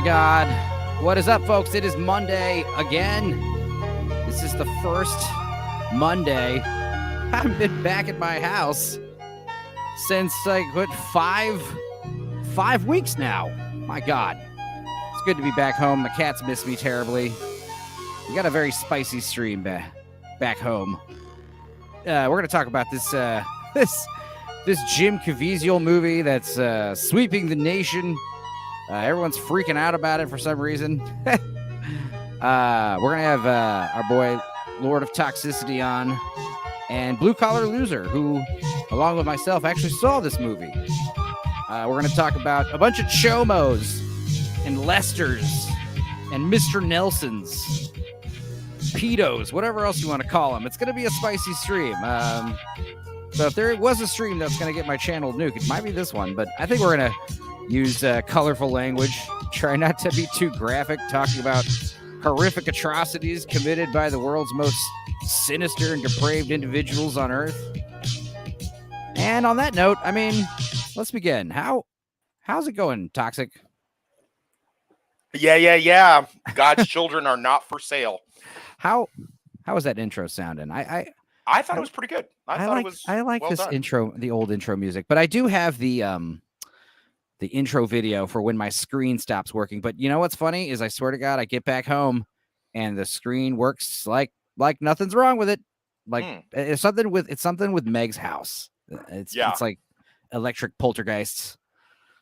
my God. What is up, folks? It is Monday again. This is the first Monday. I haven't been back at my house since, like, what, five weeks now. My God. It's good to be back home. The cats miss me terribly. We got a very spicy stream back home. We're going to talk about this Jim Caviezel movie that's sweeping the nation. Everyone's freaking out about it for some reason. We're going to have our boy Lord of Toxicity on, and Blue Collar Loser, who, along with myself, actually saw this movie. We're going to talk about a bunch of Chomos and Lesters and Mr. Nelsons, pedos, whatever else you want to call them. It's going to be a spicy stream. So if there was a stream that's going to get my channel nuked, it might be this one, but I think we're going to use colorful language, try not to be too graphic, talking about horrific atrocities committed by the world's most sinister and depraved individuals on Earth. And on that note, I mean, let's begin. How's it going, Toxic? Yeah. God's children are not for sale. How was that intro sounding? I thought it was pretty good. I like well this done. intro, the old intro music, but I do have the intro video for when my screen stops working. But you know what's funny is, I swear to God, I get back home and the screen works like nothing's wrong with it. Like it's something with Meg's house. It's like electric poltergeists.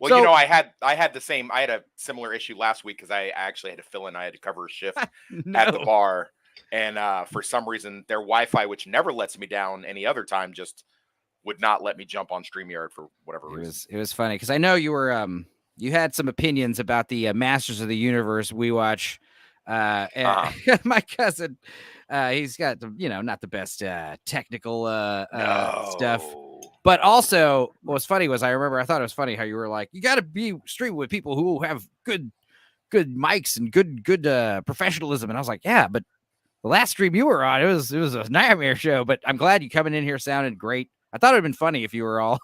Well, so, I had a similar issue last week because I actually had to fill in. I had to cover a shift at the bar, and for some reason their Wi-Fi, which never lets me down any other time, just would not let me jump on StreamYard for whatever reason. It was funny because I know you were you had some opinions about the Masters of the Universe we watch. And my cousin, he's got not the best technical stuff. But also, what was funny was, I thought it was funny how you were like, you got to be streaming with people who have good mics and good professionalism. And I was like, yeah, but the last stream you were on, it was a nightmare show. But I'm glad you coming in here sounded great. I thought it'd been funny if you were all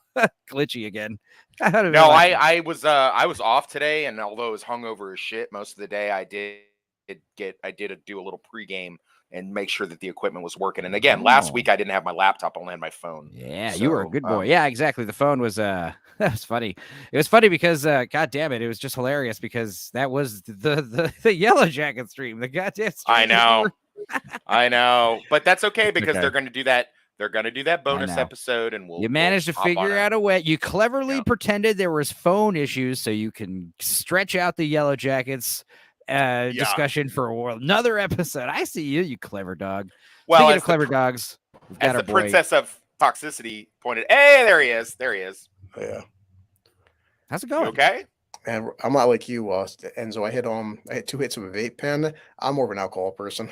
glitchy again. I was off today, and although I was hungover as shit most of the day, I did do a little pregame and make sure that the equipment was working. And again, last week I didn't have my laptop, I only had my phone. Yeah, so, you were a good boy. Yeah, exactly. The phone was that was funny. It was funny because God damn it, it was just hilarious because that was the Yellow Jacket stream, the goddamn stream. I know. But that's okay because they're gonna do that. They're going to do that bonus episode, and you managed to figure out a way. You cleverly pretended there was phone issues so you can stretch out the Yellow Jackets discussion for another episode. I see you clever dog. Well, speaking of clever dogs, as the Princess of Toxicity pointed, hey, there he is. Yeah. How's it going? You okay? And I'm not like you, Enzo. I hit 2 hits of a vape pen. I'm more of an alcohol person.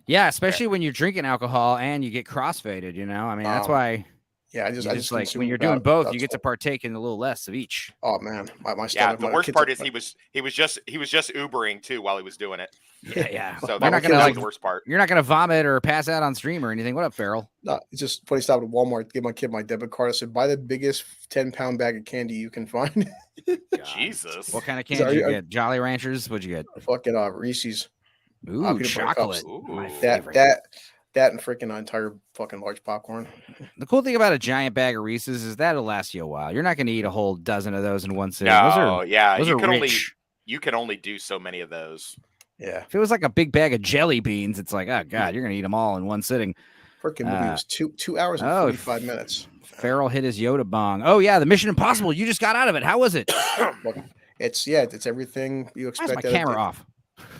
Yeah, especially when you're drinking alcohol and you get crossfaded, I mean, that's why. Yeah, I just like when you're doing both, you get to partake in a little less of each. Oh man, my stomach. Yeah, the worst part is he was just Ubering too while he was doing it. Yeah. So that was the worst part. You're not gonna vomit or pass out on stream or anything. What up, Farrell? No, it's just when he stopped at Walmart, give my kid my debit card. I said, buy the biggest 10-pound bag of candy you can find. Jesus. What kind of candy did you get? Jolly Ranchers? What'd you get? Fucking Reese's. Ooh, chocolate. My favorite. That and freaking entire fucking large popcorn. The cool thing about a giant bag of Reese's is that'll last you a while. You're not going to eat a whole dozen of those in one sitting. No, those you can only do so many of those. Yeah. If it was like a big bag of jelly beans, it's like, oh God, you're going to eat them all in one sitting. Freaking movie was 2 hours and 45 minutes. Farrell hit his Yoda bong. Oh yeah, the Mission Impossible. You just got out of it. How was it? It's everything you expect. Why's my camera off?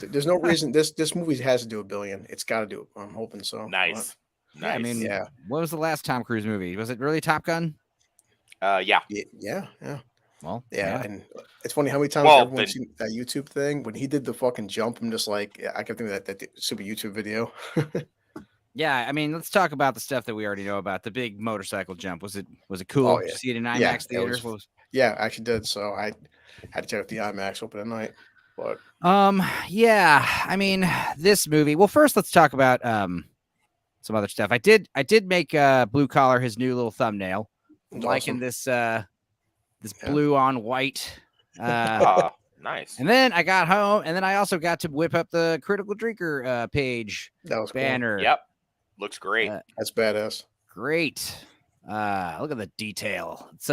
There's no reason this movie has to do $1 billion. It's got to do it. I'm hoping so. Nice. I mean, what was the last Tom Cruise movie? Was it really Top Gun? Yeah. Well, yeah. And it's funny how many times everyone's seen that YouTube thing when he did the fucking jump. I'm just like, I kept thinking that super YouTube video. Yeah, I mean, let's talk about the stuff that we already know about. The big motorcycle jump. Was it cool? Did you see it in IMAX theaters? Yeah, I actually did. So I had to check out the IMAX open at night. But yeah, I mean, this movie. Well, first let's talk about some other stuff. I did make Blue Collar his new little thumbnail. I'm liking this blue on white Nice. And then I got home, and then I also got to whip up the Critical Drinker page banner. Cool. Yep. Looks great. That's badass. Great. Look at the detail. It's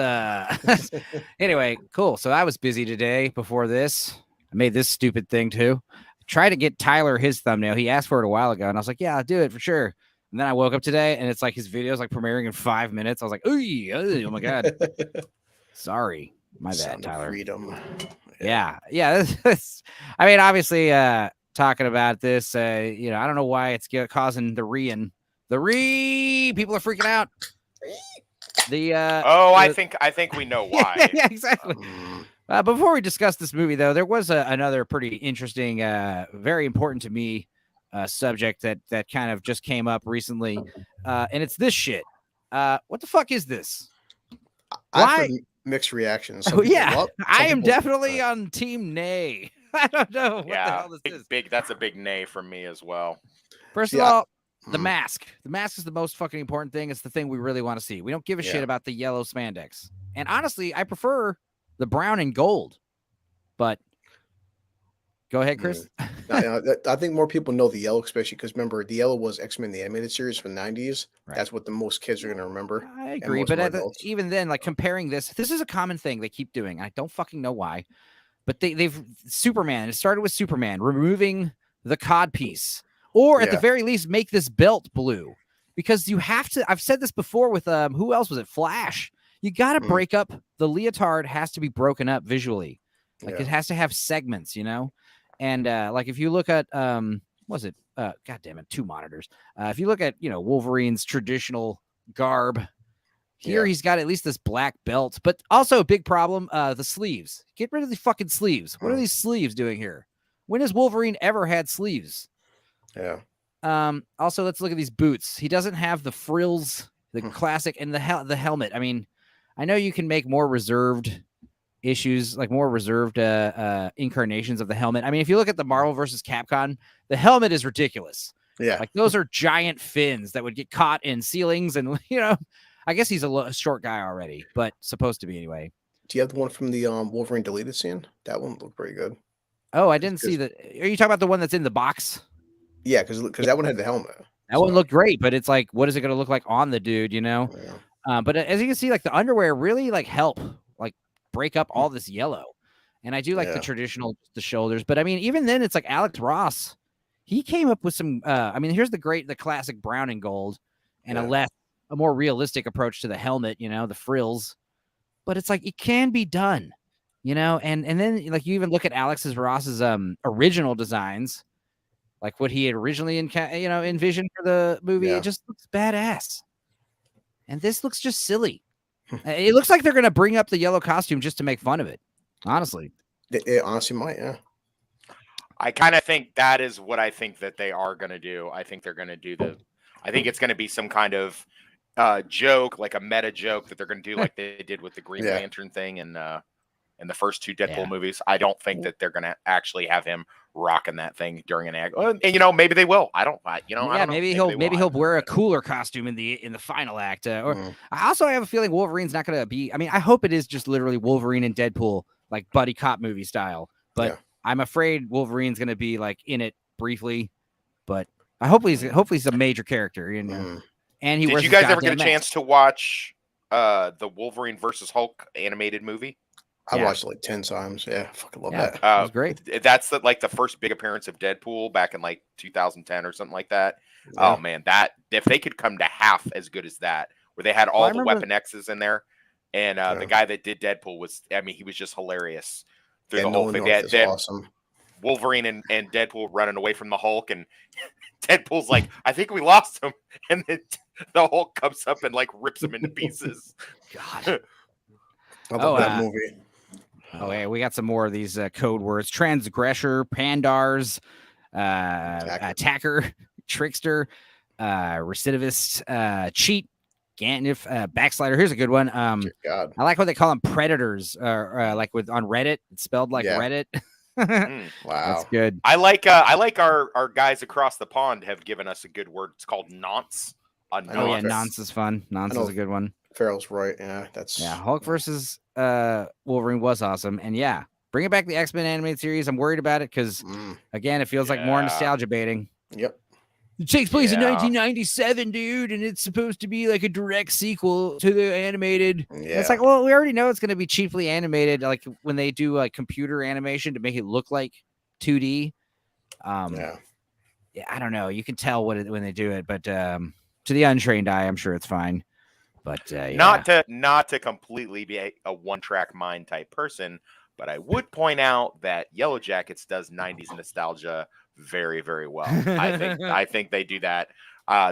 anyway, cool. So I was busy today before this. I made this stupid thing too. Try to get Tyler his thumbnail. He asked for it a while ago, and I was like, yeah, I'll do it for sure. And then I woke up today, and it's like his video's like premiering in 5 minutes. I was like, oh my God. Sorry. My bad, Tyler. Freedom. Yeah. I mean, obviously, talking about this, I don't know why it's causing the people are freaking out. I think we know why. Yeah, exactly. Before we discuss this movie, though, there was another pretty interesting, very important to me subject that kind of just came up recently, and it's this shit. What the fuck is this? I've heard mixed reactions. I am definitely on team nay. I don't know what the hell this is. That's a big nay from me as well. First of all, the mask. The mask is the most fucking important thing. It's the thing we really want to see. We don't give a shit about the yellow spandex. And honestly, I prefer the brown and gold. But go ahead, Chris. I think more people know the yellow, especially because remember, the yellow was X-Men the animated series from the 90s. Right. That's what the most kids are going to remember. I agree. But even then, like comparing this is a common thing they keep doing. I don't fucking know why. But they've Superman. It started with Superman removing the cod piece. Or at the very least, make this belt blue, because you have to. I've said this before with who else was it? Flash. You got to break up the leotard. Has to be broken up visually, like it has to have segments, And like if you look at God damn it, 2 monitors. If you look at Wolverine's traditional garb, here he's got at least this black belt, but also a big problem. The sleeves. Get rid of the fucking sleeves. What are these sleeves doing here? When has Wolverine ever had sleeves? Yeah. Also, let's look at these boots. He doesn't have the frills, the classic, and the helmet. I mean, I know you can make more reserved issues, like more reserved incarnations of the helmet. I mean, if you look at the Marvel versus Capcom, the helmet is ridiculous. Yeah. Like those are giant fins that would get caught in ceilings, and I guess he's a short guy already, but supposed to be anyway. Do you have the one from the Wolverine deleted scene? That one looked pretty good. Oh, I didn't see that. Are you talking about the one that's in the box? Yeah, because that one had the helmet. That one looked great, but it's like, what is it going to look like on the dude, Yeah. But as you can see, like the underwear really like help like break up all this yellow. And I do like the traditional, the shoulders. But I mean, even then it's like Alex Ross. He came up with some, here's the classic brown and gold and a more realistic approach to the helmet, the frills. But it's like, it can be done, and then like you even look at Ross's original designs. Like what he had originally envisioned for the movie, it just looks badass. And this looks just silly. It looks like they're going to bring up the yellow costume just to make fun of it. Honestly. It honestly might, yeah. I kind of think that is what I think that they are going to do. I think they're going to do I think it's going to be some kind of joke, like a meta joke that they're going to do like they did with the Green Lantern thing in the first 2 Deadpool movies. I don't think that they're going to actually have him rocking that thing during an act. And maybe they will. I don't know. Maybe he'll wear a cooler costume in the final act. I also have a feeling Wolverine's not going to be. I mean, I hope it is just literally Wolverine and Deadpool, like buddy cop movie style. But I'm afraid Wolverine's going to be like in it briefly. But hopefully he's a major character. And he. Did you guys ever get a chance to watch the Wolverine versus Hulk animated movie? I watched it like 10 times. Yeah, I fucking love that. It was great. That's the first big appearance of Deadpool back in like 2010 or something like that. Yeah. Oh man, that if they could come to half as good as that, where they had all the Weapon X's in there, and the guy that did Deadpool he was just hilarious through the whole thing. That awesome. Wolverine and Deadpool running away from the Hulk, and Deadpool's like, I think we lost him, and then the Hulk comes up and like rips him into pieces. God, I love that movie. Oh, hey, we got some more of these code words: transgressor, pandars, attacker, trickster, recidivist, cheat, backslider. Here's a good one. God. I like what they call them, predators, like on Reddit. It's spelled like Reddit. Wow, that's good. I like our guys across the pond have given us a good word. It's called nonce. Nonce is fun. Nonce is a good one. Farrell's right. Yeah, Hulk versus Wolverine was awesome, and Bringing back the X-Men animated series. I'm worried about it because, again, it feels like more nostalgia baiting. Yep. It takes place in 1997, dude, and it's supposed to be like a direct sequel to the animated. Yeah. It's like, well, we already know it's going to be cheaply animated, like when they do like computer animation to make it look like 2D. Yeah, I don't know. You can tell when they do it, but to the untrained eye, I'm sure it's fine. But not to completely be a one-track mind type person, but I would point out that Yellow Jackets does 90s nostalgia very, very well. I think they do that.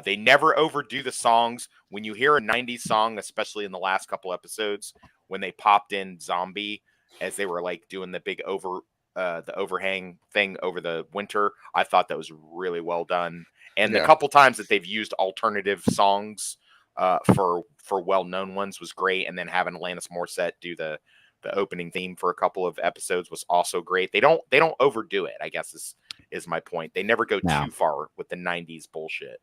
They never overdo the songs. When you hear a 90s song, especially in the last couple episodes, when they popped in Zombie as they were like doing the big the overhang thing over the winter, I thought that was really well done. And the couple times that they've used alternative songs for well-known ones was great. And then having Alanis Morissette do the opening theme for a couple of episodes was also great. They don't overdo it, I guess is my point. They never go too far with the 90s bullshit.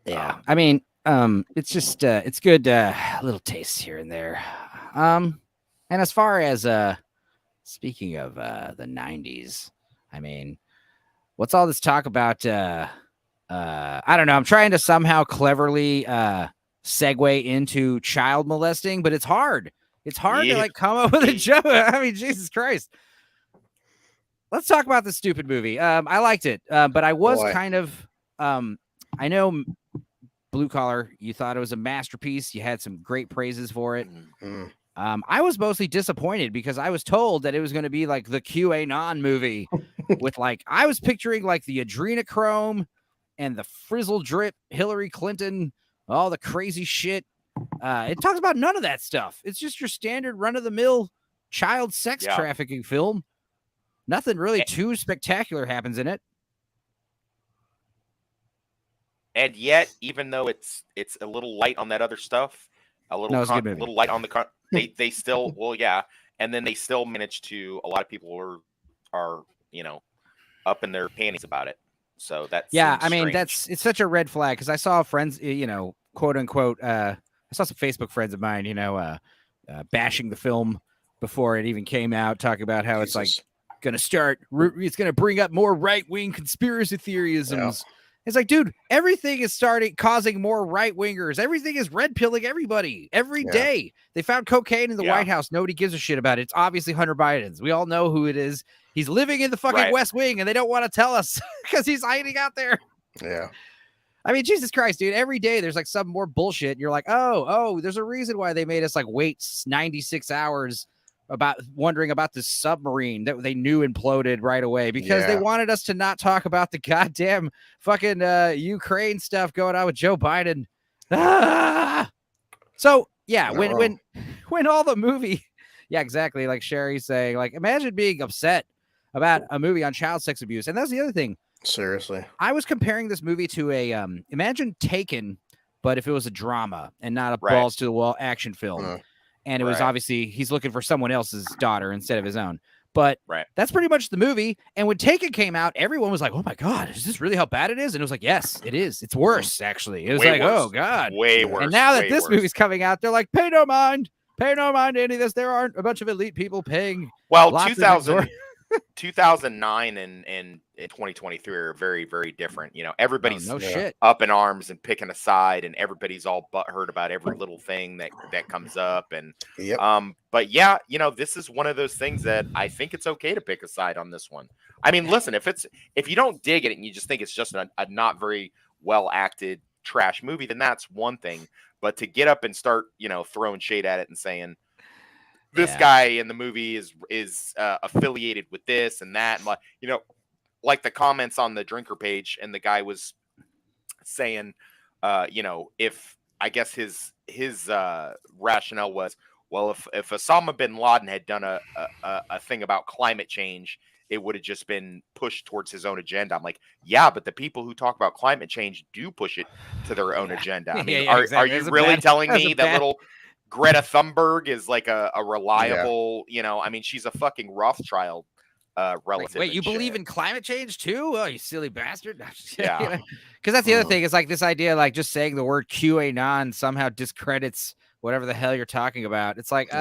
Yeah. I mean, it's just it's good little tastes here and there. And as far as speaking of the 90s, I mean, what's all this talk about I don't know. I'm trying to somehow cleverly segue into child molesting, but it's hard. It's hard to like come up with a joke. I mean, Jesus Christ. Let's talk about this stupid movie. I liked it, but I was kind of I know Blue Collar, you thought it was a masterpiece. You had some great praises for it. I was mostly disappointed because I was told that it was going to be like the QAnon movie with like, I was picturing like the adrenochrome and the frizzle drip Hillary Clinton, all the crazy shit. It talks about none of that stuff. It's just your standard run-of-the-mill child sex trafficking film. Nothing really too spectacular happens in it. And yet, even though it's a little light on that other stuff, a little light on the they still and then they still manage to. A lot of people are up in their panties about it. So that's I mean it's such a red flag because I saw friends, quote unquote. I saw some Facebook friends of mine, bashing the film before it even came out, talking about how it's like going to start. It's going to bring up more right wing conspiracy theorisms. Yeah. It's like, dude, everything is causing more right wingers. Everything is red pilling everybody every day. They found cocaine in the White House. Nobody gives a shit about it. It's obviously Hunter Biden's. We all know who it is. He's living in the fucking West Wing, and they don't want to tell us because he's hiding out there. Yeah. I mean, Jesus Christ, dude. Every day there's like some more bullshit. And you're like, oh, there's a reason why they made us like wait 96 hours wondering about this submarine that they knew imploded right away because they wanted us to not talk about the goddamn fucking Ukraine stuff going on with Joe Biden. So when all the movie, exactly, like Sherry's saying, like imagine being upset about a movie on child sex abuse, and that's the other thing. Seriously, I was comparing this movie to a imagine Taken, but if it was a drama and not a balls to the wall action film. And it was obviously he's looking for someone else's daughter instead of his own. But that's pretty much the movie. And when Taken came out, everyone was like, oh, my God, is this really how bad it is? And it was like, yes, it is. It's worse, actually. It was way worse. Oh, God. Way worse. And now that this movie's coming out, they're like, pay no mind to any of this. There aren't a bunch of elite people paying. Well, 2009 and 2023 are very, very different. Everybody's up in arms and picking a side, and everybody's all butthurt about every little thing that comes up. And but this is one of those things that I think it's okay to pick a side on this one. I mean, listen, if you don't dig it and you just think it's just a not very well acted trash movie, then that's one thing. But to get up and start, throwing shade at it and saying, this guy in the movie is affiliated with this and that, and like the comments on the drinker page, and the guy was saying, if I guess his rationale was, well, if Osama bin Laden had done a thing about climate change, it would have just been pushed towards his own agenda. I'm like, but the people who talk about climate change do push it to their own agenda. I mean, are you really telling me that little Greta Thunberg is like a reliable, I mean, she's a fucking Rothschild relative. Wait, you believe in climate change too? Oh, you silly bastard. Because that's the other thing. It's like this idea, like just saying the word QAnon somehow discredits whatever the hell you're talking about. It's like,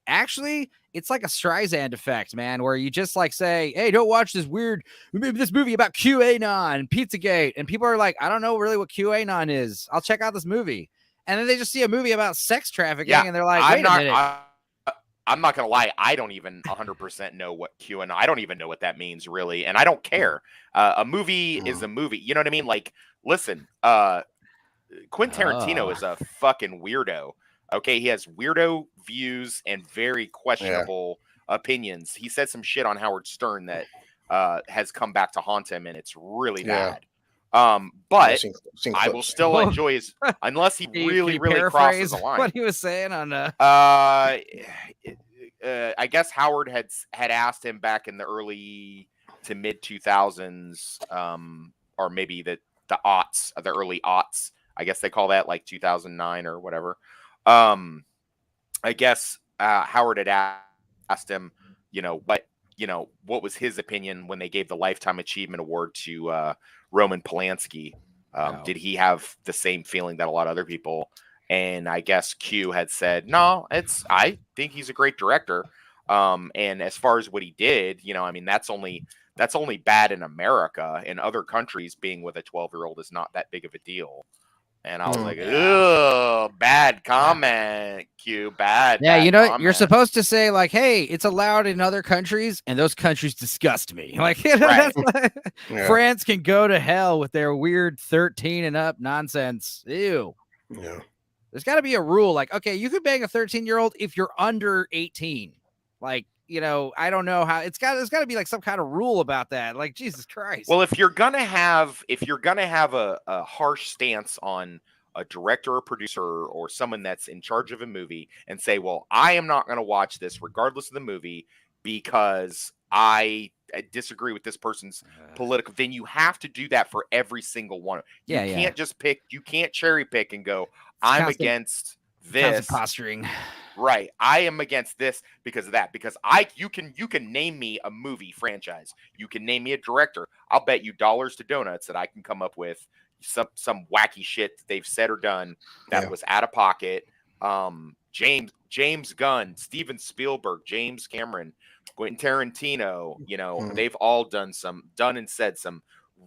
actually, it's like a Streisand effect, man, where you just like say, hey, don't watch this movie about QAnon and Pizzagate. And people are like, I don't know really what QAnon is. I'll check out this movie. And then they just see a movie about sex trafficking and they're like, wait a minute. I'm not going to lie. I don't even 100% know what QAnon. I don't even know what that means really. And I don't care. A movie is a movie. You know what I mean? Like, listen, Quentin Tarantino is a fucking weirdo. Okay. He has weirdo views and very questionable opinions. He said some shit on Howard Stern that has come back to haunt him, and it's really bad. But I will still enjoy his, unless he really crosses the line. What he was saying on I guess Howard had asked him back in the early to mid 2000s, or maybe the aughts, the early aughts. I guess they call that like 2009 or whatever. I guess Howard had asked him, what was his opinion when they gave the Lifetime Achievement Award to Roman Polanski. Did he have the same feeling that a lot of other people? And I guess Q had said, no, I think he's a great director. And as far as what he did, I mean, that's only bad in America. In other countries, being with a 12-year-old is not that big of a deal. And I was like, ugh, bad comment, Q, bad. Yeah, bad comment. You're supposed to say like, hey, it's allowed in other countries, and those countries disgust me. Like, France can go to hell with their weird 13 and up nonsense. Ew. Yeah. There's got to be a rule. Like, okay, you could bang a 13-year-old if you're under 18. Like, I don't know how there's got to be like some kind of rule about that. Like, Jesus Christ. Well, if you're gonna have a harsh stance on a director or producer or someone that's in charge of a movie and say, well, I am not going to watch this regardless of the movie because I disagree with this person's political, then you have to do that for every single one. You can't just pick, you can't cherry pick and go, I'm against this posturing. Right. I am against this because of that. Because you can name me a movie franchise. You can name me a director. I'll bet you dollars to donuts that I can come up with some wacky shit that they've said or done that was out of pocket. James Gunn, Steven Spielberg, James Cameron, Quentin Tarantino, they've all done and said some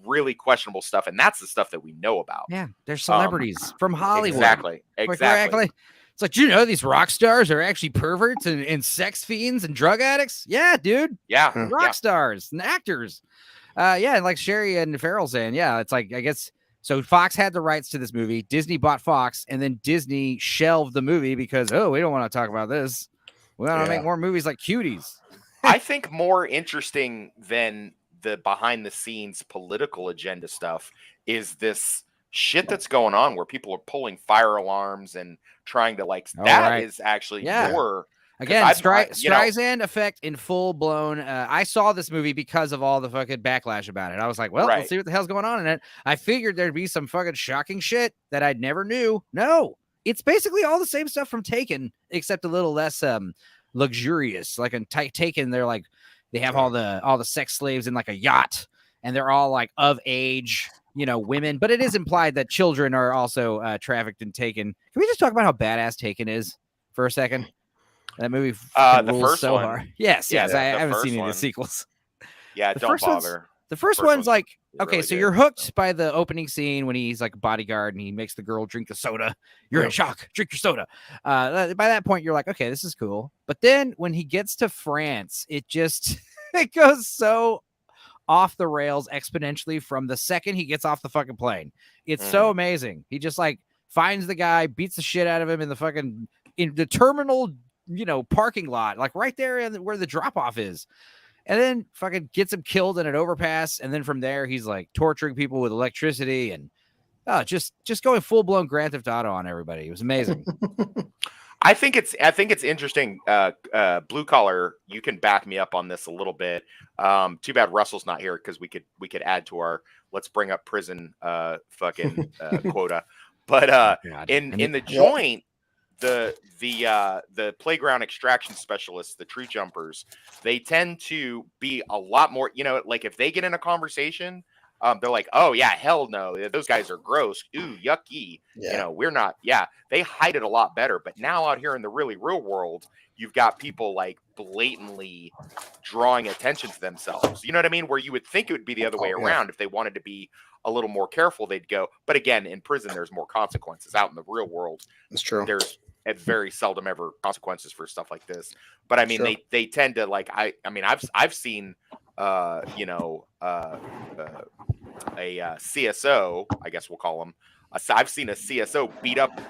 really questionable stuff, and that's the stuff that we know about. Yeah, they're celebrities from Hollywood. Exactly. It's like, these rock stars are actually perverts and sex fiends and drug addicts? Yeah, dude. Yeah. Rock stars and actors. And like Sherry and Farrell saying, it's like, I guess, so Fox had the rights to this movie. Disney bought Fox, and then Disney shelved the movie because, we don't want to talk about this. We want to make more movies like Cuties. I think more interesting than the behind the scenes political agenda stuff is this shit that's going on where people are pulling fire alarms and trying to is actually more. Again, Streisand effect in full blown. I saw this movie because of all the fucking backlash about it. I was like, well, let's see what the hell's going on in it. I figured there'd be some fucking shocking shit that I never knew. No, it's basically all the same stuff from Taken, except a little less luxurious. Like in Taken, they're like, they have all the sex slaves in like a yacht, and they're all like of age, women. But it is implied that children are also trafficked and taken. Can we just talk about how badass Taken is for a second? That movie the rules first so one. hard. Yes. I haven't seen any of the sequels. Yeah, don't bother. The first one's like, okay, really so good. You're hooked by the opening scene when he's like a bodyguard and he makes the girl drink the soda. You're in shock. Drink your soda. By that point, you're like, okay, this is cool. But then when he gets to France, it just it goes so off the rails exponentially from the second he gets off the fucking plane. It's so amazing. He just like finds the guy, beats the shit out of him in the terminal, parking lot, like right there where the drop off is. And then fucking gets him killed in an overpass. And then from there, he's like torturing people with electricity and just going full blown Grand Theft Auto on everybody. It was amazing. I think it's interesting. Blue Collar, you can back me up on this a little bit. Too bad Russell's not here because we could add to our let's bring up prison fucking quota. But in the joint, the playground extraction specialists, the tree jumpers, they tend to be a lot more, like if they get in a conversation, they're like, oh yeah, hell no, those guys are gross, ooh, yucky. We're not. They hide it a lot better. But now out here in the really real world, you've got people like blatantly drawing attention to themselves. You know what I mean? Where you would think it would be the other way around. If they wanted to be a little more careful, they'd go. But again, in prison, there's more consequences. Out in the real world, That's true. There's very seldom ever consequences for stuff like this. But I mean, they tend to like. I mean, I've seen a CSO, I guess we'll call him. I've seen a CSO beat up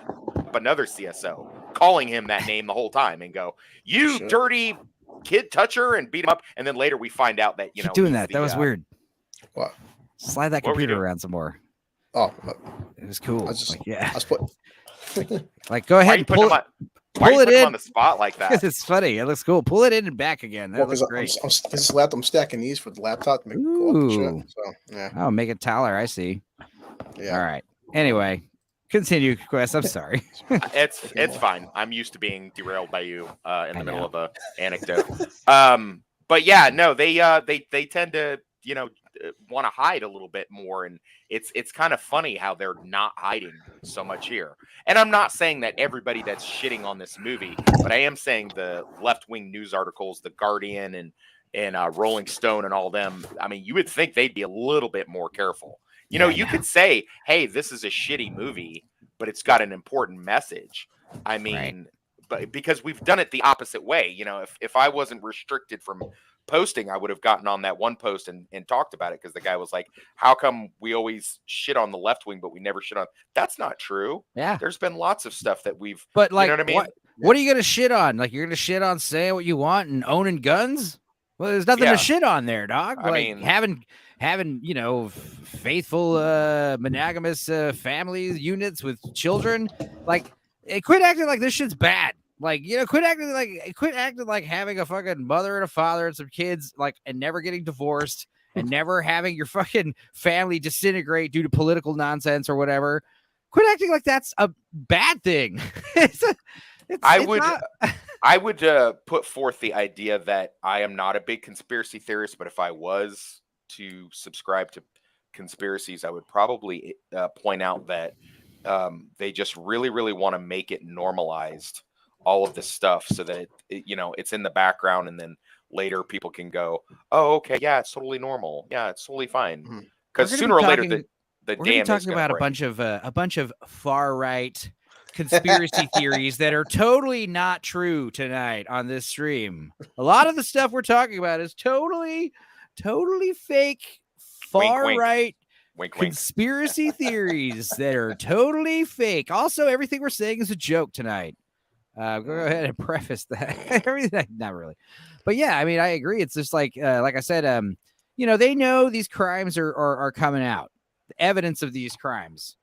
another CSO, calling him that name the whole time, and go, "You dirty kid toucher," and beat him up. And then later we find out that keep doing that. That was weird. What? Slide that computer around some more. Oh, it was cool. I was put. Like, go ahead and pull it in on the spot like that. It's funny. It looks cool. Pull it in and back again. That looks great. I'm stacking these for the laptop to make it go up. So yeah. Oh, make it taller. I see. Yeah. All right. Anyway, continue, Quest. I'm sorry. It's fine. I'm used to being derailed by you in the middle of a anecdote. But yeah, no, they tend to want to hide a little bit more, and it's kind of funny how they're not hiding so much here. And I'm not saying that everybody that's shitting on this movie, but I am saying the left-wing news articles, The Guardian and Rolling Stone and all them. I mean, you would think they'd be a little bit more careful. You could say, hey, this is a shitty movie, but it's got an important message. I mean, but because we've done it the opposite way. If I wasn't restricted from posting, I would have gotten on that one post and talked about it, because the guy was like, how come we always shit on the left wing, but we never shit on? That's not true. Yeah. There's been lots of stuff that we've, but like, you know what I mean? What are you going to shit on? Like, you're going to shit on saying what you want and owning guns? Well, there's nothing to shit on there, dog. I mean, having faithful monogamous family units with children. Like, quit acting like this shit's bad. Like, quit acting like having a fucking mother and a father and some kids, like, and never getting divorced and never having your fucking family disintegrate due to political nonsense or whatever. Quit acting like that's a bad thing. I would put forth the idea that I am not a big conspiracy theorist, but if I was to subscribe to conspiracies, I would probably point out that they just really, really want to make it normalized, all of this stuff, so that it's in the background, and then later people can go, oh, okay, yeah, it's totally normal, yeah, it's totally fine, because sooner or later the dam is talking about a bunch of far right conspiracy theories that are totally not true tonight on this stream. A lot of the stuff we're talking about is totally fake, far right conspiracy theories that are totally fake. Also, everything we're saying is a joke tonight. Go ahead and preface that. Everything, not really, but yeah, I mean, I agree. It's just like I said, they know these crimes are coming out. The evidence of these crimes.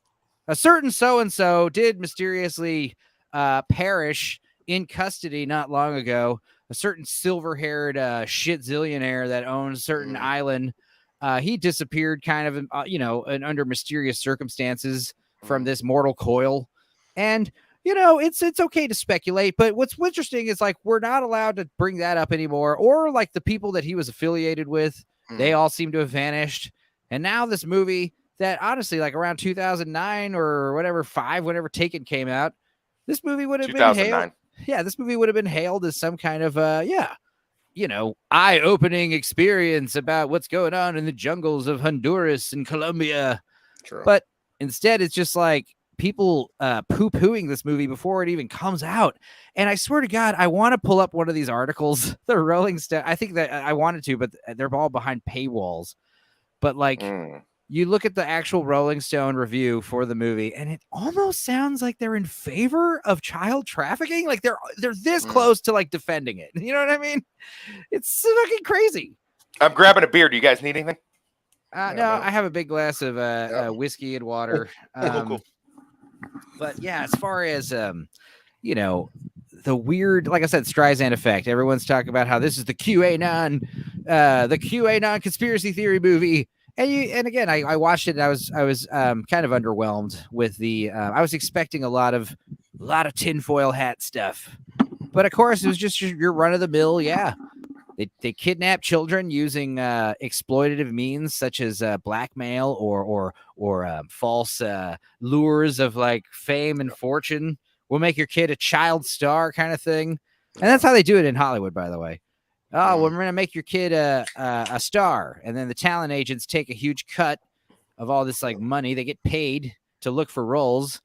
A certain so-and-so did mysteriously perish in custody not long ago. A certain silver-haired shit zillionaire that owns a certain island, he disappeared kind of, and under mysterious circumstances from this mortal coil. And it's okay to speculate, but what's interesting is, like, we're not allowed to bring that up anymore, or like the people that he was affiliated with, they all seem to have vanished. And now this movie that, honestly, like around 2009 or whatever, whenever Taken came out, this movie would have been hailed. Yeah, this movie would have been hailed as some kind of eye-opening experience about what's going on in the jungles of Honduras and Colombia. True. But instead, it's just like people poo-pooing this movie before it even comes out. And I swear to God, I want to pull up one of these articles, the Rolling Stone. I think that I wanted to, but they're all behind paywalls. But like, you look at the actual Rolling Stone review for the movie, and it almost sounds like they're in favor of child trafficking. Like they're this close to like defending it. You know what I mean? It's fucking crazy. I'm grabbing a beer. Do you guys need anything? No, I have a big glass of whiskey and water. Cool. But yeah, as far as the weird, like I said, Streisand effect. Everyone's talking about how this is the QAnon conspiracy theory movie. And again, I watched it and I was kind of underwhelmed with the I was expecting a lot of tinfoil hat stuff. But of course it was just your run of the mill, yeah. They kidnap children using exploitative means such as blackmail or false lures of like fame and fortune. We'll make your kid a child star kind of thing. And that's how they do it in Hollywood, by the way. Oh, well, Mhm. we're going to make your kid a star. And then the talent agents take a huge cut of all this like money. They get paid to look for roles.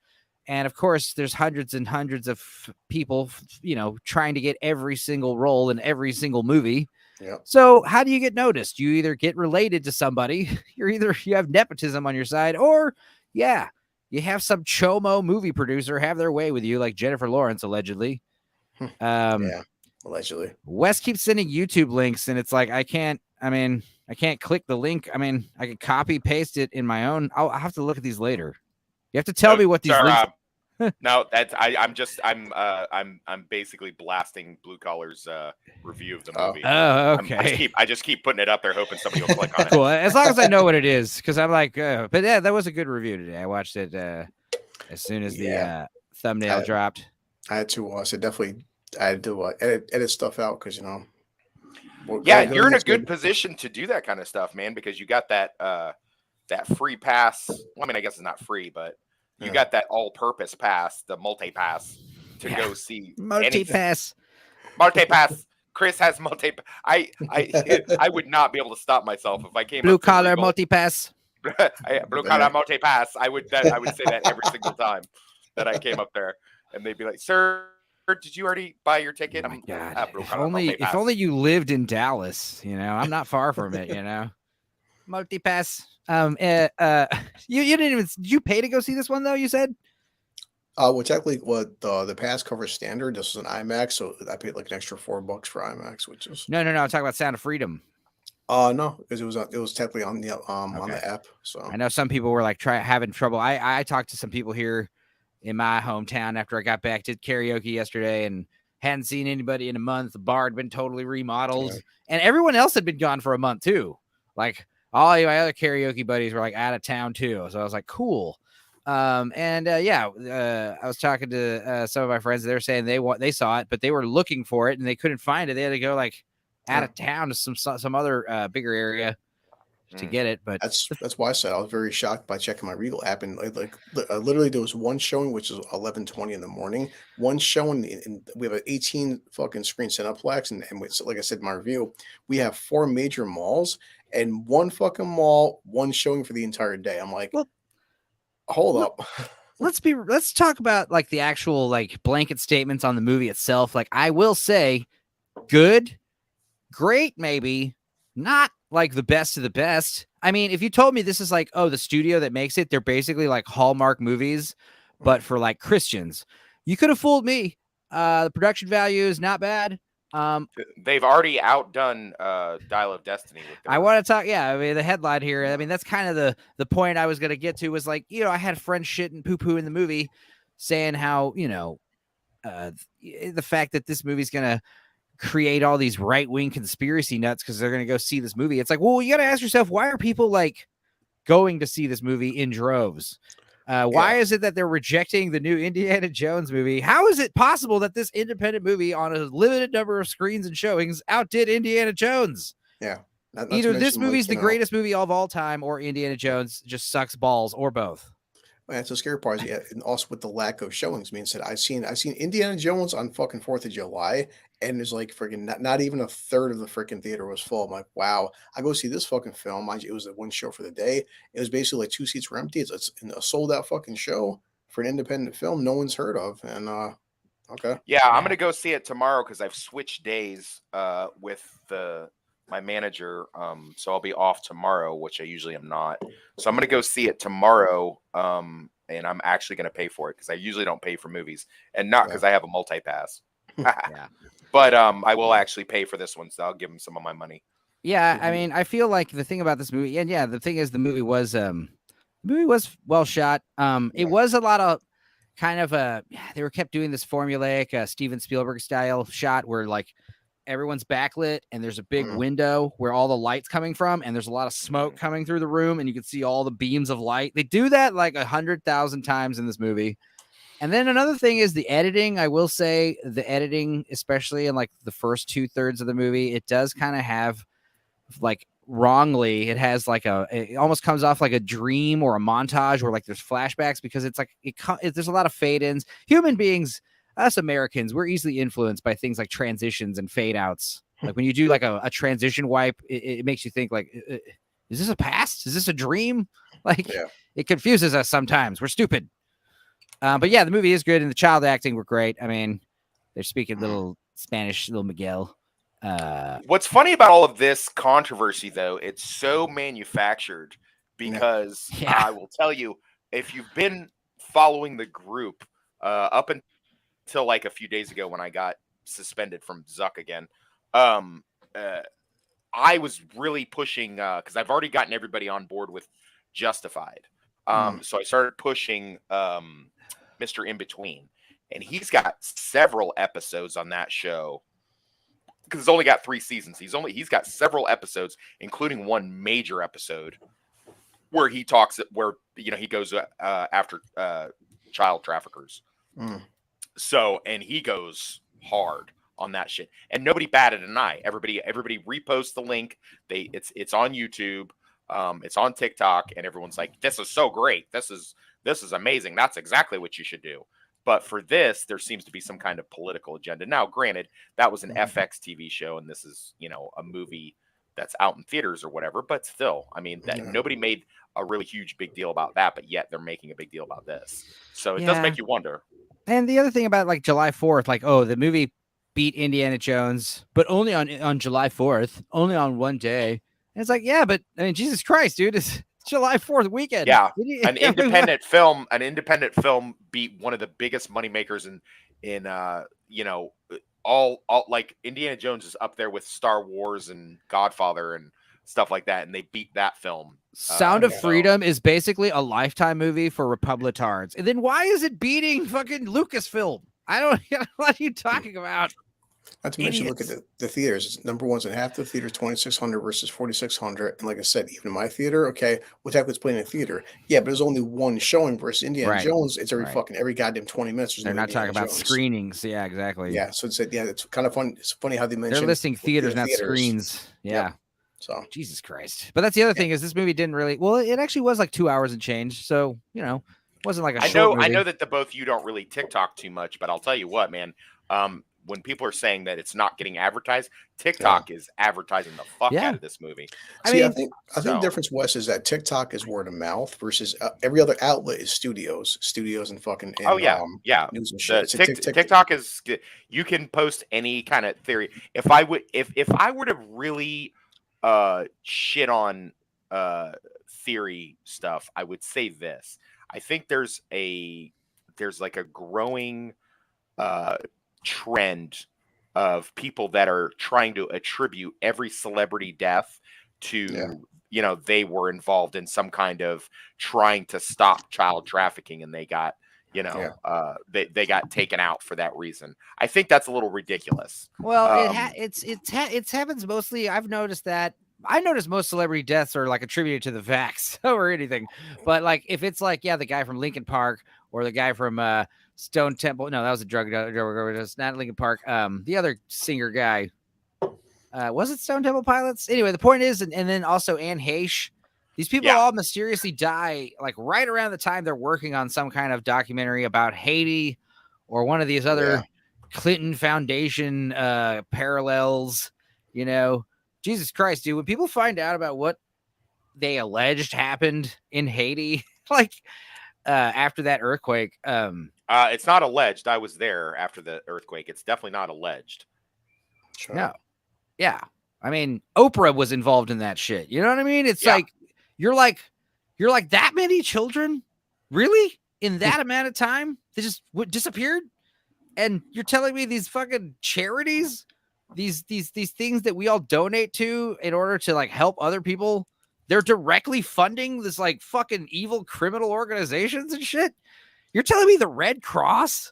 And of course, there's hundreds and hundreds of people, you know, trying to get every single role in every single movie. Yep. So how do you get noticed? You either get related to somebody, you have nepotism on your side, or you have some chomo movie producer have their way with you, like Jennifer Lawrence, allegedly. Yeah, allegedly. Wes keeps sending YouTube links, and it's like I can't click the link. I mean, I can copy paste it in my own. I'll have to look at these later. You have to tell me what these links. No, that's I'm basically blasting Blue Collar's review of the movie. Oh, okay. I just keep putting it up there, hoping somebody will click on it. Cool. As long as I know what it is, because I'm like, but yeah, that was a good review today. I watched it as soon as the thumbnail dropped. I had to definitely I had to edit stuff out because you're in a good position to do that kind of stuff, man, because you got that free pass. Well, I mean, I guess it's not free, but you got that all-purpose pass, the multi-pass, to go see multi-pass. Multi-pass. Chris has multi. I would not be able to stop myself if I came blue collar multi-pass. Blue collar multi-pass. I would say that every single time that I came up there, and they'd be like, "Sir, did you already buy your ticket?" Oh my God. If only you lived in Dallas. You know, I'm not far from it. You know, multi-pass. You didn't even. Did you pay to go see this one though? You said. Well, technically, what the pass covers standard. This is an IMAX, so I paid like an extra $4 for IMAX, which is no. I'm talking about Sound of Freedom. No, because it was technically on the on the app. So I know some people were like having trouble. I talked to some people here in my hometown after I got back. Did karaoke yesterday and hadn't seen anybody in a month. The bar had been totally remodeled, and everyone else had been gone for a month too. Like all my other karaoke buddies were like out of town too. So I was like, cool. I was talking to some of my friends. They were saying they saw it, but they were looking for it and they couldn't find it. They had to go like out of town to some other bigger area to get it. But that's why I said I was very shocked by checking my Regal app, and literally there was one showing, which is 11:20 in the morning. One showing, and we have an 18 fucking screen Cineplex, and like I said in my review, we have 4 major malls and one fucking mall, one showing for the entire day. I'm like, hold up. Let's talk about like the actual like blanket statements on the movie itself. Like I will say, good, great, maybe not like the best of the best. I mean, if you told me this is like, the studio that makes it, they're basically like Hallmark movies, but for like Christians, you could have fooled me. The production value is not bad. They've already outdone Dial of Destiny. I want to talk. Yeah, I mean the headline here. I mean that's kind of the point I was gonna get to was like, I had friends shit and poo poo in the movie, saying how the fact that this movie's gonna create all these right-wing conspiracy nuts because they're going to go see this movie. It's like, well, you got to ask yourself, why are people like going to see this movie in droves? Why is it that they're rejecting the new Indiana Jones movie? How is it possible that this independent movie on a limited number of screens and showings outdid Indiana Jones? Yeah. Either this movie's the greatest movie of all time or Indiana Jones just sucks balls or both. That's the scary part. Yeah, and also with the lack of showings. I mean, said I've seen Indiana Jones on fucking 4th of July, and there's like freaking not even a third of the freaking theater was full. I'm like, wow. I go see this fucking film. Mind you, it was the one show for the day. It was basically like 2 seats were empty. It's a sold out fucking show for an independent film no one's heard of. And okay. Yeah, I'm gonna go see it tomorrow because I've switched days with my manager, so I'll be off tomorrow, which I usually am not. So I'm gonna go see it tomorrow, and I'm actually gonna pay for it because I usually don't pay for movies, and not because I have a multi-pass. But I will actually pay for this one, so I'll give him some of my money. Yeah, I mean, I feel like the thing about this movie, and the thing is, the movie was well shot. It was a lot of kind of they were kept doing this formulaic Steven Spielberg style shot where like everyone's backlit and there's a big window where all the light's coming from and there's a lot of smoke coming through the room and you can see all the beams of light. They do that like 100,000 times in this movie. And then another thing is the editing. I will say the editing, especially in like the first 2/3 of the movie, it does kind of have like wrongly. It has like it almost comes off like a dream or a montage where like there's flashbacks because it's like there's a lot of fade ins. Human beings, us Americans, we're easily influenced by things like transitions and fade outs. Like when you do like a transition wipe, it makes you think like, is this a past? Is this a dream? Like it confuses us sometimes. We're stupid. But yeah, the movie is good and the child acting were great. I mean, they're speaking little Spanish, little Miguel. What's funny about all of this controversy, though, it's so manufactured because I will tell you, if you've been following the group up until like a few days ago when I got suspended from Zuck again, I was really pushing because I've already gotten everybody on board with Justified. So I started pushing Mr. In Between, and he's got several episodes on that show because it's only got 3 seasons. He's got several episodes, including one major episode where he talks where he goes after child traffickers. So, and he goes hard on that shit, and nobody batted an eye. Everybody reposts the link. It's on YouTube, it's on TikTok, and everyone's like, "This is so great. This is amazing. That's exactly what you should do." But for this, there seems to be some kind of political agenda. Now, granted, that was an FX TV show, and this is a movie that's out in theaters or whatever. But still, I mean, nobody made a really huge big deal about that, but yet they're making a big deal about this. So it does make you wonder. And the other thing about like July 4th, like, oh, the movie beat Indiana Jones, but only on July 4th, only on one day. And it's like, yeah, but I mean, Jesus Christ, dude, it's July 4th weekend. Yeah, an independent film beat one of the biggest moneymakers in all like Indiana Jones is up there with Star Wars and Godfather and stuff like that, and they beat that film. Sound of Freedom is basically a Lifetime movie for Republicards. And then why is it beating fucking Lucasfilm? I don't know what are you talking about. Not to mention, look at the theaters. It's number one's in half the theater, 2,600 versus 4,600. And like I said, even in my theater, okay, what type was playing in a theater? Yeah, but there's only one showing versus Indiana Jones. It's every goddamn 20 minutes. They're not talking about screenings. Yeah, exactly. Yeah, so it's kind of fun. It's funny how they mention they're listing theaters, not screens. Yeah. Yep. So Jesus Christ. But that's the other thing is this movie didn't really. Well, it actually was like 2 hours and change. So it wasn't like a short movie. I know that the both of you don't really TikTok too much, but I'll tell you what, man. When people are saying that it's not getting advertised, TikTok is advertising the fuck out of this movie. I think the difference, Wes, is that TikTok is word of mouth versus every other outlet is studios and fucking. And, news and shit. TikTok is you can post any kind of theory. If I were to really shit on theory stuff, I would say this. I think there's like a growing trend of people that are trying to attribute every celebrity death to they were involved in some kind of trying to stop child trafficking, and they got they got taken out for that reason. I think that's a little ridiculous. Well, it happens mostly. I've noticed that. I noticed most celebrity deaths are like attributed to the vax or anything, but like if it's like the guy from Linkin Park or the guy from Stone Temple. No, that was a drug overdose. Not Linkin Park. The other singer guy. Was it Stone Temple Pilots? Anyway, the point is, and then also Anne Heche. These people all mysteriously die like right around the time they're working on some kind of documentary about Haiti or one of these other Clinton Foundation parallels. Jesus Christ, dude. When people find out about what they alleged happened in Haiti, like after that earthquake, it's not alleged. I was there after the earthquake. It's definitely not alleged. Sure. No. Yeah. I mean, Oprah was involved in that shit. You know what I mean? It's like you're like that many children, really, in that amount of time, they just disappeared. And you're telling me these fucking charities, these things that we all donate to in order to like help other people, they're directly funding this like fucking evil criminal organizations and shit. You're telling me the Red Cross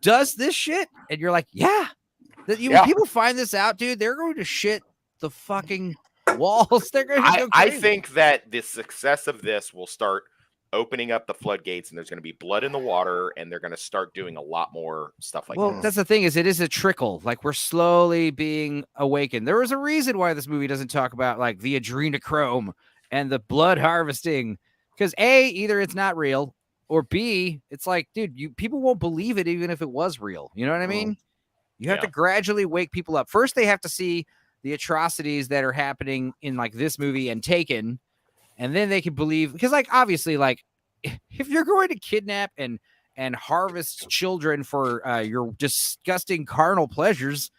does this shit? And you're like, when people find this out, dude, they're going to shit the fucking walls. They're going to go crazy. I think that the success of this will start opening up the floodgates, and there's going to be blood in the water, and they're going to start doing a lot more stuff like that. Well, that's the thing is it is a trickle. Like we're slowly being awakened. There was a reason why this movie doesn't talk about like the adrenochrome and the blood harvesting because either it's not real or B, it's like, dude, people won't believe it even if it was real. You know what I mean? You have to gradually wake people up. First, they have to see the atrocities that are happening in like this movie and Taken, and then they can believe, because like obviously, like if you're going to kidnap and harvest children for your disgusting carnal pleasures,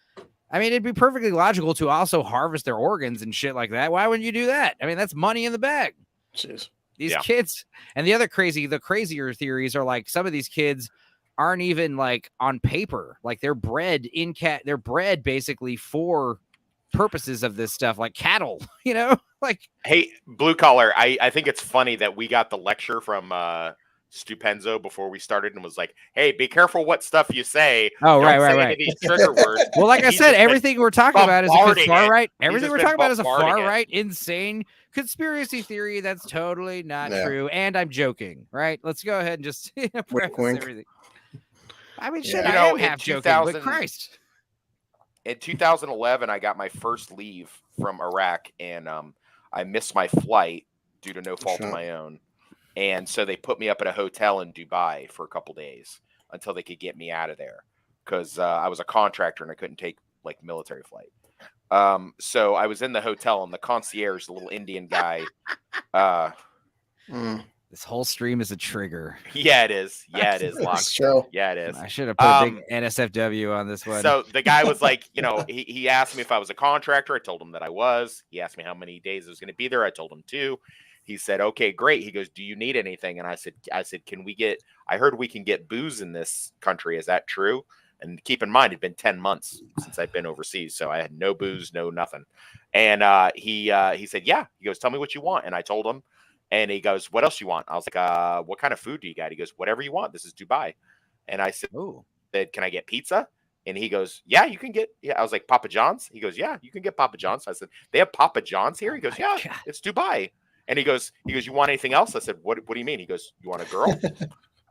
I mean, it'd be perfectly logical to also harvest their organs and shit like that. Why wouldn't you do that? I mean, that's money in the bag. Jeez. These kids, and the crazier theories are like some of these kids aren't even like on paper, like they're bred they're bred basically for purposes of this stuff, like cattle, you know? Like, hey, Blue Collar, I think it's funny that we got the lecture from Stupenzo before we started and was like, hey, be careful what stuff you say. Oh, Don't right. say any of these trigger words. Well, like I said, everything we're talking about is a far right. Everything we're talking about is a far right, insane conspiracy theory that's totally not true. And I'm joking, right? Let's go ahead and just preface everything. I mean, shit, I am half joking, but Christ. In 2011, I got my first leave from Iraq, and I missed my flight due to no fault of my own. And so they put me up at a hotel in Dubai for a couple days until they could get me out of there, because I was a contractor and I couldn't take like military flight. So I was in the hotel, and the concierge, the little Indian guy. This whole stream is a trigger. Yeah, it is. Yeah, it is. Yeah, it is. I should have put a big NSFW on this one. So the guy was like, he asked me if I was a contractor. I told him that I was. He asked me how many days I was going to be there. I told him 2. He said, okay, great. He goes, do you need anything? And I said, I heard we can get booze in this country. Is that true? And keep in mind, it'd been 10 months since I've been overseas. So I had no booze, no nothing. And he said, yeah. He goes, tell me what you want. And I told him. And he goes, what else you want? I was like, what kind of food do you got? He goes, whatever you want. This is Dubai. And I said, can I get pizza? And he goes, yeah, you can get. Yeah. I was like, Papa John's? He goes, yeah, you can get Papa John's. I said, they have Papa John's here? He goes, yeah, it's Dubai. And he goes, you want anything else? I said, what do you mean? He goes, you want a girl?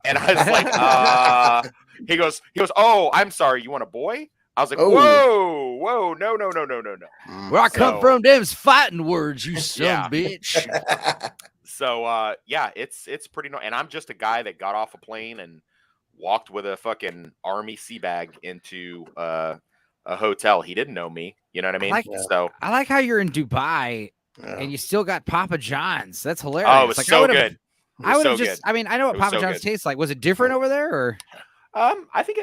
And I was like, he goes, oh, I'm sorry. You want a boy? I was like, whoa, no. Where I come from, them's fighting words, you son of a bitch. So, it's pretty and I'm just a guy that got off a plane and walked with a fucking army sea bag into a hotel. He didn't know me. You know what I mean? I like how you're in Dubai and you still got Papa John's. That's hilarious. Oh, it was so good. I would have just, I mean, I know what Papa John's tastes like. Was it different over there or? I think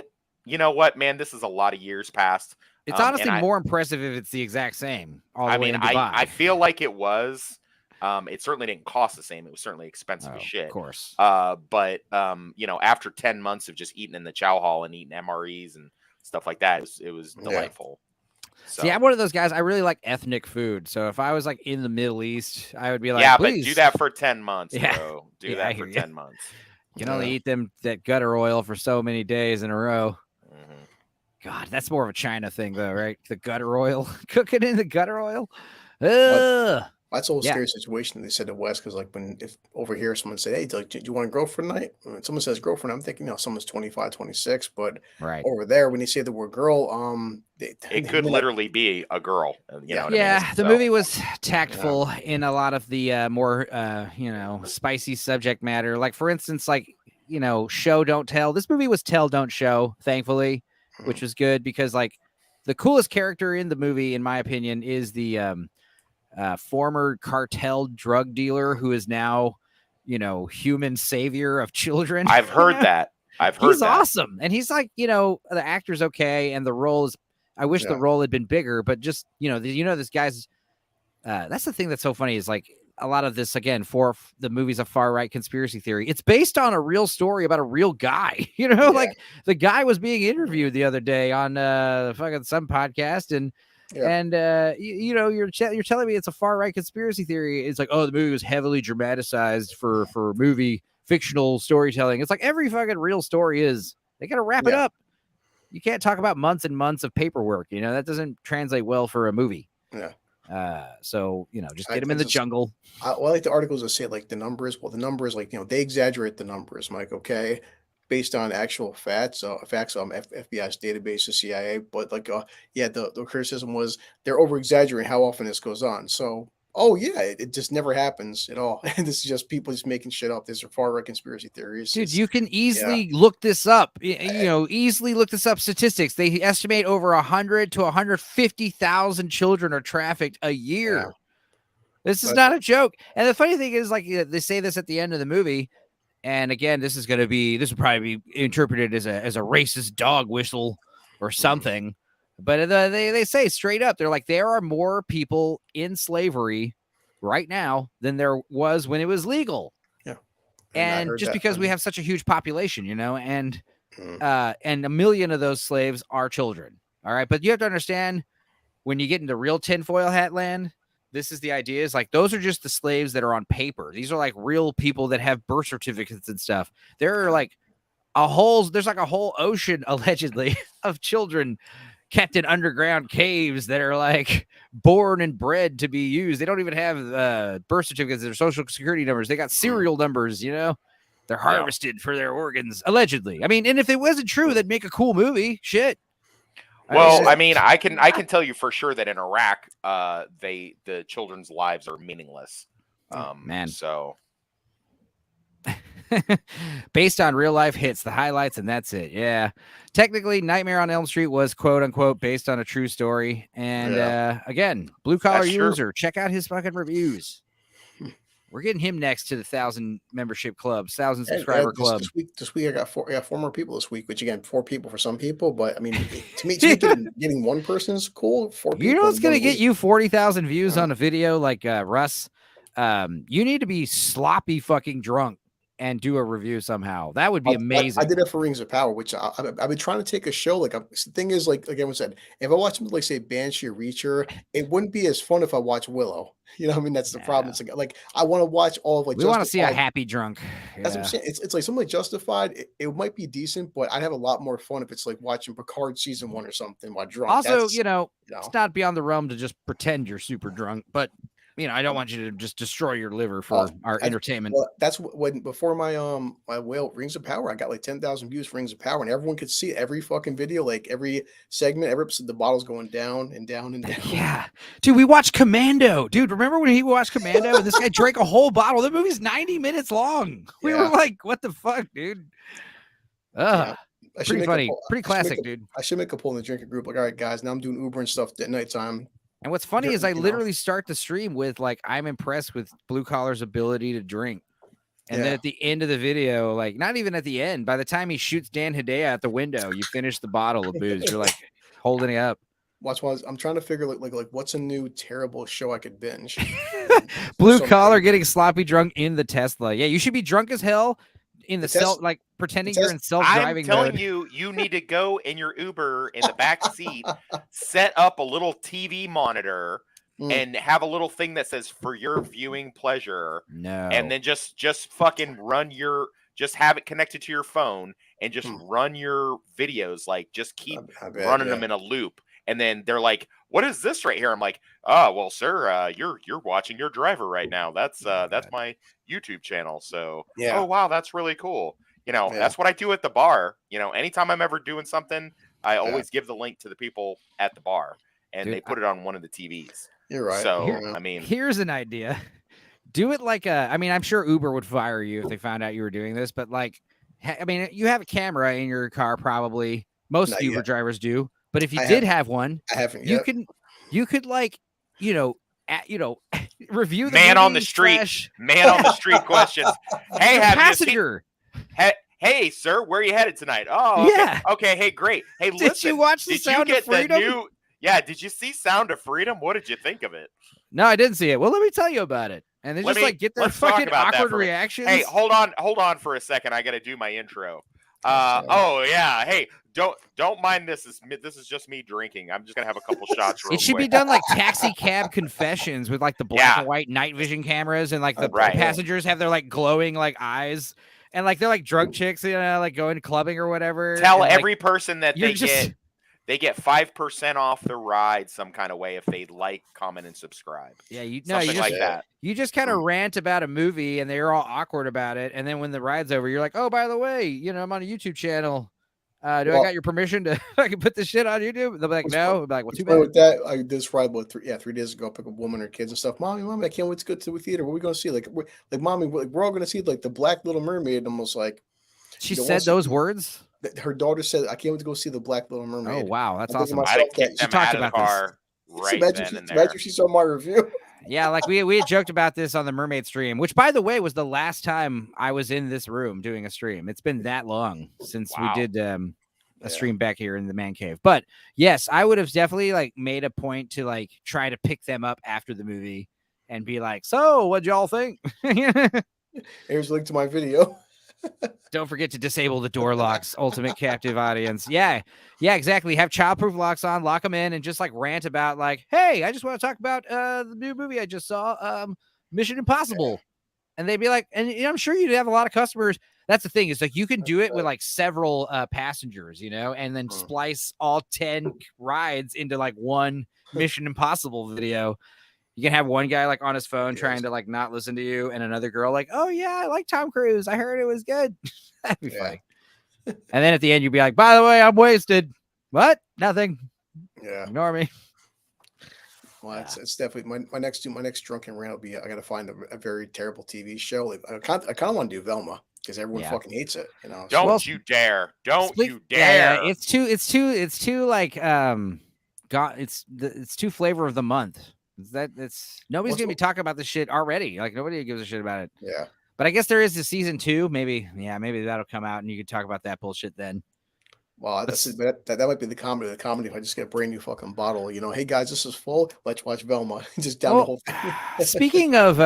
you know what, man, this is a lot of years past. It's honestly more impressive if it's the exact same. I feel like it was. It certainly didn't cost the same. It was certainly expensive as shit. Of course. But after 10 months of just eating in the chow hall and eating MREs and stuff like that, it was delightful. So. See, I'm one of those guys. I really like ethnic food. So if I was like in the Middle East, I would be like, please. But do that for 10 months, bro. Do that for 10 months. You can only eat that gutter oil for so many days in a row. Mm-hmm. God, that's more of a China thing, though, right? The gutter oil, cooking in the gutter oil. That's a whole scary situation. They said to West, because like if over here someone said, hey, do you want a girlfriend tonight? When someone says girlfriend, I'm thinking, someone's 25, 26. But over there, when you say the word girl, it could literally be a girl. You know what I mean? The movie was tactful in a lot of the more, spicy subject matter. Like, for instance, show, don't tell. This movie was tell, don't show, thankfully, which was good because, like, the coolest character in the movie, in my opinion, is the former cartel drug dealer who is now, human savior of children. I've heard that. He's awesome. And he's like, the actor's okay. And the role is, I wish the role had been bigger, but just, this guy's, that's the thing that's so funny is like a lot of this, again, for the movie's a far right conspiracy theory. It's based on a real story about a real guy, like the guy was being interviewed the other day on fucking some podcast and you're telling me it's a far right conspiracy theory. It's like, oh, the movie was heavily dramatized for movie fictional storytelling. It's like every fucking real story is. They got to wrap it up. You can't talk about months and months of paperwork. That doesn't translate well for a movie. Yeah. So just get them in the jungle. I like the articles that say like the numbers. Well, the numbers, like they exaggerate the numbers, Mike. Okay. Based on actual facts, FBI's databases, CIA, but the criticism was they're over exaggerating how often this goes on. So Oh yeah, it just never happens at all. This is just people just making shit up. These are far right conspiracy theories. Dude, It's you can yeah, easily look this up. Easily look this up. Statistics. They estimate over 100 to 150,000 children are trafficked a year. yeah. This is But not a joke. And the funny thing is, like, they say this at the end of the movie. And again, this will probably be interpreted as a racist dog whistle or something. But they say straight up, they're like, there are more people in slavery right now than there was when it was legal. yeah, and I And heard just that. because we have such a huge population, and Mm, a million of those slaves are children. All right. But you have to understand, when you get into real tinfoil hat land, this is the idea, is like, those are just the slaves that are on paper. These are like real people that have birth certificates and stuff. There are like there's like a whole ocean allegedly of children kept in underground caves that are like born and bred to be used. They don't even have birth certificates or social security numbers. They got serial numbers, they're harvested for their organs, allegedly. I mean, and if it wasn't true, that'd make a cool movie. Shit. Well, I mean, I can tell you for sure that in Iraq, the children's lives are meaningless. Man. So based on real life hits, the highlights, and that's it. Yeah. Technically, Nightmare on Elm Street was quote unquote based on a true story. And again, blue collar That's true. user, check out his fucking reviews. We're getting him next to the 1,000 membership club, 1,000 subscriber club. This week I got four more people this week, which again, 4 people for some people, but I mean, to me getting one person is cool. 4 people. You know what's gonna get you 40,000 views on a video like Russ? You need to be sloppy fucking drunk and do a review somehow. That would be amazing. I did it for Rings of Power, which I've been trying to take a show. Like, the thing is, like everyone said, if I watch something like, say, Banshee or Reacher, it wouldn't be as fun if I watch Willow. You know what I mean? That's the problem. It's like I want to watch all of, like, we want to see a happy drunk. That's what I'm saying. It's like something like Justified. It might be decent, but I'd have a lot more fun if it's like watching Picard season 1 or something while drunk. Also, it's not beyond the realm to just pretend you're super drunk, but I don't want you to just destroy your liver for our entertainment. Well, that's when before my Rings of Power, I got like 10,000 views for Rings of Power, and everyone could see every fucking video, like every segment, every episode, the bottle's going down and down and down. Yeah, dude, we watched Commando. Dude, remember when he watched Commando and this guy drank a whole bottle? That movie's 90 minutes long. We were like, what the fuck, dude? Pretty funny, pretty classic, dude. I should make a poll in the drinking group. Like, all right, guys, now I'm doing Uber and stuff at nighttime. And what's funny is I literally start the stream with, like, I'm impressed with Blue Collar's ability to drink. And then at the end of the video, like, not even at the end, by the time he shoots Dan Hedaya out the window, you finish the bottle of booze. You're like holding it up. I'm trying to figure like what's a new terrible show I could binge. Blue Collar getting sloppy drunk in the Tesla. Yeah, you should be drunk as hell in the self, like pretending you're in self-driving mode. I'm telling you need to go in your Uber in the back seat, set up a little TV monitor and have a little thing that says "for your viewing pleasure." No. And then just fucking just have it connected to your phone and just run your videos, like just keep running them in a loop. And then they're like, "What is this right here?" I'm like, "Oh, well, sir, you're watching your driver right now. That's my YouTube channel." So, oh wow, that's really cool. That's what I do at the bar. Anytime I'm ever doing something, I always give the link to the people at the bar, and they put it on one of the TVs. You're right. So, here's an idea. Do it like I'm sure Uber would fire you if they found out you were doing this, but like, you have a camera in your car, probably. Most Uber drivers do. But if you did have one, I haven't you yet. could like, review the man on the street. Man on the street questions. Hey, passenger. Hey, sir, where are you headed tonight? Oh, okay. Yeah. Okay, hey, great. Hey, listen. Did you watch the Sound of Freedom? Did you see Sound of Freedom? What did you think of it? No, I didn't see it. Well, let me tell you about it. And then get their fucking awkward reactions. Hey, hold on for a second. I got to do my intro. Oh yeah. Hey, don't mind this. This is just me drinking. I'm just gonna have a couple shots. It should be done like Taxi Cab Confessions with like the black and white night vision cameras, and like the passengers have their like glowing like eyes, and like they're like drunk chicks, like going clubbing or whatever. Tell every person that they get 5% off the ride some kind of way if they like, comment, and subscribe. Yeah, that. You just kind of rant about a movie, and they're all awkward about it, and then when the ride's over, you're like, oh, by the way, I'm on a YouTube channel. Do I got your permission to I can put this shit on YouTube? They'll be like, no. I'll be like, well, too bad. With that, I did this ride 3 days ago. Pick up a woman and her kids and stuff. Mommy, I can't wait to go to the theater. What are we going to see? Like, mommy, we're all going to see like the Black Little Mermaid. Almost like she said those words. Her daughter said, "I can't wait to go see the Black Little Mermaid." Oh wow, that's awesome. I'd kick them out of the car right then and there. Imagine she saw my review. Yeah, like we had joked about this on the Mermaid stream, which by the way was the last time I was in this room doing a stream. It's been that long since we did a stream back here in the man cave. But yes, I would have definitely like made a point to like try to pick them up after the movie and be like, so what'd y'all think? Here's a link to my video. Don't forget to disable the door locks. Ultimate captive audience. Yeah, exactly. Have childproof locks on, lock them in, and just like rant about like, hey, I just want to talk about the new movie I just saw, Mission Impossible. Yeah. And they'd be like, and I'm sure you'd have a lot of customers. That's the thing, is like you can do it with like several passengers, and then splice all 10 rides into like one Mission Impossible video. You can have one guy like on his phone trying to like not listen to you, and another girl like, oh yeah, I like Tom Cruise. I heard it was good. That'd be funny. And then at the end, you'd be like, by the way, I'm wasted. What? Nothing. Yeah. Ignore me. Well, it's definitely my next drunken rant will be I got to find a very terrible TV show. Like, I kind of want to do Velma because everyone fucking hates it. Don't you dare! Don't you dare! Yeah, it's too like it's too flavor of the month. Nobody's gonna be talking about this shit already. Like nobody gives a shit about it. Yeah. But I guess there is a season 2. Maybe that'll come out and you could talk about that bullshit then. Well, that might be the comedy. The comedy, if I just get a brand new fucking bottle, hey guys, this is full. Let's watch Velma. Just down the whole thing. Speaking of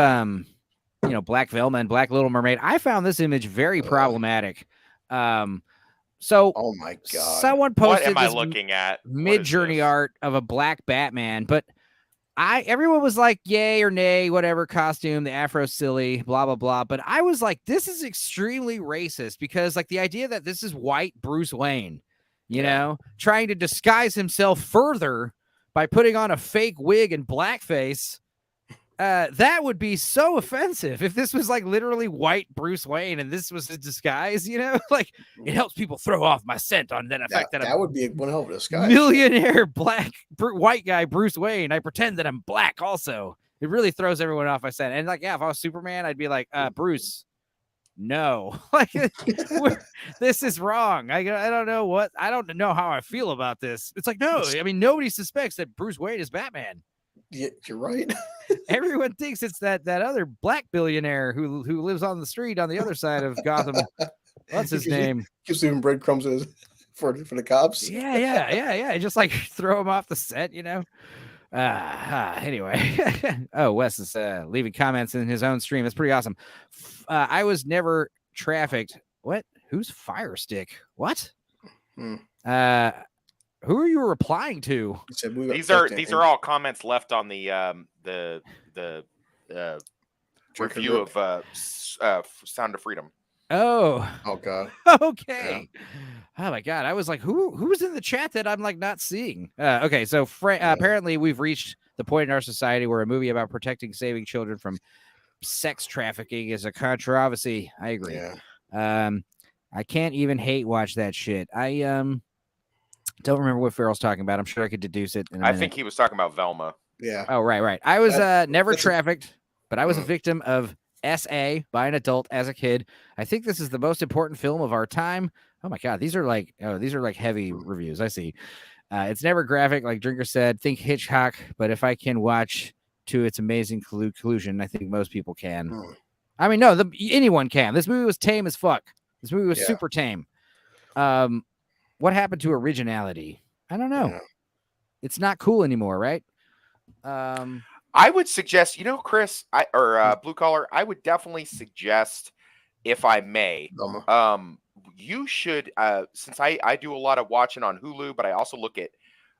Black Velma and Black Little Mermaid, I found this image very problematic. So, oh my god, someone posted what am I looking at? Mid-Journey art of a black Batman, but everyone was like, yay or nay, whatever costume, the afro silly, blah, blah, blah. But I was like, this is extremely racist because like the idea that this is white Bruce Wayne, trying to disguise himself further by putting on a fake wig and blackface. That would be so offensive if this was like literally white Bruce Wayne and this was his disguise, like it helps people throw off my scent on that effect that would be one hell of a disguise. Millionaire white guy Bruce Wayne. I pretend that I'm black also. It really throws everyone off my scent. And like, if I was Superman, I'd be like, Bruce, no, like this is wrong. I don't know how I feel about this. It's like, no, I mean, nobody suspects that Bruce Wayne is Batman. Yeah, you're right. Everyone thinks it's that other black billionaire who lives on the street on the other side of Gotham. What's his name? Gives even breadcrumbs for the cops. Yeah. Just like throw him off the set, Anyway. Oh, Wes is leaving comments in his own stream. That's pretty awesome. I was never trafficked. What? Who's Fire Stick? What? Who are you replying to? These are all comments left on the review of Sound of Freedom. Oh god. Okay. Yeah. Oh my god. I was like, who's in the chat that I'm like not seeing? Okay, so apparently we've reached the point in our society where a movie about saving children from sex trafficking is a controversy. I agree. Yeah. I can't even hate watch that shit. I don't remember what Farrell's talking about. I'm sure I could deduce it. I think he was talking about Velma. Yeah. Oh, right. I was never trafficked, but I was a victim of SA by an adult as a kid. I think this is the most important film of our time. Oh my god, these are like heavy reviews. I see. It's never graphic, like Drinker said. Think Hitchcock, but if I can watch to its amazing conclusion, I think most people can. I mean, no, anyone can. This movie was tame as fuck. This movie was super tame. What happened to originality? I don't know. Yeah. It's not cool anymore, right? I would suggest, Chris, Blue Collar, I would definitely suggest, if I may, you should, since I do a lot of watching on Hulu, but I also look at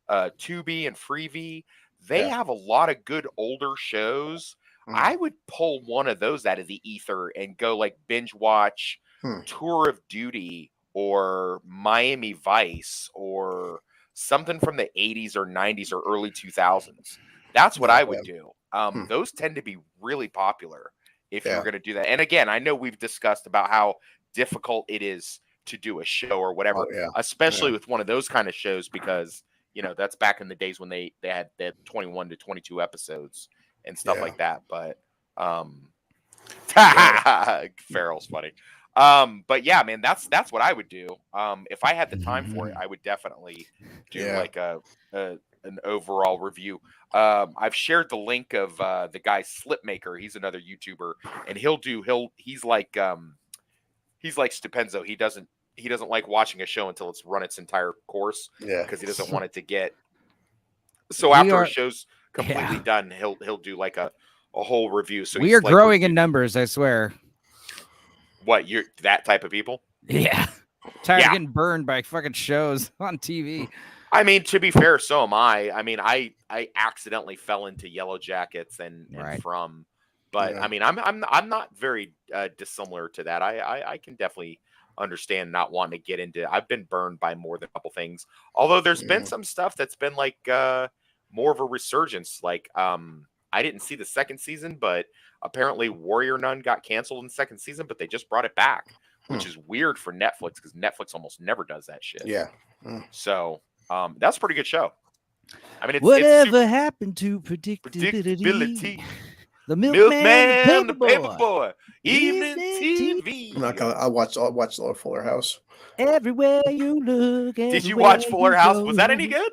Tubi and Freevee, they have a lot of good older shows. I would pull one of those out of the ether and go like binge watch Tour of Duty or Miami Vice or something from the 80s or 90s or early 2000s. That's what I would do. Those tend to be really popular if you're going to do that. And again, I know we've discussed about how difficult it is to do a show or whatever, Oh, yeah. especially with one of those kind of shows, because that's back in the days when they had 21 to 22 episodes and stuff like that. But Farrell's funny. But yeah, man, that's what I would do. If I had the time for it, I would definitely do like an overall review. I've shared the link of the guy Slipmaker. He's another YouTuber, and he's like Stupenzo. He doesn't like watching a show until it's run its entire course. Yeah, because he doesn't want it to get. So after a show's completely done, he'll do like a whole review. So we are growing in numbers, I swear. What, you're that type of people? Yeah. Tired of getting burned by fucking shows on TV. I mean, to be fair, so am I. I mean, I accidentally fell into Yellow Jackets and From, but I mean, I'm not very dissimilar to that. I can definitely understand not wanting to get into. I've been burned by more than a couple things. Although there's been some stuff that's been like more of a resurgence. Like I didn't see the second season, but apparently Warrior Nun got canceled in the second season, but they just brought it back, which is weird for Netflix because Netflix almost never does that shit. Yeah. So that's a pretty good show. I mean, whatever happened to predictability? The Milkman, the Paperboy, Evening TV. I watched Fuller House. Everywhere you look. Did you watch Fuller House? Was that any good?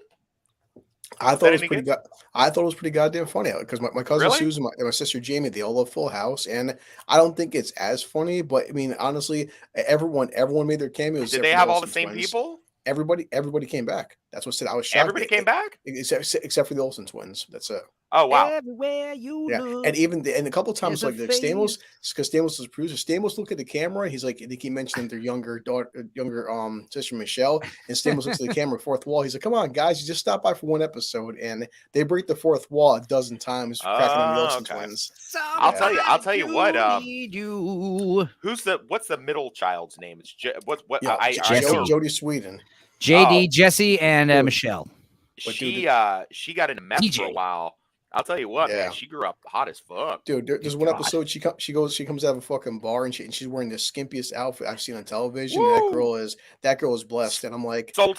I thought it was pretty good. I thought it was pretty goddamn funny because my cousin Susan and my sister Jamie, they all love Full House, and I don't think it's as funny. But I mean, honestly, everyone made their cameos. Did they have all the same people? Everybody came back. That's what said. I was shocked. Everybody came back except for the Olsen twins. That's it. Oh wow! Everywhere you look, and a couple of times like Stamos, because Stamos was a producer. Stamos look at the camera. He's like, they keep mentioning their younger sister Michelle, and Stamos looks at the camera, fourth wall. He's like, "Come on, guys, you just stopped by for one episode," and they break the fourth wall a dozen times, cracking on the Olsen twins. I'll tell you what. What's the middle child's name? It's Jodie Sweden, JD, Jesse, and Michelle. She got in a mess for a while. I'll tell you what, man, she grew up hot as fuck. Dude, there's one episode she comes out of a fucking bar and she's wearing the skimpiest outfit I've seen on television. That girl is blessed, and I'm like, sold.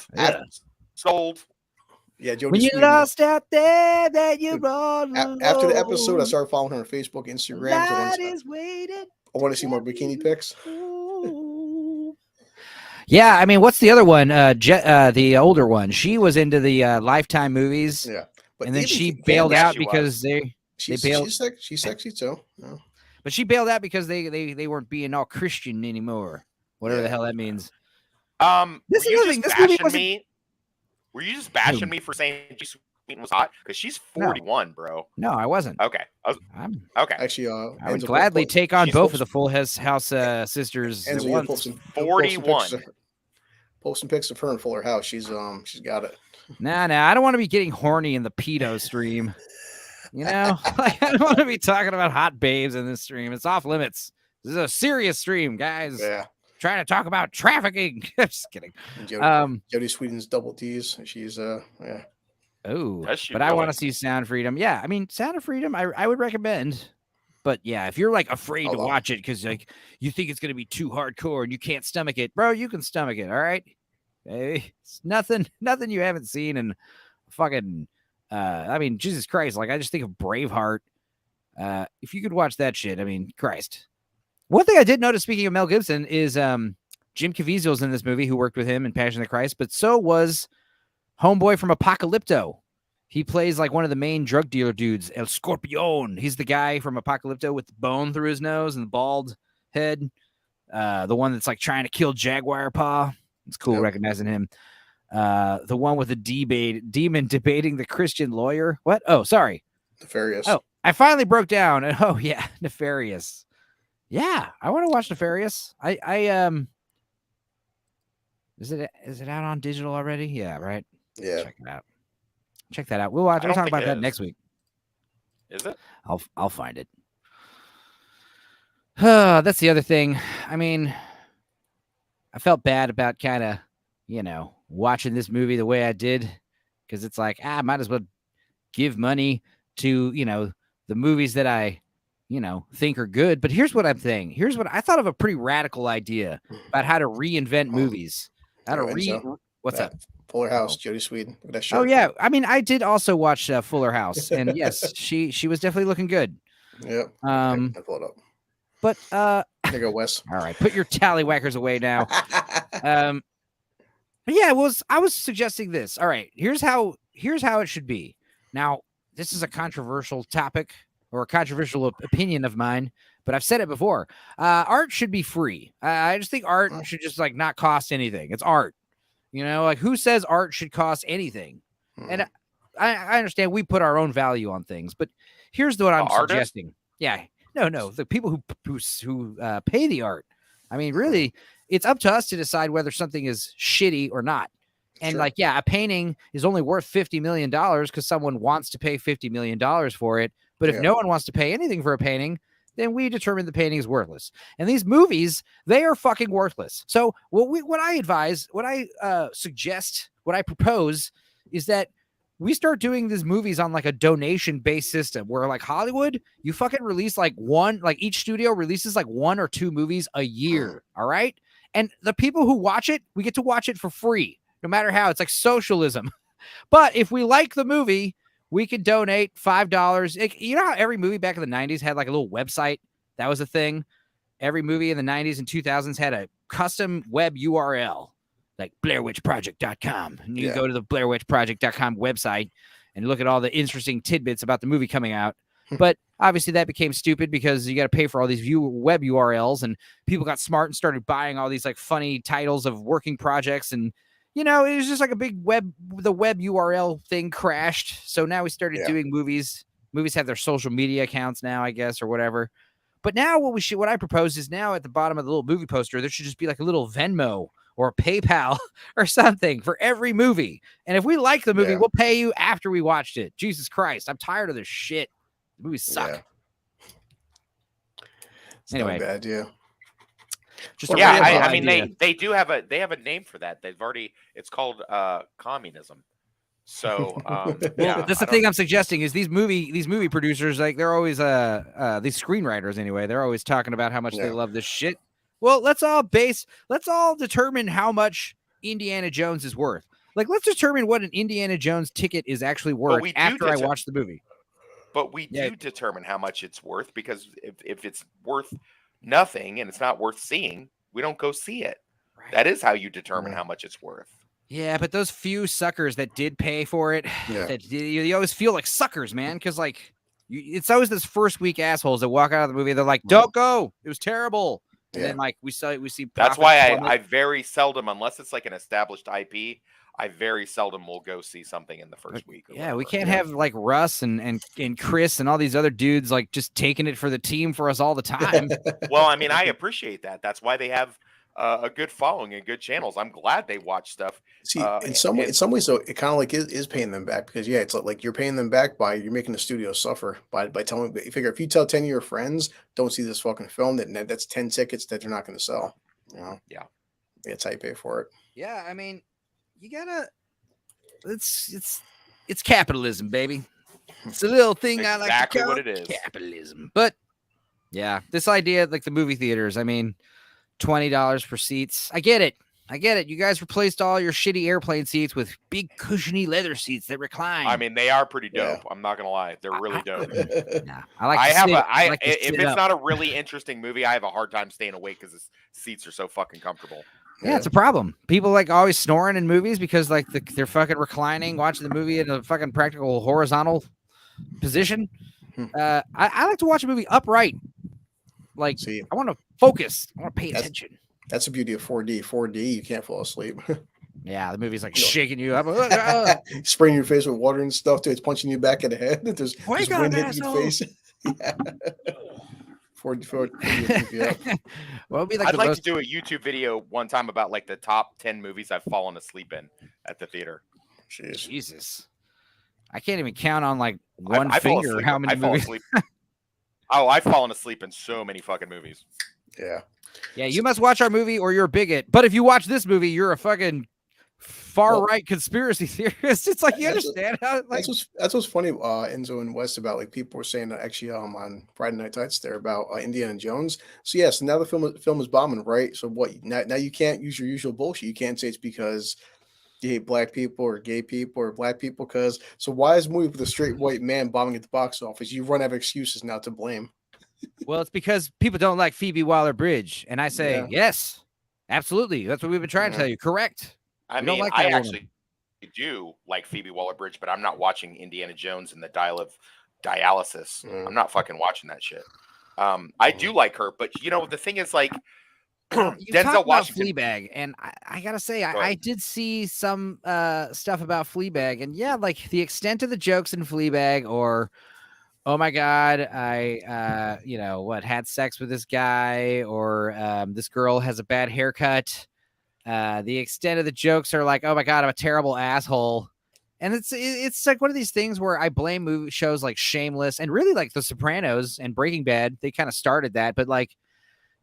Yeah, Jodie when you Sweden. Lost out there, that you're all after the episode, I started following her on Facebook, Instagram. I want to see more bikini pics. Yeah, I mean, what's the other one? The older one. She was into the Lifetime movies. Yeah. And then she bailed out because she's sexy too. Yeah. But she bailed out because they weren't being all Christian anymore. Whatever the hell that means. This is me. Were you just bashing me for saying Jodie Sweden was hot? Because she's 41, bro. No, I wasn't. Okay. Okay. Actually, I would gladly take on both of the Full House sisters at once. 41. Post some pics of her in Fuller House. She's got it. Nah, I don't want to be getting horny in the pedo stream. You know, I don't want to be talking about hot babes in this stream. It's off limits. This is a serious stream, guys. Yeah. Trying to talk about trafficking. Just kidding. Jodie Sweden's double D's. She's yeah. Oh, but I want to see Sound Freedom. Yeah, I mean, Sound of Freedom, I would recommend. But yeah, if you're like afraid to watch it because like you think it's gonna be too hardcore and you can't stomach it, bro, you can stomach it. All right. Hey, it's nothing you haven't seen in fucking I mean, Jesus Christ, like I just think of Braveheart. If you could watch that shit, I mean, Christ. One thing I did notice, speaking of Mel Gibson, is Jim Caviezel's in this movie, who worked with him in Passion of the Christ, but so was homeboy from Apocalypto. He plays like one of the main drug dealer dudes, El Scorpion. He's the guy from Apocalypto with the bone through his nose and the bald head. The one that's like trying to kill Jaguar Paw. It's cool recognizing him. The one with the demon debating the Christian lawyer. What? Oh, sorry. Nefarious. Oh, I finally broke down. Oh, yeah. Nefarious. Yeah. I want to watch Nefarious. Is it out on digital already? Yeah, right. Yeah. Check that out. We'll talk about that next week. Is it? I'll find it. That's the other thing. I mean, I felt bad about kind of, watching this movie the way I did, because it's like, I might as well give money to, the movies that I, think are good. But here's what I'm saying. Here's what I thought of, a pretty radical idea about how to reinvent movies. How to what's up? Fuller House, Jodie Sweetin. That shit. Oh yeah, I mean, I did also watch Fuller House, and yes, she was definitely looking good. Yep. I pull it up. But there you go, Wes. All right, put your tallywhackers away now. But yeah, I was suggesting this. All right, here's how it should be. Now, this is a controversial topic or a controversial opinion of mine, but I've said it before. Art should be free. I just think art should just like not cost anything. It's art. Like who says art should cost anything? And I understand we put our own value on things, but here's what I'm suggesting. Yeah, no, the people who pay the art. I mean, really, it's up to us to decide whether something is shitty or not. And like, yeah, a painting is only worth $50 million because someone wants to pay $50 million for it. But if no one wants to pay anything for a painting, then we determine the painting is worthless. And these movies, they are fucking worthless. So what I advise, what I suggest, what I propose is that we start doing these movies on like a donation-based system where like Hollywood, you fucking release like each studio releases like 1 or 2 movies a year. All right. And the people who watch it, we get to watch it for free, no matter how. It's like socialism. But if we like the movie, we can donate $5. You know how every movie back in the 90s had like a little website? That was a thing. Every movie in the 90s and 2000s had a custom web URL, like BlairWitchProject.com. And you can go to the BlairWitchProject.com website and look at all the interesting tidbits about the movie coming out. But obviously that became stupid because you got to pay for all these web URLs, and people got smart and started buying all these like funny titles of working projects. And, it was just like a big the web URL thing crashed. So now we started doing movies. Movies have their social media accounts now, I guess, or whatever. But now what I propose is now at the bottom of the little movie poster, there should just be like a little Venmo or a PayPal or something for every movie. And if we like the movie, we'll pay you after we watched it. Jesus Christ. I'm tired of this shit. The movies suck. Anyway. Not a bad idea. I mean, they do have a name for that. It's called communism. So that's the thing I'm suggesting is these movie producers, like they're always these screenwriters anyway, they're always talking about how much they love this shit. Well, let's all determine how much Indiana Jones is worth. Like, let's determine what an Indiana Jones ticket is actually worth after I watch the movie. But we do determine how much it's worth, because if it's worth nothing and it's not worth seeing, we don't go see it. Right. That is how you determine how much it's worth. Yeah, but those few suckers that did pay for it, you always feel like suckers, man, because like it's always this first week assholes that walk out of the movie. They're like, "Don't go, it was terrible." And then like we see. That's why I very seldom, unless it's like an established IP, I very seldom will go see something in the first week. Yeah, we can't have like Russ and Chris and all these other dudes like just taking it for the team for us all the time. Well, I mean, I appreciate that. That's why they have a good following and good channels. I'm glad they watch stuff. See, in some ways, though, it kind of like is paying them back, because it's like you're paying them back by you're making the studio suffer by telling. You figure if you tell 10 of your friends don't see this fucking film, that's 10 tickets that they're not going to sell. Yeah, that's how you pay for it. Yeah, I mean, you gotta. It's capitalism, baby. It's a little thing I like to call what it is. Capitalism. But yeah, this idea, like the movie theaters, I mean, $20 for seats. I get it. You guys replaced all your shitty airplane seats with big cushiony leather seats that recline. I mean, they are pretty dope. I'm not gonna lie, they're really dope. If it's not a really interesting movie, I have a hard time staying awake because the seats are so fucking comfortable. Yeah, it's a problem. People like always snoring in movies because like they're fucking reclining, watching the movie in a fucking practical horizontal position. I like to watch a movie upright. Like, I want to focus. I want to pay attention. That's the beauty of 4D. 4D, you can't fall asleep. Yeah, the movie's like shaking you up. Spraying your face with water and stuff, too. It's punching you back in the head. There's wind hitting your face. 4D. Well, I'd like to do a YouTube video one time about like the top 10 movies I've fallen asleep in at the theater. Jeez. Jesus. I can't even count on like one finger how many movies. I've fallen asleep in so many fucking movies. Yeah. Yeah, you must watch our movie or you're a bigot. But if you watch this movie, you're a fucking far right conspiracy theorists. It's like, you understand how, like, that's what's funny, Enzo and West, about like people were saying that actually on Friday Night Lights there about Indiana Jones. So yes, now the film is bombing, right? So what now you can't use your usual bullshit. You can't say it's because you hate black people or gay people or black people, because so why is a movie with a straight white man bombing at the box office? You run out of excuses now to blame. well, it's because people don't like Phoebe Waller-Bridge, and I say yes, absolutely. That's what we've been trying to tell you. Correct. I mean, like I actually do like Phoebe Waller-Bridge, but I'm not watching Indiana Jones and the Dial of Dialysis. I'm not fucking watching that shit. I do like her, but you know the thing is, like, Denzel Washington, Fleabag, and I gotta say, I did see some stuff about Fleabag, and yeah, like the extent of the jokes in Fleabag, or oh my god, I had sex with this guy, or this girl has a bad haircut. The extent of the jokes are like, oh my god, I'm a terrible asshole. And it's like one of these things where I blame movie shows like Shameless and really like The Sopranos and Breaking Bad. They kind of started that, but like,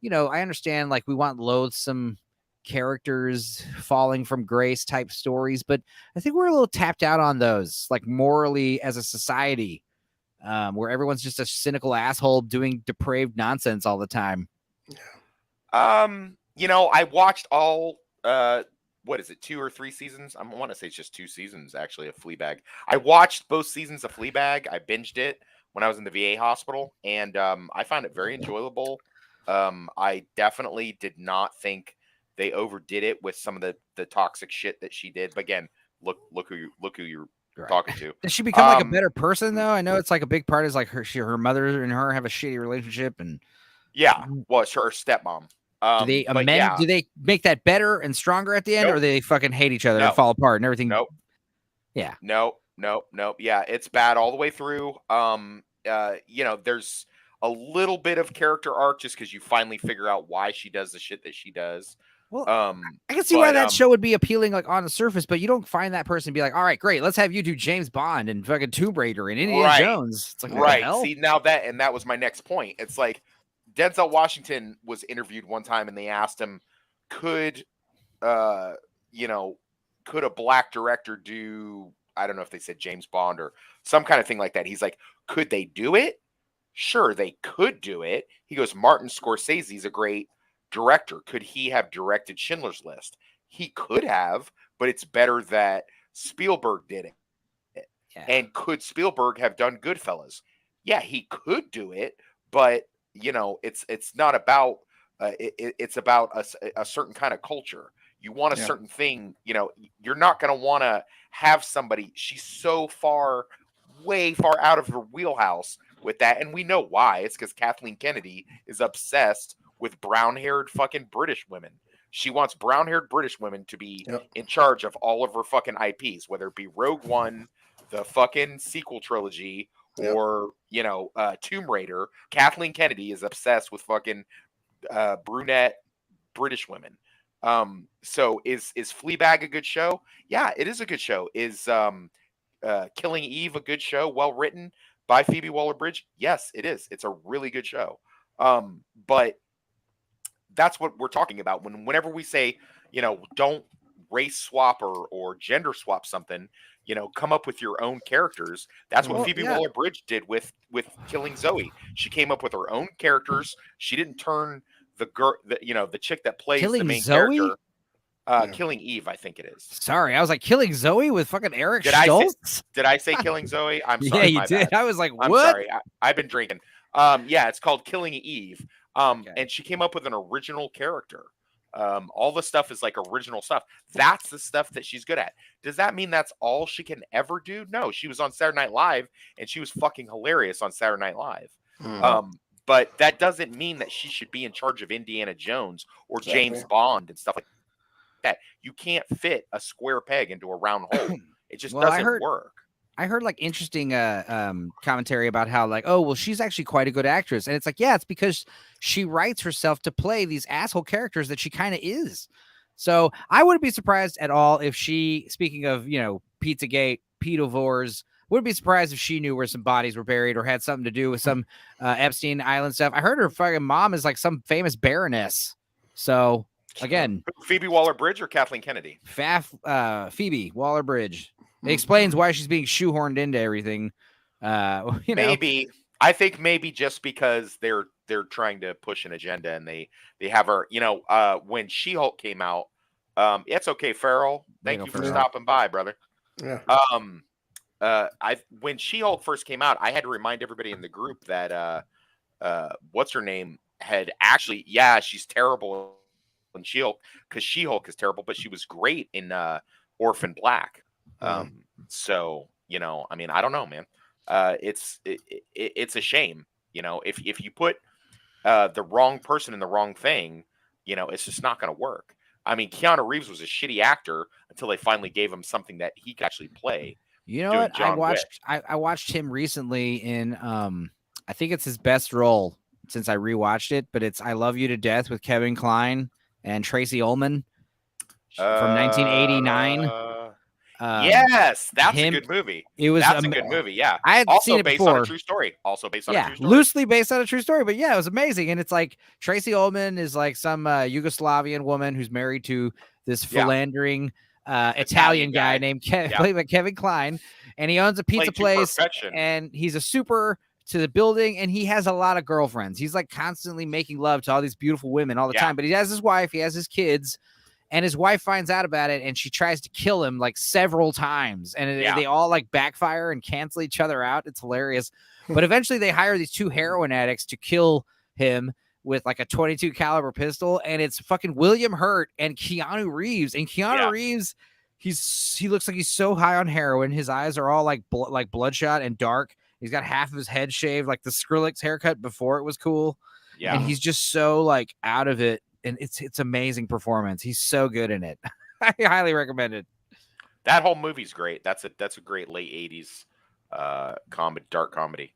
I understand, like, we want loathsome characters falling from grace type stories, but I think we're a little tapped out on those, like, morally as a society, where everyone's just a cynical asshole doing depraved nonsense all the time. I watched all, what is it, 2 or 3 seasons? I want to say it's just 2 seasons, actually, of Fleabag. I watched both seasons of Fleabag. I binged it when I was in the VA hospital, and I found it very enjoyable. I definitely did not think they overdid it with some of the toxic shit that she did. But again, look who you're talking to. Did she become like a better person though? I know it's like a big part is like her mother and her have a shitty relationship, and well, it's her stepmom. Do they amend? Yeah. Do they make that better and stronger at the end, or they fucking hate each other and fall apart and everything? Nope. Yeah. Nope. Yeah, it's bad all the way through. There's a little bit of character arc just because you finally figure out why she does the shit that she does. Well, I can see why that show would be appealing, like on the surface, but you don't find that person be like, all right, great, let's have you do James Bond and fucking Tomb Raider and Indiana Jones. It's like, what the hell? See, now that was my next point. It's like Denzel Washington was interviewed one time and they asked him, could a black director do, I don't know if they said James Bond or some kind of thing like that. He's like, could they do it? Sure, they could do it. He goes, Martin Scorsese's a great director. Could he have directed Schindler's List? He could have, but it's better that Spielberg did it. Yeah. And could Spielberg have done Goodfellas? Yeah, he could do it, but it's not about it's about a certain kind of culture. You want a certain thing, you're not going to want to have somebody, she's so way far out of her wheelhouse with that. And we know why. It's because Kathleen Kennedy is obsessed with brown-haired fucking British women. She wants brown-haired British women to be in charge of all of her fucking IPs, whether it be Rogue One, the fucking sequel trilogy, or, Tomb Raider. Kathleen Kennedy is obsessed with fucking brunette British women. So is Fleabag a good show? Yeah, it is a good show. Is Killing Eve a good show, well written by Phoebe Waller-Bridge? Yes, it is. It's a really good show. But that's what we're talking about whenever we say, don't race swap or gender swap something, come up with your own characters. That's what Phoebe Waller-Bridge did with Killing Zoe. She came up with her own characters. She didn't turn the girl, the chick that plays Killing the main Zoe? character. Killing Eve, I think it is. Sorry, I was like, Killing Zoe with fucking Eric Stoltz? Did I say Killing Zoe? I'm sorry. Yeah, you did. Bad. I was like, what? I'm sorry. I've been drinking. It's called Killing Eve. And she came up with an original character. All the stuff is like original stuff. That's the stuff that she's good at. Does that mean that's all she can ever do? No, she was on Saturday Night Live and she was fucking hilarious on Saturday Night Live. But that doesn't mean that she should be in charge of Indiana Jones or James Bond and stuff like that. You can't fit a square peg into a round hole. It just doesn't work. I heard like interesting commentary about how like, oh, well, she's actually quite a good actress. And it's like, yeah, it's because she writes herself to play these asshole characters that she kind of is. So I wouldn't be surprised at all if she, speaking of, Pizzagate, pedovores, wouldn't be surprised if she knew where some bodies were buried or had something to do with some Epstein Island stuff. I heard her fucking mom is like some famous baroness. So Again, Phoebe Waller-Bridge or Kathleen Kennedy? Phoebe Waller-Bridge. It explains why she's being shoehorned into everything. Maybe. I think maybe just because they're trying to push an agenda and they have her, when She-Hulk came out, it's okay, Farrell. Thank you for stopping by, brother. Yeah. When She-Hulk first came out, I had to remind everybody in the group that what's her name had actually, she's terrible in She-Hulk because She-Hulk is terrible, but she was great in Orphan Black. So, I mean, I don't know, man. It's a shame, if you put the wrong person in the wrong thing, it's just not going to work. I mean, Keanu Reeves was a shitty actor until they finally gave him something that he could actually play. You know what? I watched him recently in I think it's his best role since I rewatched it, but it's I Love You to Death with Kevin Kline and Tracy Ullman from 1989. Yes, that's a good movie. That's a good movie. Yeah, I had also seen it based before. on a true story. Also based on a true story. Loosely based on a true story, but yeah, it was amazing. And it's like Tracy Ullman is like some Yugoslavian woman who's married to this philandering Italian guy named played by Kevin Kline, and he owns a pizza place, and he's a super to the building, and he has a lot of girlfriends. He's like constantly making love to all these beautiful women all the time, but he has his wife, he has his kids. And his wife finds out about it, and she tries to kill him like several times, and they all like backfire and cancel each other out. It's hilarious. But eventually, they hire these two heroin addicts to kill him with like a 22 caliber pistol, and it's fucking William Hurt and Keanu Reeves. And Keanu Reeves, he looks like he's so high on heroin. His eyes are all like bloodshot and dark. He's got half of his head shaved, like the Skrillex haircut before it was cool. Yeah, and he's just so like out of it. And it's amazing performance. He's so good in it. I highly recommend it. That whole movie's great. That's a great late 80s dark comedy.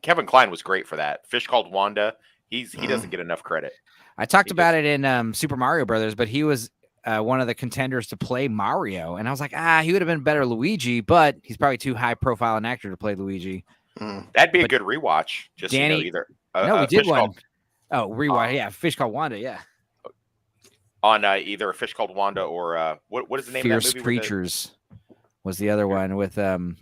Kevin Kline was great for that. Fish Called Wanda. He doesn't get enough credit. I talked about it in Super Mario Brothers, but he was one of the contenders to play Mario, and I was like, he would have been better Luigi, but he's probably too high profile an actor to play Luigi. That'd be a good rewatch. Just either. No, we did one. Rewatch. Fish Called Wanda. Yeah. On either A Fish Called Wanda or what is the name Fierce of that movie? Creatures was the other one with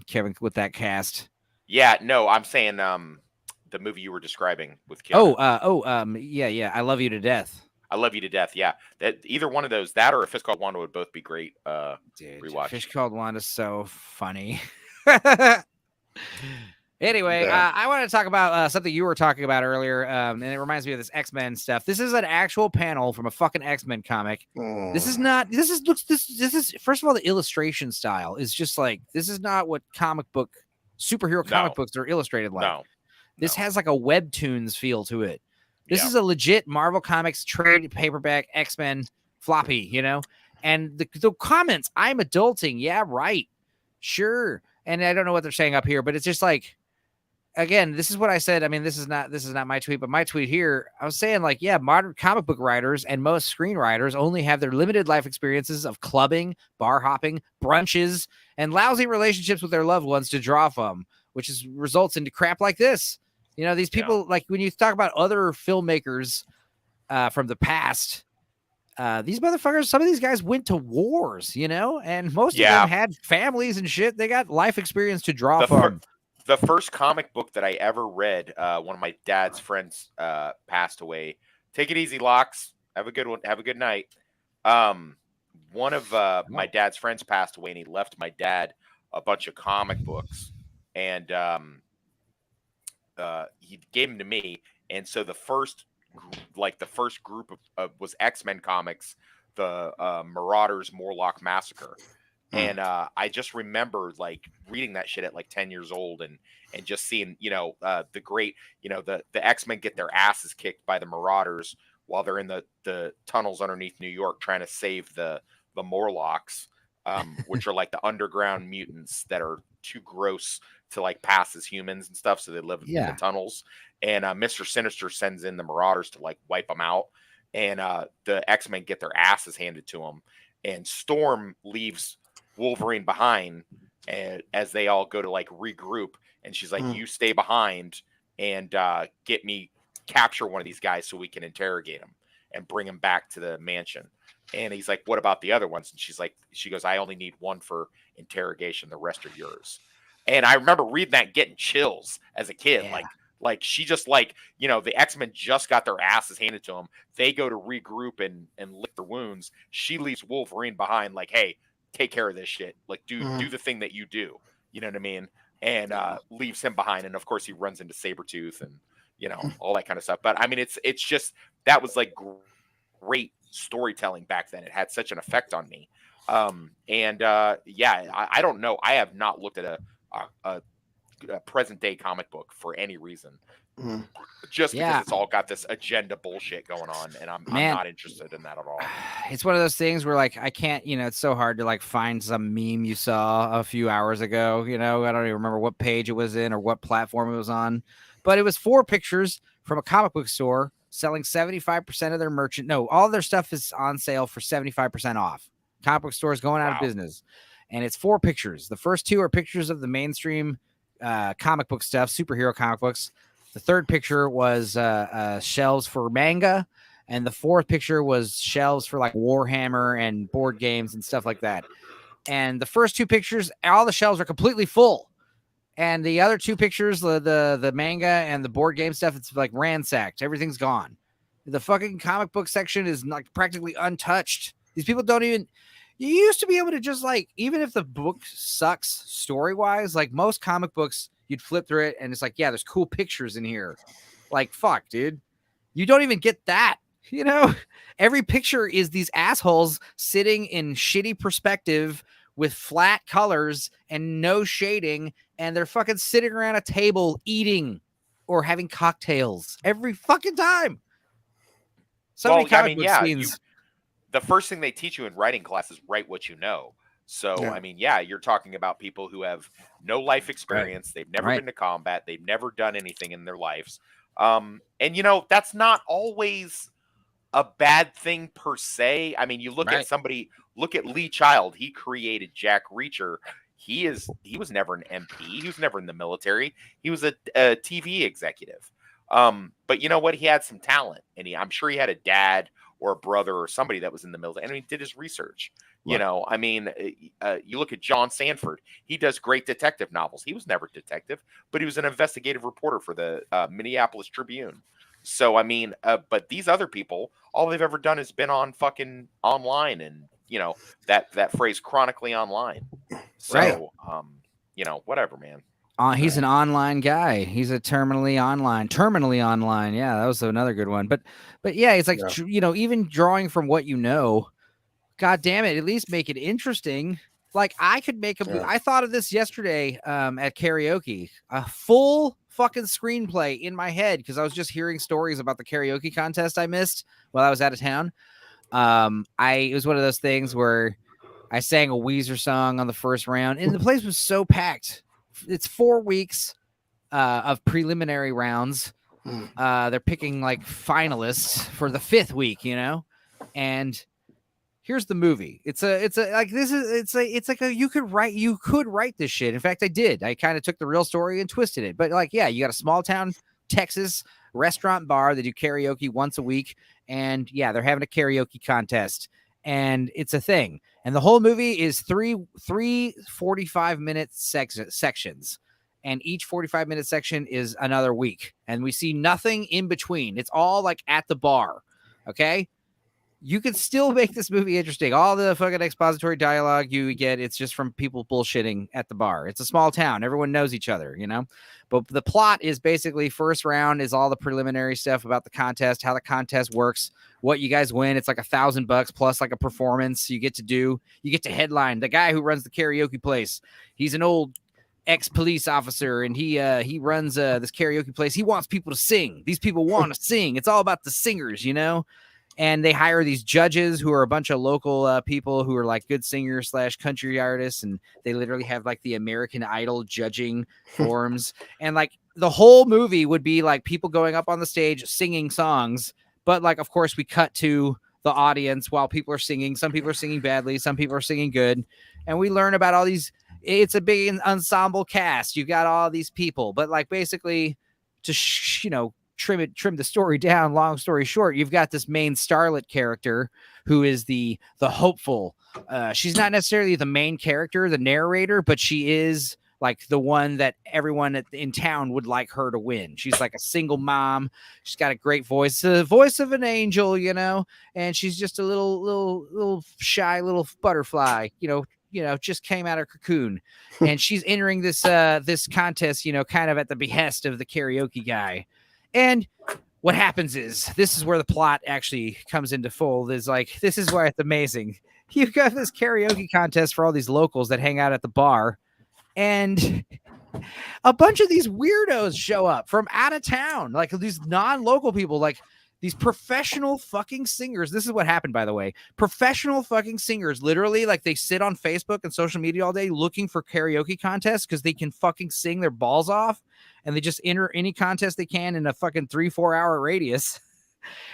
Kevin with that cast. Yeah, no, I'm saying the movie you were describing with Kevin. I Love You to Death. I Love You to Death. Yeah, that either one of those, that or A Fish Called Wanda would both be great. Rewatch. Fish Called Wanda's so funny. Anyway, I want to talk about something you were talking about earlier, and it reminds me of this X-Men stuff. This is an actual panel from a fucking X-Men comic. This is first of all, the illustration style is just like, this is not what superhero comic books are illustrated like. This has like a webtoons feel to it. This is a legit Marvel Comics trade paperback X-Men floppy, and the comments, I'm adulting. Yeah, right. Sure. And I don't know what they're saying up here, but it's just like, again, this is what I said. I mean, this is not my tweet, but my tweet here, I was saying like, modern comic book writers and most screenwriters only have their limited life experiences of clubbing, bar hopping, brunches, and lousy relationships with their loved ones to draw from, which results into crap like this. These people, like when you talk about other filmmakers from the past, these motherfuckers, some of these guys went to wars, and most of them had families and shit. They got life experience to draw from. The first comic book that I ever read, one of my dad's friends passed away. Take it easy, Locks. Have a good one. Have a good night. One of my dad's friends passed away, and he left my dad a bunch of comic books, and he gave them to me. And so the first group of was X-Men comics, the Marauders Morlock Massacre. And I just remember like reading that shit at like 10 years old and just seeing, the great, the X-Men get their asses kicked by the Marauders while they're in the tunnels underneath New York trying to save the Morlocks, which are like the underground mutants that are too gross to like pass as humans and stuff. So they live in the tunnels. And Mr. Sinister sends in the Marauders to like wipe them out. And the X-Men get their asses handed to them. And Storm leaves Wolverine behind as they all go to like regroup, and she's like, you stay behind and capture one of these guys so we can interrogate him. and bring him back to the mansion. And he's like, what about the other ones? And she goes, I only need one for interrogation. The rest are yours. And I remember reading that and getting chills as a kid. Yeah. Like she just like, the X-Men just got their asses handed to them. They go to regroup and lick their wounds. She leaves Wolverine behind like, hey, take care of this shit. Like, do the thing that you do. You know what I mean? And leaves him behind. And of course he runs into Sabretooth and, all that kind of stuff. But I mean, it's just, that was like great storytelling back then. It had such an effect on me. I don't know. I have not looked at a present day comic book for any reason, just because it's all got this agenda bullshit going on, and I'm not interested in that at all. It's one of those things where like I can't, it's so hard to like find some meme you saw a few hours ago. I don't even remember what page it was in or what platform it was on, but it was 4 pictures from a comic book store selling 75% of their merchant. No, all their stuff is on sale for 75% off. Comic book stores going out of business, and it's 4 pictures. The first 2 are pictures of the mainstream comic book stuff, superhero comic books. The third picture was shelves for manga, and the fourth picture was shelves for like Warhammer and board games and stuff like that. And the first 2 pictures, all the shelves are completely full, and the other 2 pictures, the manga and the board game stuff, it's like ransacked. Everything's gone. The fucking comic book section is like practically untouched. These people don't even. You used to be able to just like, even if the book sucks story wise, like most comic books, you'd flip through it and it's like, yeah, there's cool pictures in here. Like, fuck, dude. You don't even get that. Every picture is these assholes sitting in shitty perspective with flat colors and no shading. And they're fucking sitting around a table eating or having cocktails every fucking time. Many comic book scenes. The first thing they teach you in writing class is write what you know. So, I mean, you're talking about people who have no life experience. Right. They've never been to combat. They've never done anything in their lives. And, that's not always a bad thing per se. I mean, you look at look at Lee Child. He created Jack Reacher. He was never an MP. He was never in the military. He was a TV executive. But you know what? He had some talent, and I'm sure he had a dad or a brother or somebody that was in the military, and he did his research. Right. I mean, you look at John Sanford. He does great detective novels. He was never a detective, but he was an investigative reporter for the Minneapolis Tribune. So, I mean, but these other people, all they've ever done is been on fucking online, and, that phrase chronically online. So, whatever, man. He's an online guy. He's a terminally online. Yeah, that was another good one. But yeah, it's like, even drawing from what God damn it, at least make it interesting. Like I could make I thought of this yesterday at karaoke, a full fucking screenplay in my head because I was just hearing stories about the karaoke contest I missed while I was out of town. It was one of those things where I sang a Weezer song on the first round, and the place was so packed. It's 4 weeks of preliminary rounds. They're picking like finalists for the 5th week, and here's the movie. You could write this shit. In fact, I did. I kind of took the real story and twisted it. But like, yeah, you got a small town Texas restaurant bar. They do karaoke once a week. And yeah, they're having a karaoke contest. And it's a thing. And the whole movie is three 45-minute sections. And each 45-minute section is another week. And we see nothing in between. It's all like at the bar. Okay? You can still make this movie interesting. All the fucking expository dialogue you get, it's just from people bullshitting at the bar. It's a small town. Everyone knows each other, But the plot is basically first round is all the preliminary stuff about the contest, how the contest works, what you guys win. It's like $1,000 plus like a performance you get to headline. The guy who runs the karaoke place, he's an old ex-police officer, and he runs this karaoke place. He wants people to sing. These people want to sing. It's all about the singers, And they hire these judges who are a bunch of local people who are like good singers / country artists. And they literally have like the American Idol judging forums. And like the whole movie would be like people going up on the stage singing songs. But like, of course, we cut to the audience while people are singing. Some people are singing badly. Some people are singing good. And we learn about all these. It's a big ensemble cast. You got all these people. But like basically to, trim the story down, long story short, you've got this main starlet character who is the hopeful. She's not necessarily the main character, the narrator, but she is like the one that everyone in town would like her to win. She's like a single mom. She's got a great voice, the voice of an angel, you know, and she's just a little shy little butterfly, you know, just came out of cocoon, and she's entering this this contest, you know, kind of at the behest of the karaoke guy. And what happens is, this is where the plot actually comes into fold. Is like, this is why it's amazing. You've got this karaoke contest for all these locals that hang out at the bar, and a bunch of these weirdos show up from out of town, like these non-local people, like these professional fucking singers. This is what happened, by the way. Professional fucking singers, literally, like, they sit on Facebook and social media all day looking for karaoke contests because they can fucking sing their balls off, and they just enter any contest they can in a fucking 3-4 hour radius.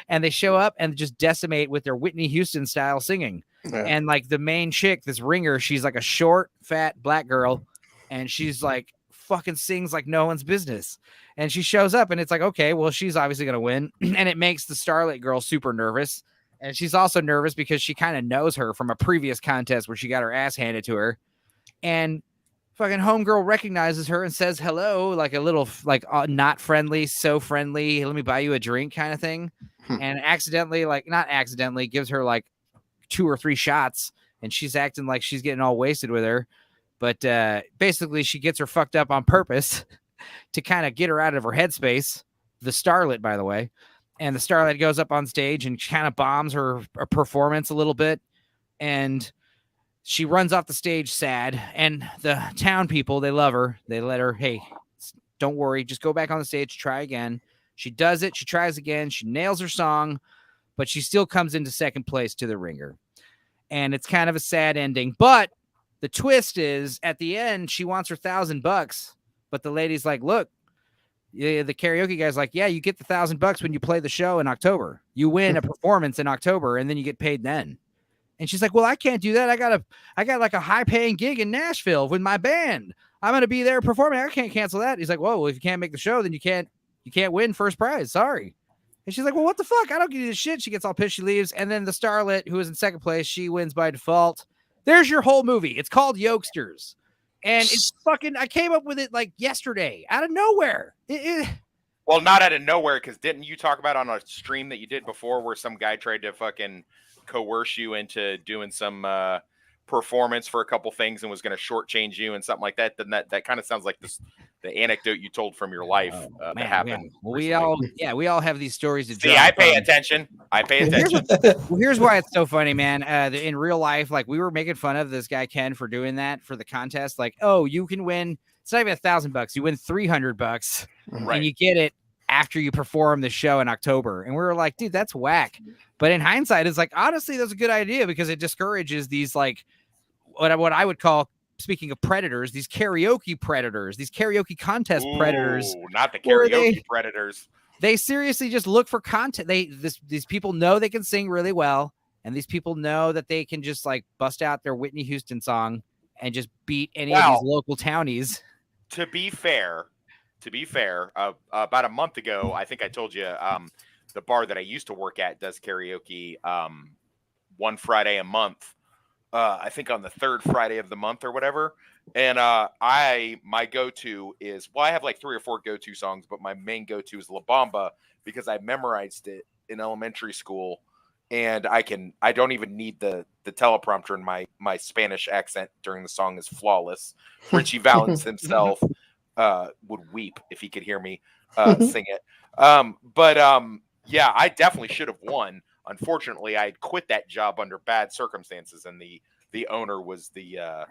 And they show up and just decimate with their Whitney Houston style singing. Yeah. And like the main chick, this ringer, she's like a short, fat black girl, and she's like fucking sings like no one's business. And she shows up, and it's like, okay, well, she's obviously going to win. And it makes the starlet girl super nervous. And she's also nervous because she kind of knows her from a previous contest where she got her ass handed to her. And fucking homegirl recognizes her and says hello, like a little, like, not friendly, so friendly, let me buy you a drink kind of thing. And accidentally, like, not accidentally, gives her like 2 or 3 shots, and she's acting like she's getting all wasted with her. But basically, she gets her fucked up on purpose to kind of get her out of her headspace. The starlet, by the way. And the starlet goes up on stage and kind of bombs her performance a little bit. And she runs off the stage sad. And the town people, they love her. They let her, hey, don't worry. Just go back on the stage. Try again. She does it. She tries again. She nails her song. But she still comes into second place to the ringer. And it's kind of a sad ending. But the twist is, at the end, she wants her $1,000, but the lady's like, look, the karaoke guy's like, yeah, you get the $1,000 when you play the show in October. You win a performance in October, and then you get paid then. And she's like, well, I can't do that. I got like a high paying gig in Nashville with my band. I'm going to be there performing. I can't cancel that. He's like, whoa, well, if you can't make the show, then you can't win first prize. Sorry. And she's like, well, what the fuck? I don't give you this shit. She gets all pissed. She leaves. And then the starlet, who is in second place, she wins by default. There's your whole movie. It's called Yokesters. And it's fucking, I came up with it like yesterday out of nowhere. Well, not out of nowhere, because didn't you talk about on a stream that you did before where some guy tried to fucking coerce you into doing some performance for a couple things and was going to shortchange you and something like that? Then that kind of sounds like the anecdote you told from your life that happened. Well, we all have these stories to see. I pay attention. Here's why it's so funny, man. In real life, like, we were making fun of this guy Ken for doing that for the contest. Like, oh, you can win. It's not even $1,000. You win $300, right? And you get it after you perform the show in October. And we were like, dude, that's whack. But in hindsight, it's like, honestly, that's a good idea, because it discourages these, like, what I would call, speaking of predators, these karaoke predators, these karaoke contest predators. Not the karaoke predators. They seriously just look for content. These people know they can sing really well, and these people know that they can just like bust out their Whitney Houston song and just beat any of these local townies. To be fair, about a month ago, I think I told you, the bar that I used to work at does karaoke one Friday a month. I think on the 3rd Friday of the month or whatever. And my go-to is, well, I have like 3 or 4 go-to songs, but my main go-to is La Bamba, because I memorized it in elementary school, and I don't even need the teleprompter, and my Spanish accent during the song is flawless. Richie Valens himself would weep if he could hear me sing it. Yeah, I definitely should have won. Unfortunately, I had quit that job under bad circumstances, and the owner was the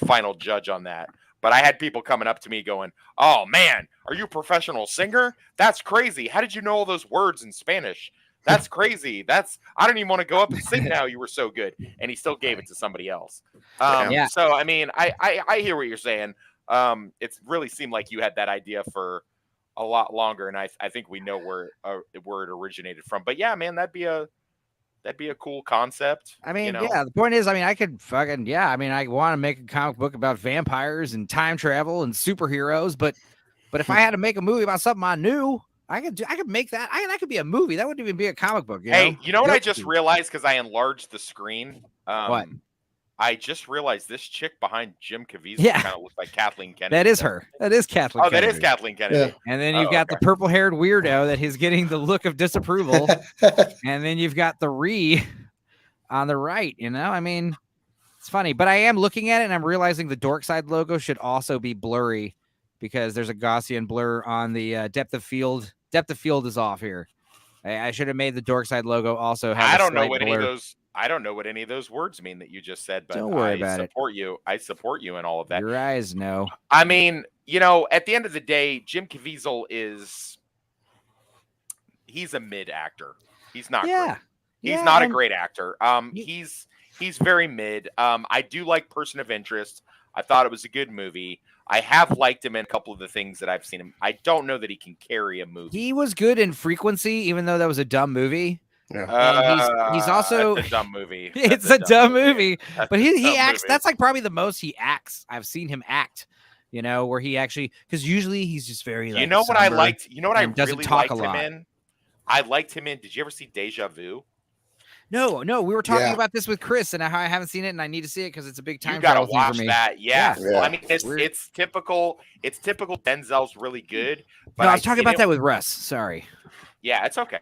final judge on that. But I had people coming up to me going, "Oh man, are you a professional singer? That's crazy. How did you know all those words in Spanish? That's crazy. I don't even want to go up and sing now. You were so good." And he still gave it to somebody else. So I mean, I hear what you're saying. It really seemed like you had that idea for a lot longer, and I think we know where it originated from. But yeah, man, that'd be a cool concept. I mean, the point is, I mean, I could fucking, I mean, I want to make a comic book about vampires and time travel and superheroes, but if I had to make a movie about something I knew, I could make that. That could be a movie. That wouldn't even be a comic book. Hey, you know what I just Nope. realized because I enlarged the screen? What? I just realized this chick behind Jim Caviezel Yeah. kind of looks like Kathleen Kennedy. That is her. That is Kathleen. Oh, Kennedy. that is Kathleen Kennedy. Yeah. And then you've got the purple-haired weirdo that is getting the look of disapproval, and then you've got the on the right. You know, I mean, it's funny, but I am looking at it and I'm realizing the Dorkside logo should also be blurry because there's a Gaussian blur on the depth of field. Depth of field is off here. I should have made the Dorkside logo also have. I don't know what any of those. I don't know what any of those words mean that you just said, but don't worry about it. I support you in all of that. Your eyes know. I mean, you know, at the end of the day, Jim Caviezel he's a mid actor. He's not great. He's not a great actor. He's very mid. I do like Person of Interest. I thought it was a good movie. I have liked him in a couple of the things that I've seen him. I don't know that he can carry a movie. He was good in Frequency, even though that was a dumb movie. Yeah. He's also that's a dumb movie. It's a dumb movie, but he acts. Movie. That's like probably the most he acts. I've seen him act. You know, where he actually, because usually he's just very. Like, you know what I liked? You know what I doesn't really talk liked a lot. him in? I liked him in. Did you ever see Deja Vu? No, we were talking about this with Chris, and I haven't seen it, and I need to see it because it's a big time. You gotta travel thing watch for me. that. Yeah. Yeah. I mean, it's typical. It's typical. Denzel's really good. But No, I was talking about that with Russ. Sorry. Yeah, it's okay.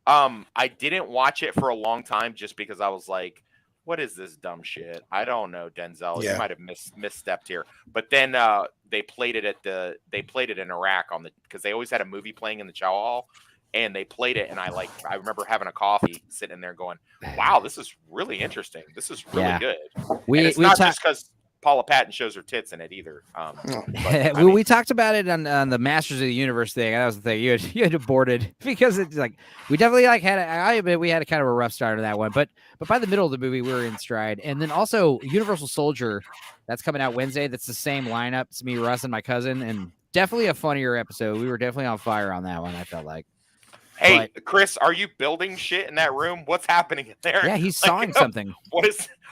I didn't watch it for a long time just because I was like, what is this dumb shit? I don't know, Denzel. Yeah. You might have misstepped here. But then they played it in Iraq because they always had a movie playing in the chow hall, and they played it, and I remember having a coffee, sitting there going, wow, this is really interesting. This is really good. It's not just because Paula Patton shows her tits in it either. We talked about it on the Masters of the Universe thing. That was the thing. You had aborted because it's like we definitely I admit we had a kind of a rough start on that one, but by the middle of the movie we were in stride. And then also Universal Soldier, that's coming out Wednesday. That's the same lineup. It's me, Russ, and my cousin, and definitely a funnier episode. We were definitely on fire on that one. I felt like. Hey, Chris, are you building shit in that room? What's happening in there? Yeah, he's sawing something.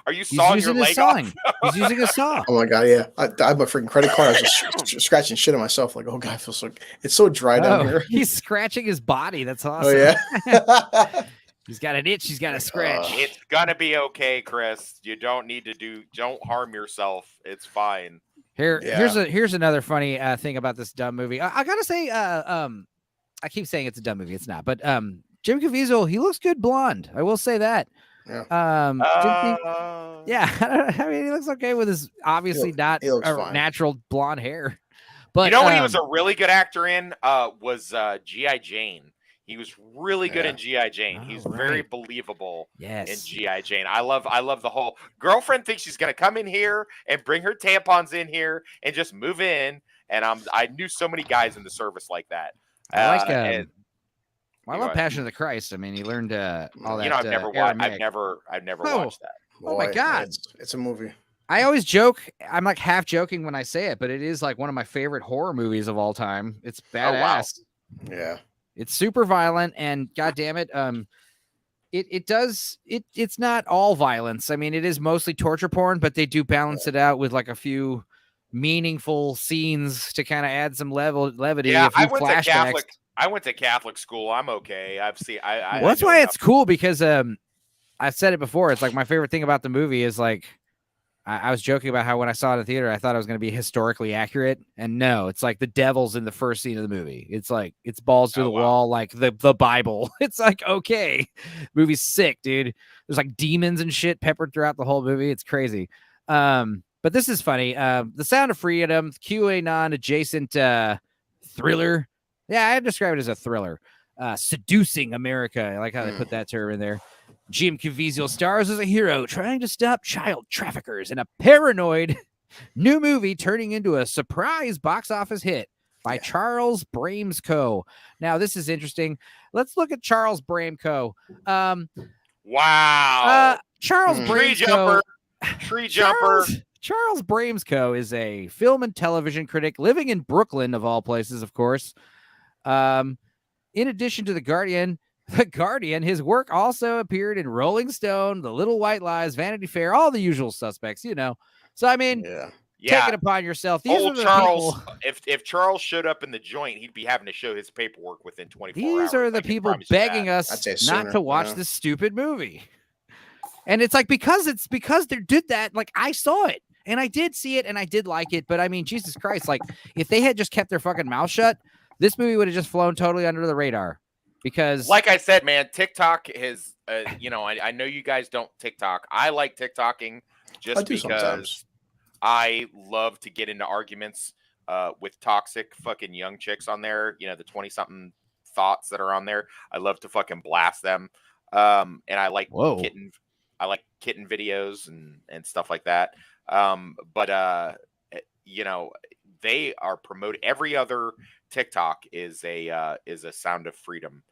Are you sawing your leg off? He's using a saw. Oh my god, yeah. I have my freaking credit card. I was just scratching shit on myself. Like, oh god, I feel it's so dry down here. He's scratching his body. That's awesome. Oh yeah. He's got an itch. He's got a scratch. It's gonna be okay, Chris. You don't harm yourself. It's fine. Here's another funny thing about this dumb movie. I gotta say, I keep saying it's a dumb movie. It's not, but Jim Caviezel, he looks good blonde. I will say that. Yeah. I mean, he looks okay with his obviously not natural blonde hair. But you know what he was a really good actor in was G.I. Jane. He was really good in G.I. Jane. He's very believable in G.I. Jane. I love the whole girlfriend thinks she's gonna come in here and bring her tampons in here and just move in. And I knew so many guys in the service like that. I like I love Passion of the Christ. I mean, he learned all that. You know, I've never watched that. Oh my god, it's a movie. I always joke. I'm like half joking when I say it, but it is like one of my favorite horror movies of all time. It's badass. Oh, wow. Yeah, it's super violent, and god damn it, it's not all violence. I mean, it is mostly torture porn, but they do balance it out with like a few meaningful scenes to kind of add some levity. Yeah, I went to Catholic school. I'm okay. Well, that's why it's cool because I've said it before. It's like my favorite thing about the movie is like I was joking about how when I saw it in the theater, I thought it was going to be historically accurate, and no, it's like the devil's in the first scene of the movie. It's like it's balls to the wall, like the Bible. It's like okay, movie's sick, dude. There's like demons and shit peppered throughout the whole movie. It's crazy. But this is funny. The Sound of Freedom, QAnon adjacent thriller. Yeah, I describe it as a thriller. Seducing America. I like how they put that term in there. Jim Caviezel stars as a hero trying to stop child traffickers in a paranoid new movie turning into a surprise box office hit by Charles Bramesco. Now, this is interesting. Let's look at Charles Bramesco. Wow. Charles Bramesco. Tree jumper. Charles Bramesco is a film and television critic living in Brooklyn, of all places, of course. In addition to The Guardian, his work also appeared in Rolling Stone, The Little White Lies, Vanity Fair, all the usual suspects, you know. So, I mean, Yeah. Take it upon yourself. These Old are the Charles, people. if Charles showed up in the joint, he'd be having to show his paperwork within 24 hours. These are the I can people promise you begging that. I'd us say not sooner, to watch yeah. this stupid movie. And it's like, because they did that, like, I saw it and I did see it and I did like it. But I mean, Jesus Christ, like, if they had just kept their fucking mouth shut, this movie would have just flown totally under the radar. Because, like I said, man, TikTok has, you know, I know you guys don't TikTok. I like TikToking just because sometimes. I love to get into arguments with toxic fucking young chicks on there. You know, the 20-something thoughts that are on there. I love to fucking blast them. And I like kitten videos and stuff like that. But you know, they are promoting every other TikTok is a Sound of Freedom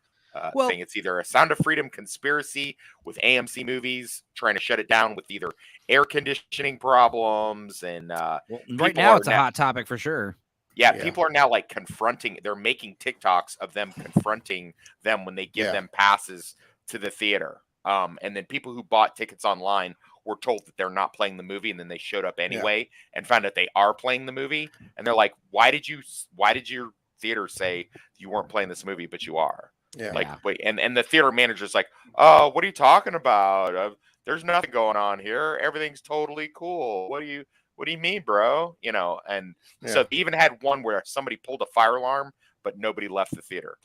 thing. It's either a Sound of Freedom conspiracy with AMC movies trying to shut it down with either air conditioning problems and right now it's a hot topic for sure. Yeah, people are now like confronting. They're making TikToks of them confronting them when they give them passes to the theater. And then people who bought tickets online were told that they're not playing the movie, and then they showed up anyway and found out they are playing the movie. And they're like, why did your theater say you weren't playing this movie, but you are? Yeah. Like, wait, and the theater manager's like, oh, what are you talking about? There's nothing going on here. Everything's totally cool. What do you mean, bro? You know, and so they even had one where somebody pulled a fire alarm, but nobody left the theater.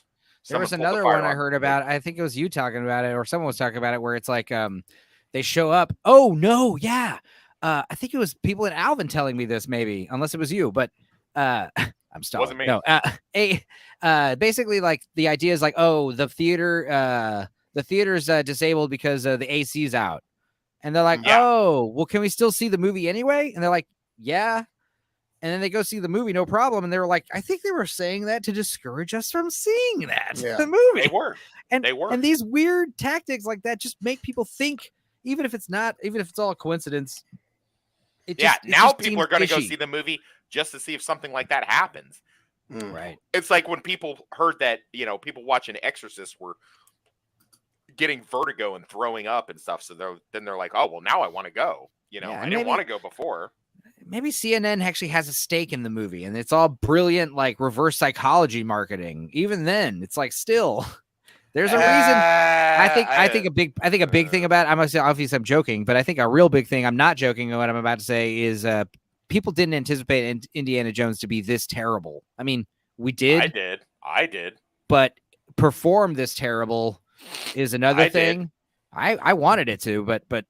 There was another one I heard about. I think it was you talking about it, or someone was talking about it, where it's like they show up. Oh no, yeah. I think it was people in Alvin telling me this, maybe, unless it was you, but I'm stalling. Wasn't me. No, basically, like, the idea is like, oh, the theater's disabled because the AC's out. And they're like, oh, well, can we still see the movie anyway? And they're like, yeah. And then they go see the movie, no problem. And they were like, I think they were saying that to discourage us from seeing the movie. They were. They were. And these weird tactics like that just make people think, even if it's all a coincidence. Now people are going to go see the movie just to see if something like that happens. Right. It's like when people heard that, you know, people watching Exorcist were getting vertigo and throwing up and stuff. So they're like, oh, well, now I want to go. You know, I didn't want to go before. Maybe CNN actually has a stake in the movie, and it's all brilliant, like, reverse psychology marketing. Even then, it's like, still, there's a reason. I think a big thing about it, obviously I'm joking, but I think a real big thing, I'm not joking what I'm about to say, is people didn't anticipate Indiana Jones to be this terrible. I mean, we did. I did. But perform this terrible is another thing. I wanted it to, but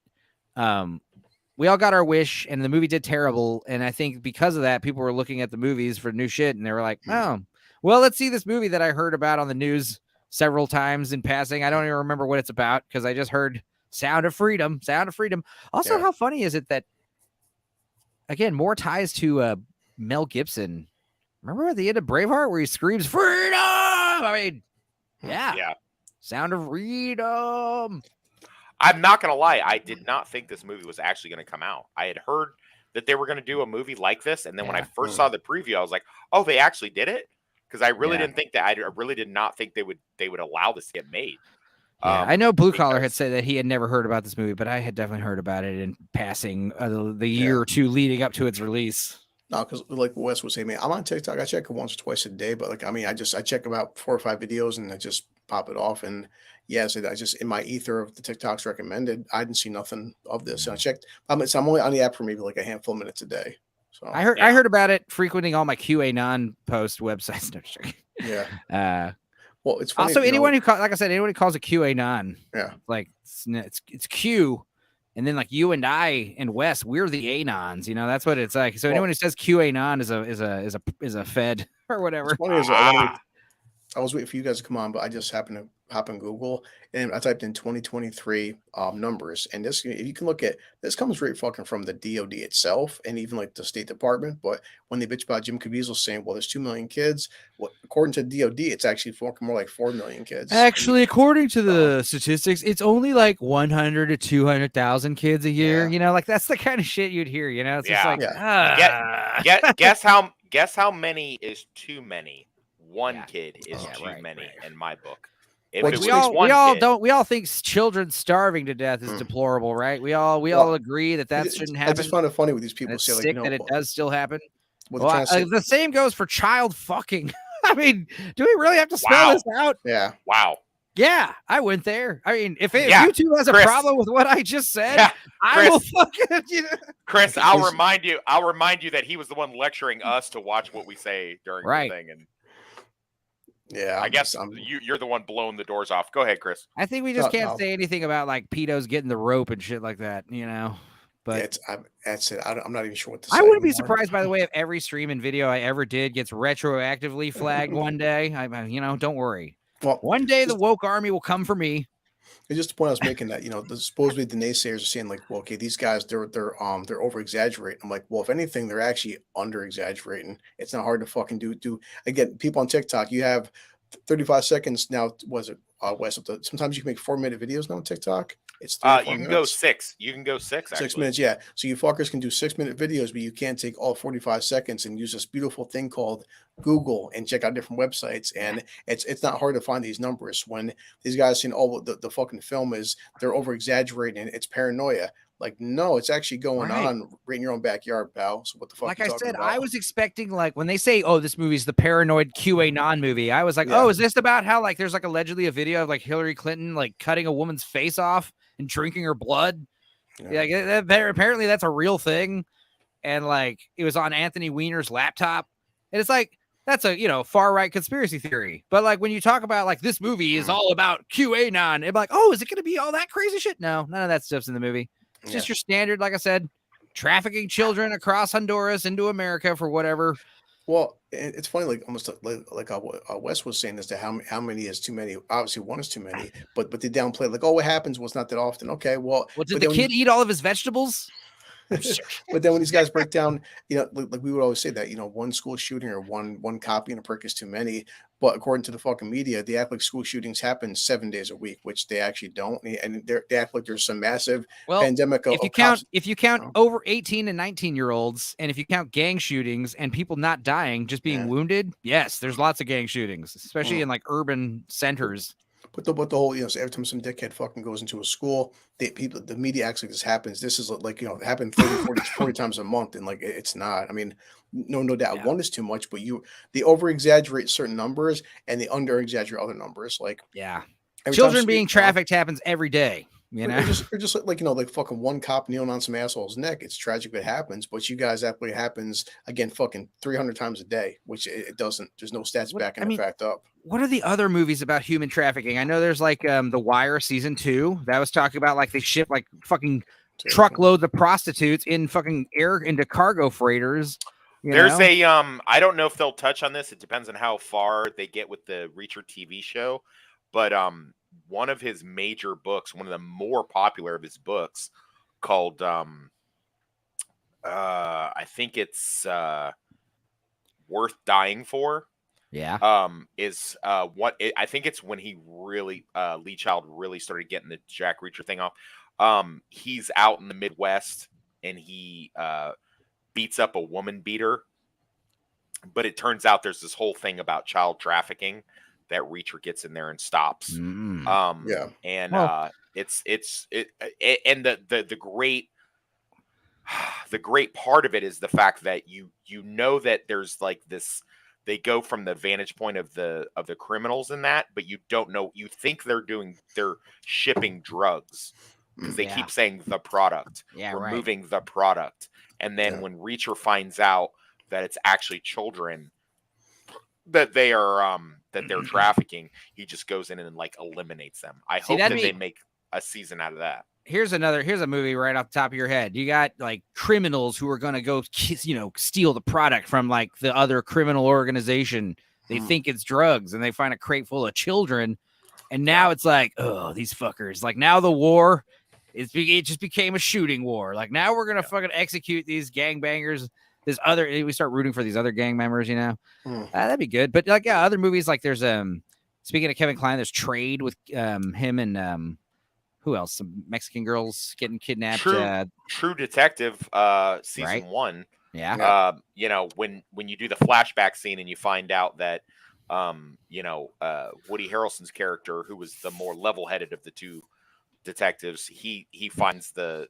we all got our wish, and the movie did terrible. And I think because of that, people were looking at the movies for new shit, and they were like, oh, well, let's see this movie that I heard about on the news several times in passing. I don't even remember what it's about because I just heard Sound of Freedom. Also, how funny is it that, again, more ties to Mel Gibson. Remember at the end of Braveheart where he screams, freedom? I mean, yeah. Sound of Freedom. I'm not going to lie. I did not think this movie was actually going to come out. I had heard that they were going to do a movie like this. And then when I first saw the preview, I was like, oh, they actually did it? Because I really didn't think that. I really did not think they would allow this to get made. I know Blue Collar had said that he had never heard about this movie, but I had definitely heard about it in passing the year or two leading up to its release. No, because like Wes was saying, man, I'm on TikTok. I check it once or twice a day, but like, I mean, I check about 4 or 5 videos and I just pop it off. And yes, I just, in my ether of the TikToks recommended, I didn't see nothing of this. And I checked, so I'm only on the app for maybe like a handful of minutes a day. So I heard about it frequenting all my QAnon post websites. No, well, it's funny, also anyone who like I said, anyone who calls it QAnon, like it's Q. And then, like, you and I and Wes, we're the Anons, you know. That's what it's like. So anyone who says QAnon is a Fed or whatever. I was waiting for you guys to come on, but I just happened to hop on Google and I typed in 2023 numbers. And this, if you can look at this, comes right fucking from the DOD itself and even like the State Department. But when they bitch about Jim Caviezel saying, well, there's 2 million kids, well, according to DOD, it's actually more like 4 million kids. Actually, according to the statistics, it's only like 100 to 200,000 kids a year. You know, like, that's the kind of shit you'd hear. You know, it's just like, guess how many is too many. One kid is too many in my book. If Like, it was we all one kid, we all think children starving to death is deplorable, right? We all Well, agree that shouldn't I happen. just find it funny when these And people it's say, like, sick that it does still happen. what Well, they're trying to say. the same goes for child fucking. I mean, do we really have to spell Wow. this out? Yeah. wow. Yeah, I went there. I mean, if Yeah, YouTube has a Chris. problem with what I just said, Yeah, I will Chris. fucking. Chris, I'll remind you that he was the one lecturing us to watch what we say during Right. the thing, and Yeah, I guess you're the one blowing the doors off. Go ahead, Chris. I think we just can't say anything about like pedos getting the rope and shit like that, you know. But that's it. I'm not even sure what to say. I wouldn't be surprised, by the way, if every stream and video I ever did gets retroactively flagged one day. Don't worry. Well, one day the woke army will come for me. It's just the point I was making that, supposedly the naysayers are saying, like, well, okay, these guys, they're over exaggerating. I'm like, well, if anything, they're actually under exaggerating. It's not hard to fucking do. Again, people on TikTok, you have 35 seconds now. Was it West? Sometimes you can make 4-minute videos now on TikTok. It's 3 or 4 you can minutes. go 6. You can go 6. Actually. 6 minutes, yeah. So you fuckers can do 6-minute videos, but you can't take all 45 seconds and use this beautiful thing called Google and check out different websites. And it's not hard to find these numbers when these guys saying, oh, the fucking film is they're over exaggerating. It's paranoia. Like, no, it's actually going on right in your own backyard, pal. So what the fuck? Like you I talking said, about? I was expecting, like, when they say, oh, this movie's the paranoid QAnon movie, I was like, oh, is this about how, like, there's like allegedly a video of like Hillary Clinton like cutting a woman's face off and drinking her blood? Yeah, apparently that's a real thing. And like it was on Anthony Weiner's laptop. And it's like, that's a far right conspiracy theory. But like when you talk about like this movie is all about QAnon, it's like, oh, is it gonna be all that crazy shit? No, none of that stuff's in the movie. It's just your standard, like I said, trafficking children across Honduras into America for whatever. Well, it's funny, like almost like Wes was saying as to how many is too many. Obviously, one is too many, but they downplay like, oh, what happens? Well, it's not that often. Okay, well, did the kid eat all of his vegetables? But then when these guys break down, like we would always say that, one school shooting or one copy and a prick is too many. But according to the fucking media, they act like school shootings happen 7 days a week, which they actually don't. And they act like there's some massive pandemic. If you count over 18 and 19-year-olds, and if you count gang shootings and people not dying, just being wounded, yes, there's lots of gang shootings, especially in like urban centers. But the whole, so every time some dickhead fucking goes into a school, the media acts like this happens. This is like, it happened 30, 40 times a month. And like, it's not, I mean, no doubt one is too much, but they over exaggerate certain numbers and they under exaggerate other numbers. Like, children being trafficked happens every day. Or just like like fucking one cop kneeling on some asshole's neck. It's tragic it happens, but you guys act like it happens again fucking 300 times a day, which it doesn't. There's no stats backing the fact up. What are the other movies about human trafficking? I know there's like The Wire season 2 that was talking about like they ship like fucking truckloads of prostitutes in fucking into cargo freighters. There's I don't know if they'll touch on this. It depends on how far they get with the Reacher TV show, but one of his major books, one of the more popular of his books, called I think it's Worth Dying For. Is I think it's when he really Lee Child really started getting the Jack Reacher thing off. He's out in the Midwest and he beats up a woman beater, but it turns out there's this whole thing about child trafficking that Reacher gets in there and stops. And and the great part of it is the fact that you know that there's like this, they go from the vantage point of the criminals in that, but you don't know, you think they're shipping drugs because they keep saying the product, removing the product. And then when Reacher finds out that it's actually children that they are that they're trafficking, he just goes in and like eliminates them. I hope that they make a season out of that. Here's a movie right off the top of your head. You got like criminals who are going to go, steal the product from like the other criminal organization. They think it's drugs and they find a crate full of children. And now it's like, oh, these fuckers. Like now the war it just became a shooting war. Like now we're going to fucking execute these gangbangers. We start rooting for these other gang members, that'd be good. But like, other movies, like there's, speaking of Kevin Kline, there's Trade with him and who else? Some Mexican girls getting kidnapped. True Detective, season 1. Yeah. When you do the flashback scene and you find out that Woody Harrelson's character, who was the more level-headed of the two detectives, he finds the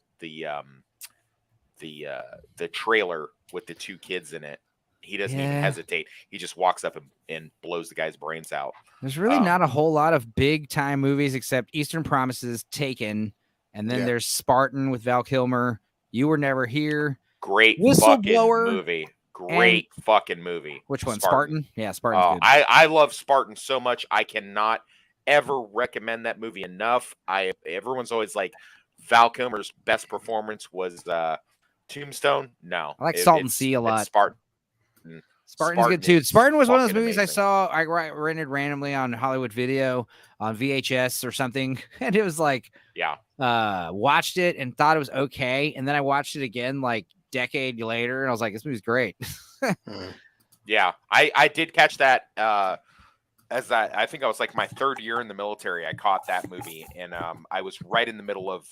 trailer with the two kids in it. He doesn't even hesitate. He just walks up and blows the guy's brains out. There's really not a whole lot of big time movies except Eastern Promises, Taken, and then there's Spartan with Val Kilmer. You Were Never Here. Great fucking movie. Great fucking movie. Which one? Spartan? Yeah, Spartan's good. I love Spartan so much. I cannot ever recommend that movie enough. Everyone's always like, Val Kilmer's best performance was Tombstone. No, I like Salt and Sea a lot. Spartan's good too. Spartan was one of those movies amazing. I rented randomly on Hollywood Video on VHS or something, and it was like, watched it and thought it was okay, and then I watched it again like decade later, and I was like, this movie's great. Yeah, I did catch that. I think I was like my third year in the military. I caught that movie, and I was right in the middle of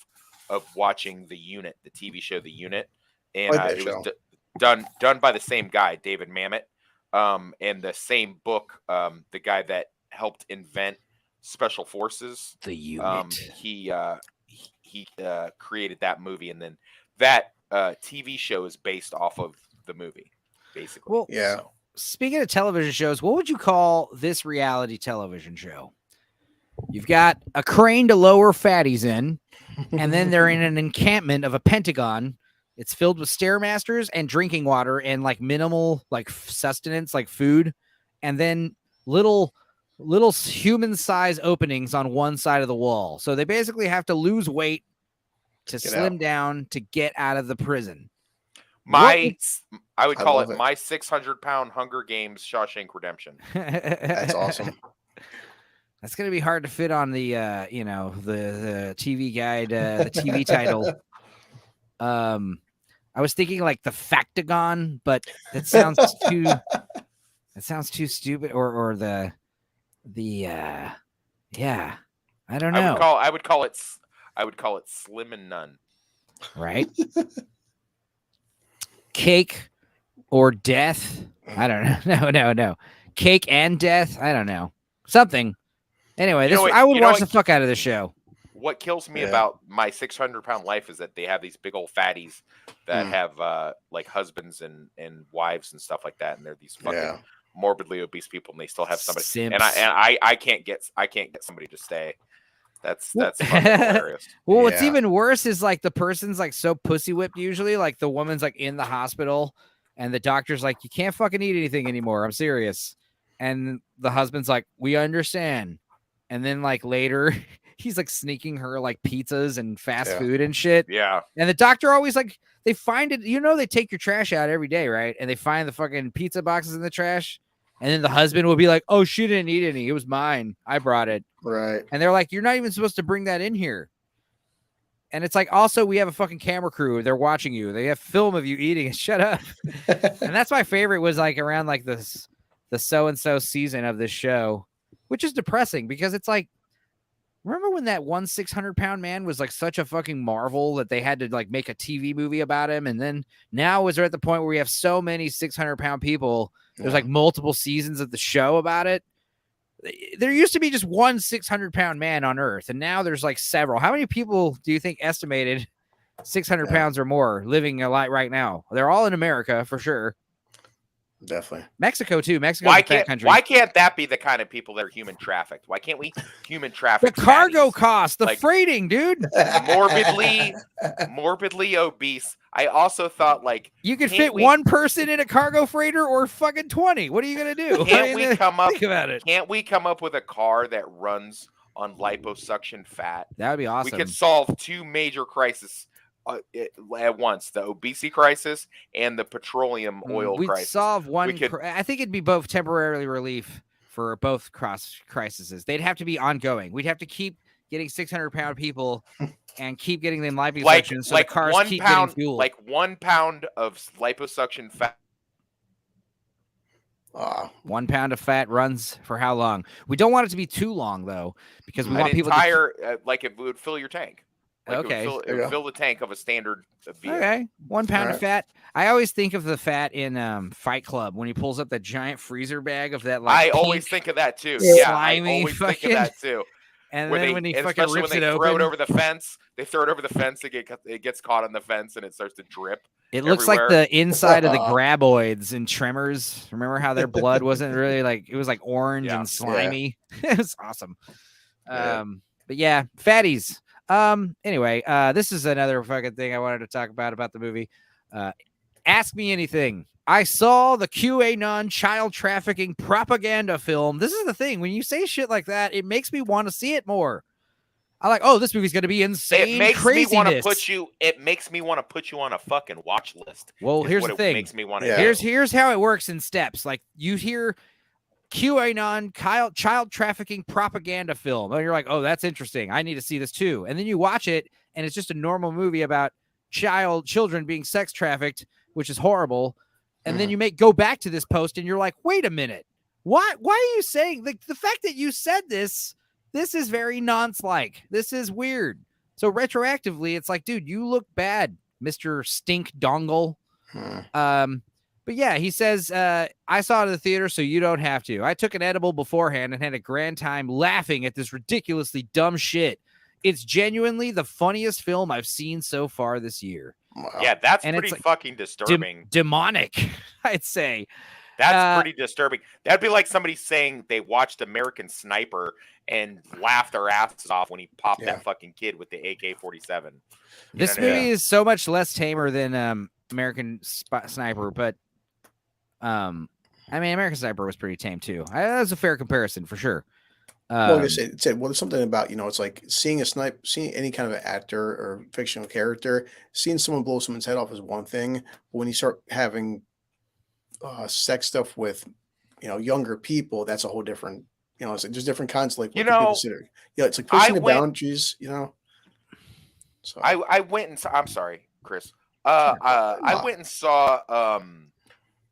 watching The Unit, the TV show The Unit, and it was done by the same guy, David Mamet, and the same book, the guy that helped invent Special Forces. The Unit. He created that movie, and then that TV show is based off of the movie, basically. Well, yeah. So. Speaking of television shows, what would you call this reality television show? You've got a crane to lower fatties in, and then they're in an encampment of a Pentagon. It's filled with Stairmasters and drinking water and like minimal like sustenance, like food, and then little human size openings on one side of the wall. So they basically have to lose weight to slim down to get out of the prison. I would call it my 600-pound Hunger Games Shawshank Redemption. That's awesome. That's going to be hard to fit on the the TV guide, the TV title. I was thinking like the Factagon, but that sounds too stupid. Or I don't know. I would call it Slim and None. Right. Cake or Death. I don't know. No. Cake and Death. I don't know. Something. Anyway, I would watch the fuck out of this show. What kills me about my 600-pound life is that they have these big old fatties that have like husbands and wives and stuff like that, and they're these fucking morbidly obese people, and they still have somebody. Simps. And I can't get somebody to stay. That's fucking hilarious. Well, what's even worse is like the person's like so pussy whipped. Usually, like the woman's like in the hospital, and the doctor's like, "You can't fucking eat anything anymore. I'm serious." And the husband's like, "We understand." And then like later, he's like sneaking her like pizzas and fast food and shit. Yeah. And the doctor always like, they find it, they take your trash out every day, right? And they find the fucking pizza boxes in the trash. And then the husband will be like, "Oh, she didn't eat any. It was mine. I brought it." Right. And they're like, "You're not even supposed to bring that in here." And it's like, also, we have a fucking camera crew. They're watching you. They have film of you eating. Shut up. And that's my favorite was like around like the so-and-so season of this show, which is depressing because it's like, remember when that 600-pound man was like such a fucking marvel that they had to like make a TV movie about him? And then now we're at the point where we have so many 600-pound people. There's like multiple seasons of the show about it. There used to be just one 600-pound man on Earth, and now there's like several. How many people do you think estimated 600 pounds or more living a lot right now? They're all in America for sure. Definitely. Mexico too. Mexico's a fat country. Why can't that be the kind of people that are human trafficked? Why can't we human traffic the cargo cost, the freighting, dude? Morbidly obese. I also thought like you could fit one person in a cargo freighter or fucking 20. What are you gonna do? Can't we come up? Think about it. Can't we come up with a car that runs on liposuction fat? That would be awesome. We could solve two major crises at once: the obesity crisis and the petroleum oil crisis. We'd solve one. I think it'd be both temporarily relief for both crises. They'd have to be ongoing. We'd have to keep getting 600-pound people and keep getting them liposuction so the cars keep getting fuel. Like 1 pound of liposuction fat. 1 pound of fat runs for how long? We don't want it to be too long though, because we want people to like it would fill your tank. Like Okay. it would fill the tank of a standard vehicle. Okay, 1 pound of Alright. fat. I always think of the fat in Fight Club when he pulls up that giant freezer bag of that like I always pink, think of that too. Yeah. Yeah, I slimy always think of fucking- that too. and Where then when he and fucking especially rips when they it throw open, it over the fence, it gets caught on the fence and it starts to drip. it looks like everywhere. the inside of the graboids in Tremors. Remember how their blood wasn't really like it was like orange Yeah. and slimy. It was awesome. Yeah. But yeah, fatties. Anyway, this is another fucking thing I wanted to talk about the movie. Ask Me Anything. I saw the QAnon child trafficking propaganda film. This is the thing. When you say shit like that, it makes me want to see it more. I like, oh, this movie's gonna be insane. It makes craziness. me want to put you. It makes me want to put you on a fucking watch list. Well, is here's what the it thing. Makes me want to. Yeah. Here's how it works in steps. Like you hear QAnon child trafficking propaganda film. And you're like, oh, that's interesting. I need to see this too. And then you watch it, and it's just a normal movie about children being sex trafficked, which is horrible. And then you go back to this post, and you're like, wait a minute. Why are you saying the fact that you said this is very nonce-like. This is weird. So retroactively, it's like, dude, you look bad, Mr. Stink Dongle. But yeah, he says, I saw it in the theater, so you don't have to. I took an edible beforehand and had a grand time laughing at this ridiculously dumb shit. It's genuinely the funniest film I've seen so far this year. Wow. Yeah, that's And pretty it's like fucking disturbing. Demonic, I'd say. That's pretty disturbing. That'd be like somebody saying they watched American Sniper and laughed their asses off when he popped that fucking kid with the AK-47. This movie is so much less tamer than American Sniper, but I mean, American Sniper was pretty tame too. That was a fair comparison for sure. Well, like I said, well, there's something about, it's like seeing any kind of an actor or fictional character, seeing someone blow someone's head off is one thing. But when you start having sex stuff with, younger people, that's a whole different, it's like there's different kinds of like what people consider. Yeah, it's like pushing the boundaries, So I went and I'm sorry, Chris. Sure. I went and saw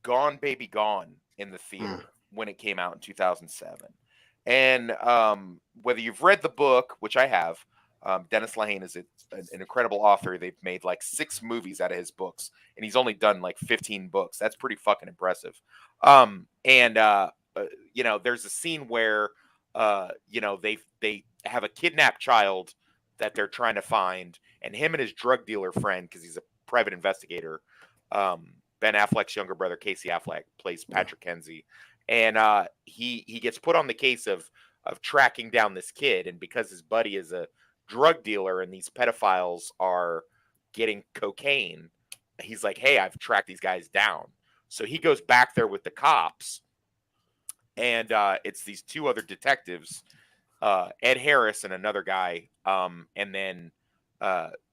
Gone Baby Gone in the theater when it came out in 2007. And whether you've read the book, which I have, Dennis Lehane is an incredible author. They've made like 6 movies out of his books, and he's only done like 15 books. That's pretty fucking impressive. There's a scene where they have a kidnapped child that they're trying to find, and him and his drug dealer friend, because he's a private investigator, Ben Affleck's younger brother, Casey Affleck, plays Patrick Kenzie. And he gets put on the case of tracking down this kid, and because his buddy is a drug dealer and these pedophiles are getting cocaine, he's like, hey, I've tracked these guys down. So he goes back there with the cops, and it's these 2 other detectives, Ed Harris and another guy, and then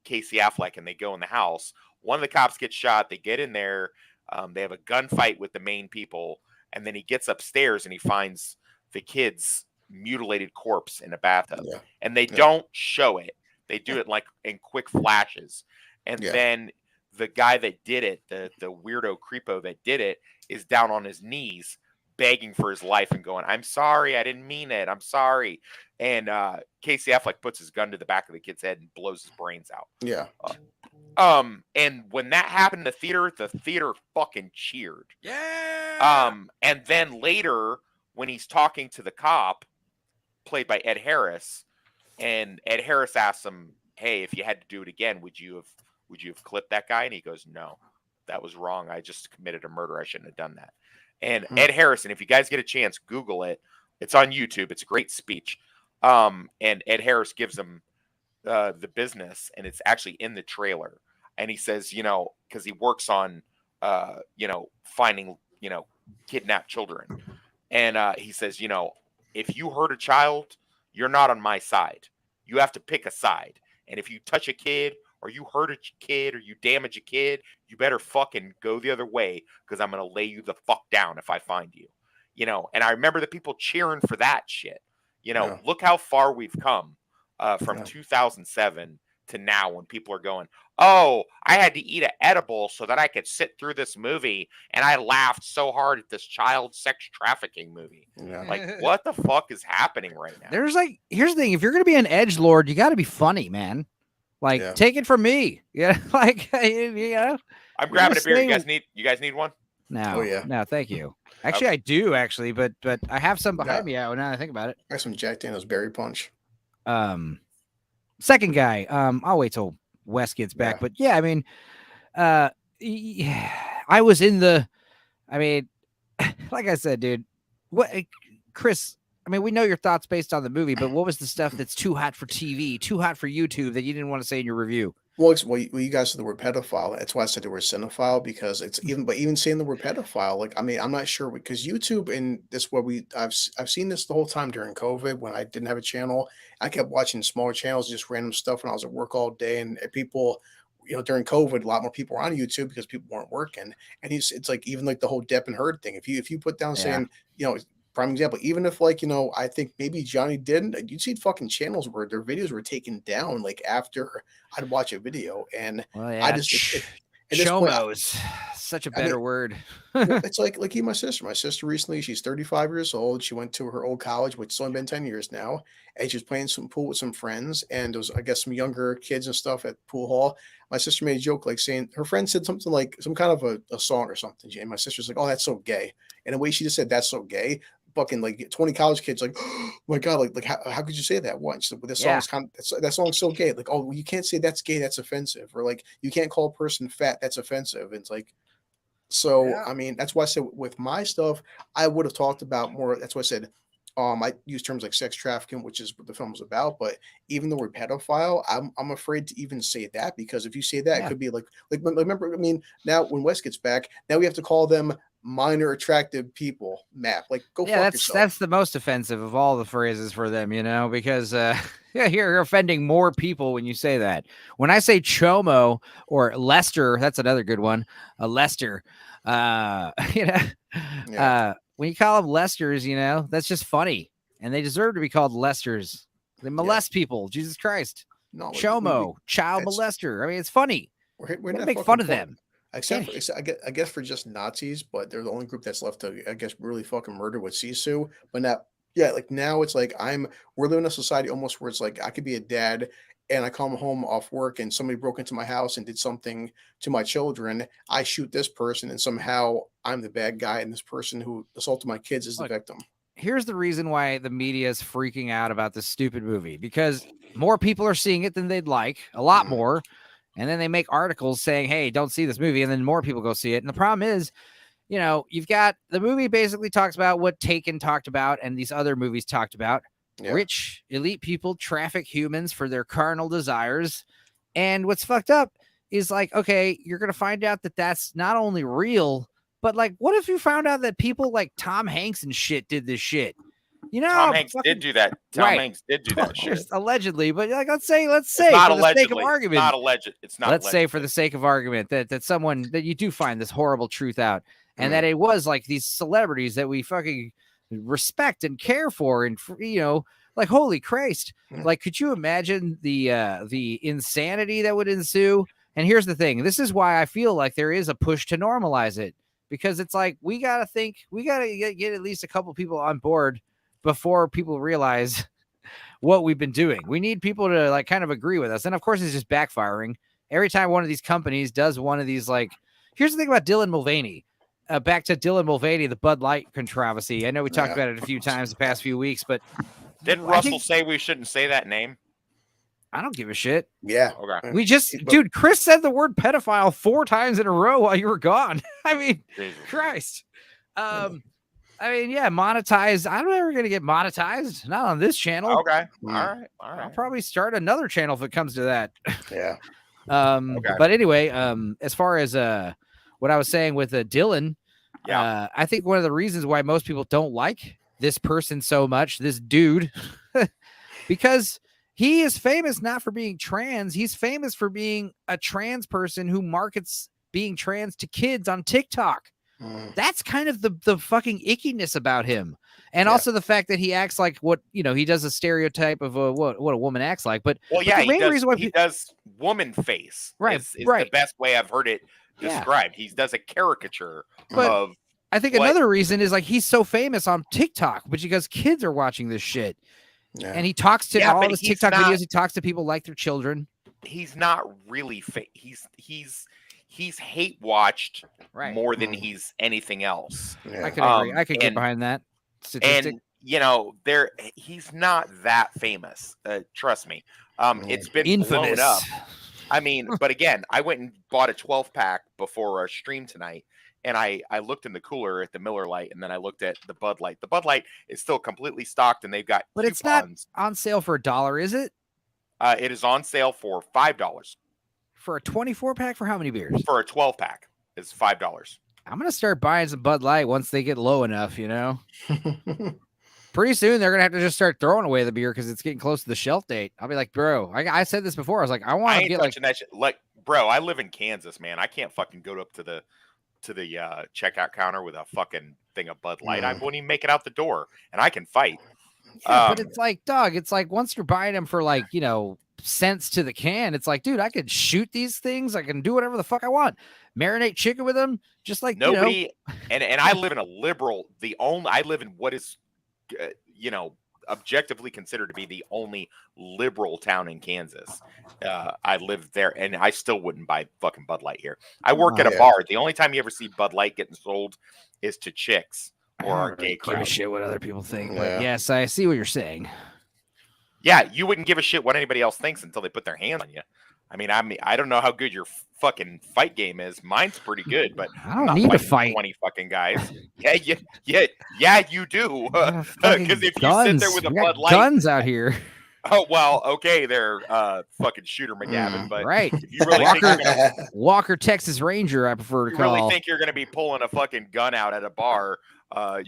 Casey Affleck, and they go in the house. One of the cops gets shot. They get in there. They have a gunfight with the main people. And then he gets upstairs and he finds the kid's mutilated corpse in a bathtub. Yeah. And they don't show it. They do it like in quick flashes. And then the guy that did it, the weirdo creepo that did it, is down on his knees begging for his life and going, I'm sorry, I didn't mean it. I'm sorry. And Casey Affleck puts his gun to the back of the kid's head and blows his brains out. Yeah. And when that happened in the theater fucking cheered. Yeah. And then later, when he's talking to the cop, played by Ed Harris, and Ed Harris asks him, hey, if you had to do it again, would you have clipped that guy? And he goes, no, that was wrong. I just committed a murder. I shouldn't have done that. And Ed Harris, and if you guys get a chance, Google it. It's on YouTube. It's a great speech. And Ed Harris gives him the business, and it's actually in the trailer. And he says, because he works on, finding, kidnapped children. And he says, if you hurt a child, you're not on my side. You have to pick a side. And if you touch a kid, or you hurt a kid, or you damage a kid, you better fucking go the other way, because I'm going to lay you the fuck down if I find you. And I remember the people cheering for that shit. Look how far we've come from 2007 to now, when people are going, oh, I had to eat an edible so that I could sit through this movie, and I laughed so hard at this child sex trafficking movie. Yeah. Like, what the fuck is happening right now? Here's the thing. If you're going to be an edgelord, you got to be funny, man. Like, Yeah. take it from me. Yeah, like you know. I'm grabbing a beer. say- You guys need one? No, Oh, yeah. no, thank you. Actually, I do actually, but I have some behind Yeah. me. Now that I think about it. I got some Jack Daniel's Berry Punch. Second guy. I'll wait till Wes gets back. Yeah. But yeah, I mean, yeah, I was in the. I mean, like I said, dude. What, Chris? I mean, we know your thoughts based on the movie, but what was the stuff that's too hot for TV, too hot for YouTube that you didn't want to say in your review? Well, you guys said the word pedophile. That's why I said the word cinephile, because it's even saying the word pedophile, like, I mean, I'm not sure, because YouTube, and this what I've seen this the whole time during COVID when I didn't have a channel. I kept watching smaller channels, just random stuff when I was at work all day, and people, during COVID, a lot more people were on YouTube because people weren't working, and it's like even like the whole Depp and Heard thing. If you put down saying, prime example, even if like, I think maybe Johnny didn't, you'd see fucking channels where their videos were taken down like after I'd watch a video, and I just at this point, Chomos, such a better word. it's like even my sister. My sister recently, she's 35 years old. She went to her old college, which has only been 10 years now, and she was playing some pool with some friends, and there was, I guess, some younger kids and stuff at pool hall. My sister made a joke, like saying her friend said something like some kind of a song or something, and my sister's like, "Oh, that's so gay," and the way she just said "that's so gay," fucking like 20 college kids like, "Oh my god, like how could you say that?" Once well, this song is that song's so gay, like, "Oh, well, you can't say that's gay, that's offensive," or like, "You can't call a person fat, that's offensive." And it's like, so yeah. I mean, that's why I said with my stuff, I would have talked about more. That's why I said I use terms like sex trafficking, which is what the film was about. But even the word pedophile, I'm afraid to even say that, because if you say that, it could be like remember, I mean, now when Wes gets back, now we have to call them minor attractive people. Matt, like, go fuck yourself. That's the most offensive of all the phrases for them, because you're offending more people when you say that. When I say chomo or Lester, that's another good one. Lester, when you call them Lesters, that's just funny, and they deserve to be called Lesters. They molest people. Jesus Christ. No, chomo, child molester. I mean, it's funny. We're not make fun of them. Except for, I guess for just Nazis, but they're the only group that's left to, I guess, really fucking murder with Sisu. But now, like now it's like we're living in a society almost where it's like I could be a dad and I come home off work and somebody broke into my house and did something to my children. I shoot this person and somehow I'm the bad guy, and this person who assaulted my kids is the victim. Here's the reason why the media is freaking out about this stupid movie, because more people are seeing it than they'd like, a lot more. And then they make articles saying, hey, don't see this movie. And then more people go see it. And the problem is, you've got the movie basically talks about what Taken talked about and these other movies talked about. Yeah. Rich, elite people traffic humans for their carnal desires. And what's fucked up is like, okay, you're going to find out that that's not only real, but like, what if you found out that people like Tom Hanks and shit did this shit? Tom Hanks did do that. Tom Hanks did do that shit. Allegedly, but like, let's say, not for the allegedly. sake of argument, not alleged. It's not. Let's say for the sake of argument that someone that you do find this horrible truth out, and that it was like these celebrities that we fucking respect and care for, and like, holy Christ, like, could you imagine the insanity that would ensue? And here's the thing: this is why I feel like there is a push to normalize it, because it's like we gotta get at least a couple people on board before people realize what we've been doing. We need people to like kind of agree with us. And of course it's just backfiring. Every time one of these companies does one of these, like, here's the thing about Dylan Mulvaney. Back to Dylan Mulvaney, the Bud Light controversy. I know we talked about it a few times the past few weeks, but didn't Russell say we shouldn't say that name? I don't give a shit. Yeah. Okay. Dude, Chris said the word pedophile 4 times in a row while you were gone. I mean, Jesus Christ. I mean, yeah, monetized. I'm never going to get monetized. Not on this channel. Okay. All right. I'll probably start another channel if it comes to that. Yeah. But anyway, as far as what I was saying with Dylan, I think one of the reasons why most people don't like this person so much, this dude, because he is famous not for being trans. He's famous for being a trans person who markets being trans to kids on TikTok. That's kind of the fucking ickiness about him. And also the fact that he acts like what, he does a stereotype of what a woman acts like. But the main reason why he does woman face. Right. Is the best way I've heard it described. He does a caricature of. I think another reason is like he's so famous on TikTok, but because kids are watching this shit. Yeah. And he talks to all his TikTok videos. He talks to people like their children. he's not really he's hate watched more than he's anything else. Yeah. I could agree. I could get behind that statistic. And he's not that famous. Trust me. It's been infamous. blown up. I mean, but again, I went and bought a 12-pack before our stream tonight, and I looked in the cooler at the Miller Lite, and then I looked at the Bud Light. The Bud Light is still completely stocked, and they've got but coupons. It's not on sale for $1, is it? It is on sale for $5 for a 24-pack. For how many beers? For a 12-pack, it's $5. I'm gonna start buying some Bud Light once they get low enough. Pretty soon they're gonna have to just start throwing away the beer because it's getting close to the shelf date. I'll be like, bro, I said this before. I was like, I want to get that shit. Like, bro, I live in Kansas, man. I can't fucking go up to the checkout counter with a fucking thing of Bud Light. I won't even make it out the door, and I can fight. Yeah, but it's like, dog. It's like once you're buying them for like cents to the can, it's like, dude, I could shoot these things. I can do whatever the fuck I want. Marinate chicken with them, just like nobody. And I live in a liberal. I live in what is, objectively considered to be the only liberal town in Kansas. I live there, and I still wouldn't buy fucking Bud Light here. I work at a bar. The only time you ever see Bud Light getting sold is to chicks or our gay crowd. Give a shit what other people think. But yes, I see what you're saying. Yeah, you wouldn't give a shit what anybody else thinks until they put their hand on you. I mean, I don't know how good your fucking fight game is. Mine's pretty good, but I don't need to fight 20 fucking guys. Yeah, you do. Because if you sit there with a Bud Light, guns out here. Oh well, okay, they're fucking Shooter McGavin, but right. If you really Walker Texas Ranger, I prefer to call. You really think you're gonna be pulling a fucking gun out at a bar? Not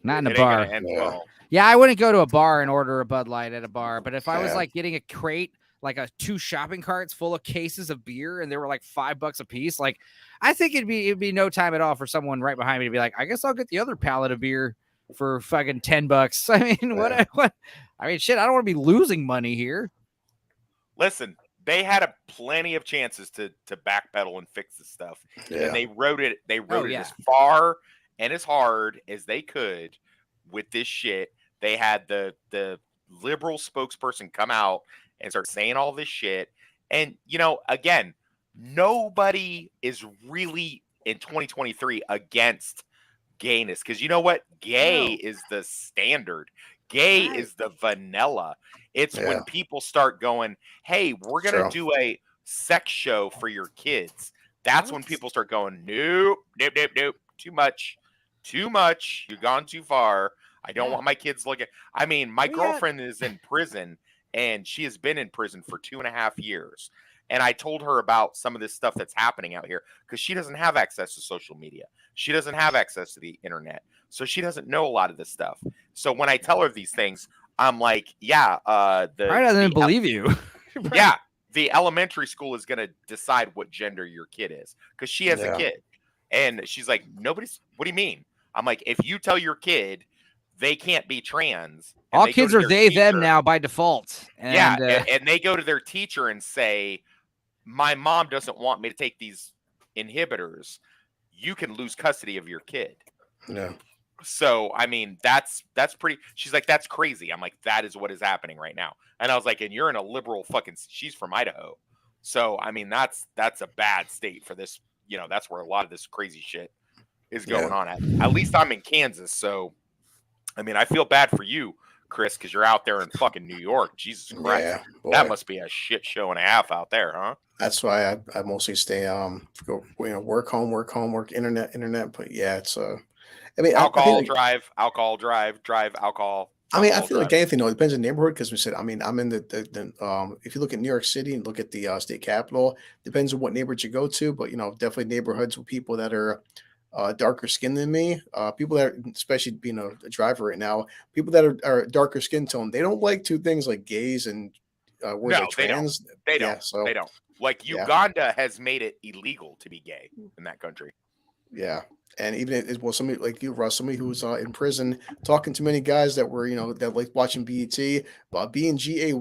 in a bar. Well. Yeah, I wouldn't go to a bar and order a Bud Light at a bar, but if I was like getting a crate, like 2 shopping carts full of cases of beer, and they were like $5 a piece, like I think it'd be no time at all for someone right behind me to be like, I guess I'll get the other pallet of beer for fucking $10. I mean, what? I mean, shit, I don't want to be losing money here. Listen, they had plenty of chances to backpedal and fix this stuff, and they wrote it. They wrote it as far and as hard as they could with this shit. They had the liberal spokesperson come out and start saying all this shit. And, again, nobody is really in 2023 against gayness. Because you know what? Gay is the standard. Gay is the vanilla. It's when people start going, hey, we're going to do a sex show for your kids. That's when people start going, nope. Too much. You've gone too far. I don't want my kids looking. I mean, my girlfriend is in prison, and she has been in prison for 2.5 years. And I told her about some of this stuff that's happening out here because she doesn't have access to social media. She doesn't have access to the internet. So she doesn't know a lot of this stuff. So when I tell her these things, I'm like, I doesn't believe you. Right. Yeah. The elementary school is going to decide what gender your kid is because she has a kid. And she's like, what do you mean? I'm like, if you tell your kid they can't be trans. All kids are they, them now by default. And, and they go to their teacher and say, my mom doesn't want me to take these inhibitors. You can lose custody of your kid. Yeah. So, I mean, that's pretty, she's like, that's crazy. I'm like, that is what is happening right now. And I was like, and you're in a liberal she's from Idaho. So, I mean, that's a bad state for this, that's where a lot of this crazy shit is going on at least I'm in Kansas. So, I mean, I feel bad for you, Chris, because you're out there in fucking New York. Jesus Christ. Yeah, that must be a shit show and a half out there, huh? That's why I mostly stay work home, work internet. But yeah, it's I mean, alcohol drive, alcohol. I mean, I feel like anything though. It depends on the neighborhood because we said, I mean, I'm in the if you look at New York City and look at the state capital, depends on what neighborhood you go to, but definitely neighborhoods with people that are darker skinned than me, people that are, especially being a driver right now, people that are darker skin tone, they don't like 2 things like gays and words like trans. They don't. They don't. Like Uganda has made it illegal to be gay in that country. Yeah. And even somebody like you, Russ, somebody who's in prison, talking to many guys that were, that like watching BET, being GAY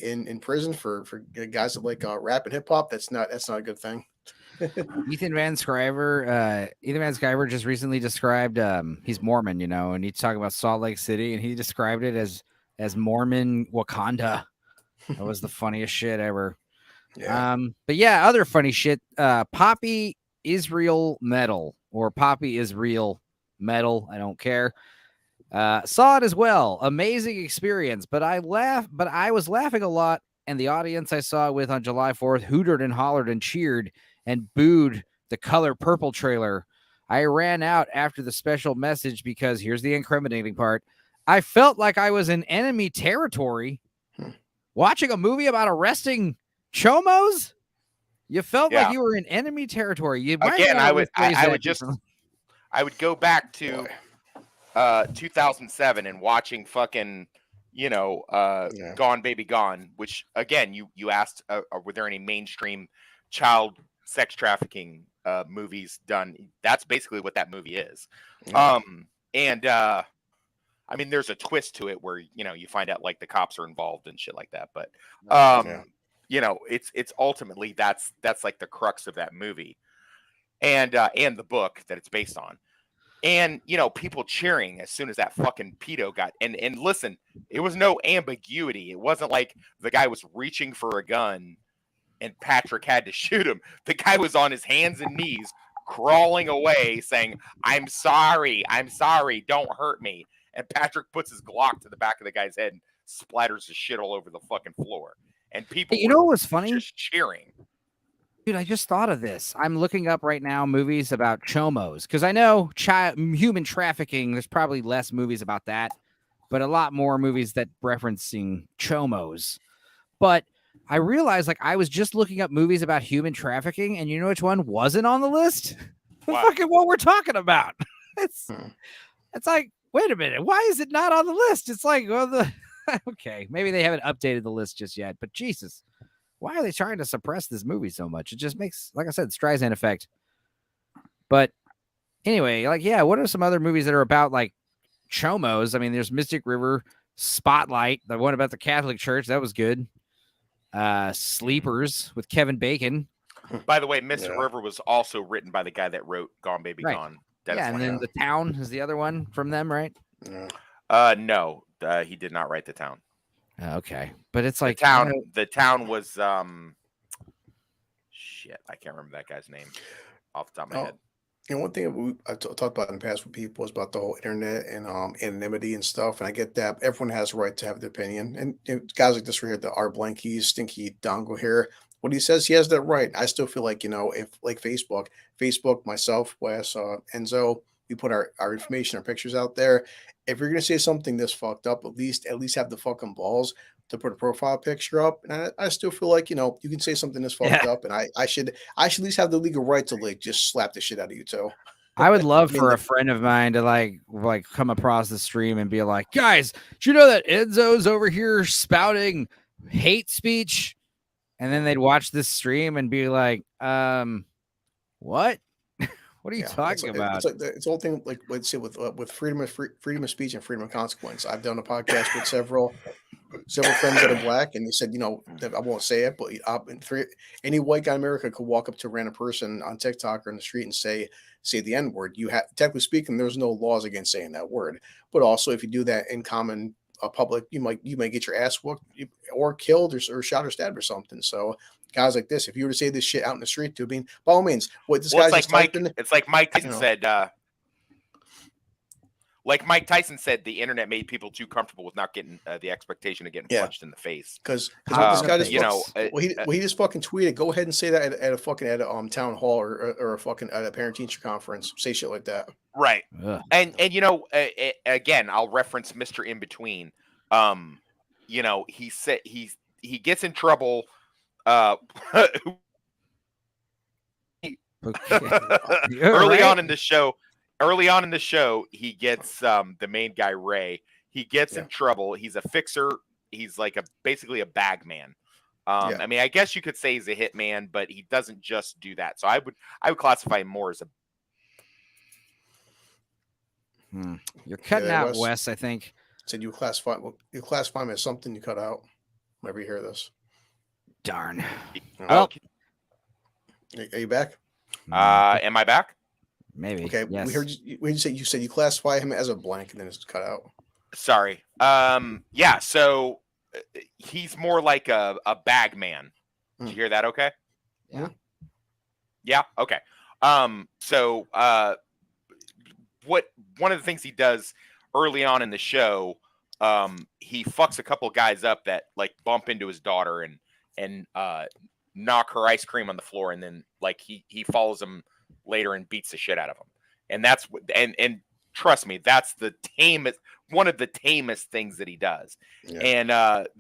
in prison for guys that like rap and hip hop, that's not a good thing. Ethan Van Sciver just recently described he's Mormon, and he's talking about Salt Lake City, and he described it as Mormon Wakanda. That was the funniest shit ever. Yeah. But yeah, other funny shit. Poppy Israel Metal or Poppy is real metal. I don't care. Saw it as well. Amazing experience. But I was laughing a lot. And the audience I saw it with on July 4th hooted and hollered and cheered and booed the Color Purple trailer. I ran out after the special message because here's the incriminating part. I felt like I was in enemy territory watching a movie about arresting chomos. You felt like you were in enemy territory. Again, I would go back to 2007 and watching fucking Gone Baby Gone, which again you asked were there any mainstream child sex trafficking movies done. That's basically what that movie is. I mean, there's a twist to it where you find out like the cops are involved and shit like that, but it's ultimately that's like the crux of that movie and the book that it's based on. And people cheering as soon as that fucking pedo got and listen, it was no ambiguity. It wasn't like the guy was reaching for a gun and Patrick had to shoot him. The guy was on his hands and knees crawling away saying, I'm sorry, don't hurt me. And Patrick puts his Glock to the back of the guy's head and splatters the shit all over the fucking floor. And people what was funny? Just cheering. Dude, I just thought of this. I'm looking up right now movies about chomos because I know human trafficking, there's probably less movies about that, but a lot more movies that referencing chomos. But I realized I was just looking up movies about human trafficking, and you know which one wasn't on the list? Fucking what we're talking about. It's like, wait a minute, why is it not on the list? It's like, well, okay, maybe they haven't updated the list just yet, but Jesus. Why are they trying to suppress this movie so much? It just makes, like I said, Streisand effect. But anyway, what are some other movies that are about chomos? I mean, there's Mystic River, Spotlight, the one about the Catholic Church. That was good. Sleepers with Kevin Bacon. By the way, Mystic River was also written by the guy that wrote Gone Baby Gone. And then The Town is the other one from them, right? No, he did not write The Town. Okay, but it's like the town was shit. I can't remember that guy's name off the top of my head. And one thing I talked about in the past with people was about the whole internet and anonymity and stuff. And I get that everyone has a right to have their opinion. And guys like this right here, the R Blankies, Stinky Dongo here, when he says he has that right, I still feel like if like Facebook, myself, Wes, Enzo, we put our information, our pictures out there. If you're gonna say something this fucked up, at least have the fucking balls to put a profile picture up. And I still feel like you can say something this fucked up, and I should at least have the legal right to just slap the shit out of you too. I would love for a friend of mine to like come across the stream and be like, guys, do you know that Enzo's over here spouting hate speech? And then they'd watch this stream and be like, what? What are you talking about? It's the whole thing, let's say with freedom of speech and freedom of consequence. I've done a podcast with several friends that are black, and they said, I won't say it, but any white guy in America could walk up to a random person on TikTok or in the street and say the N word. You have, technically speaking, there's no laws against saying that word. But also, if you do that in common public, you might get your ass whooped or killed or shot or stabbed or something. So guys like this, if you were to say this shit out in the street to by all means, what this guy's it's like Mike Tyson said. Like Mike Tyson said, the internet made people too comfortable with not getting the expectation of getting punched in the face. Because this guy just, he just fucking tweeted, go ahead and say that at a town hall or a fucking at a parent teacher conference. Say shit like that. Right. And again, I'll reference Mr. In Between. He said he gets in trouble. Early on in the show, he gets the main guy Ray. He gets in trouble. He's a fixer. He's like basically a bag man. I mean, I guess you could say he's a hitman, but he doesn't just do that. So I would classify him more as a. You're cutting out, Wes. I think. Said you classify him as something you cut out. Whenever you hear this. Darn. Well, are you back? Am I back? Maybe. Okay. Yes. We heard you say you classify him as a blank, and then it's cut out. Sorry. Yeah. So he's more like a bag man. Did you hear that? Okay. Yeah. Yeah. Okay. So one of the things he does early on in the show, he fucks a couple guys up that like bump into his daughter and knock her ice cream on the floor, and then like he follows them later and beats the shit out of them. And that's and trust me, that's one of the tamest things that he does. Yeah. And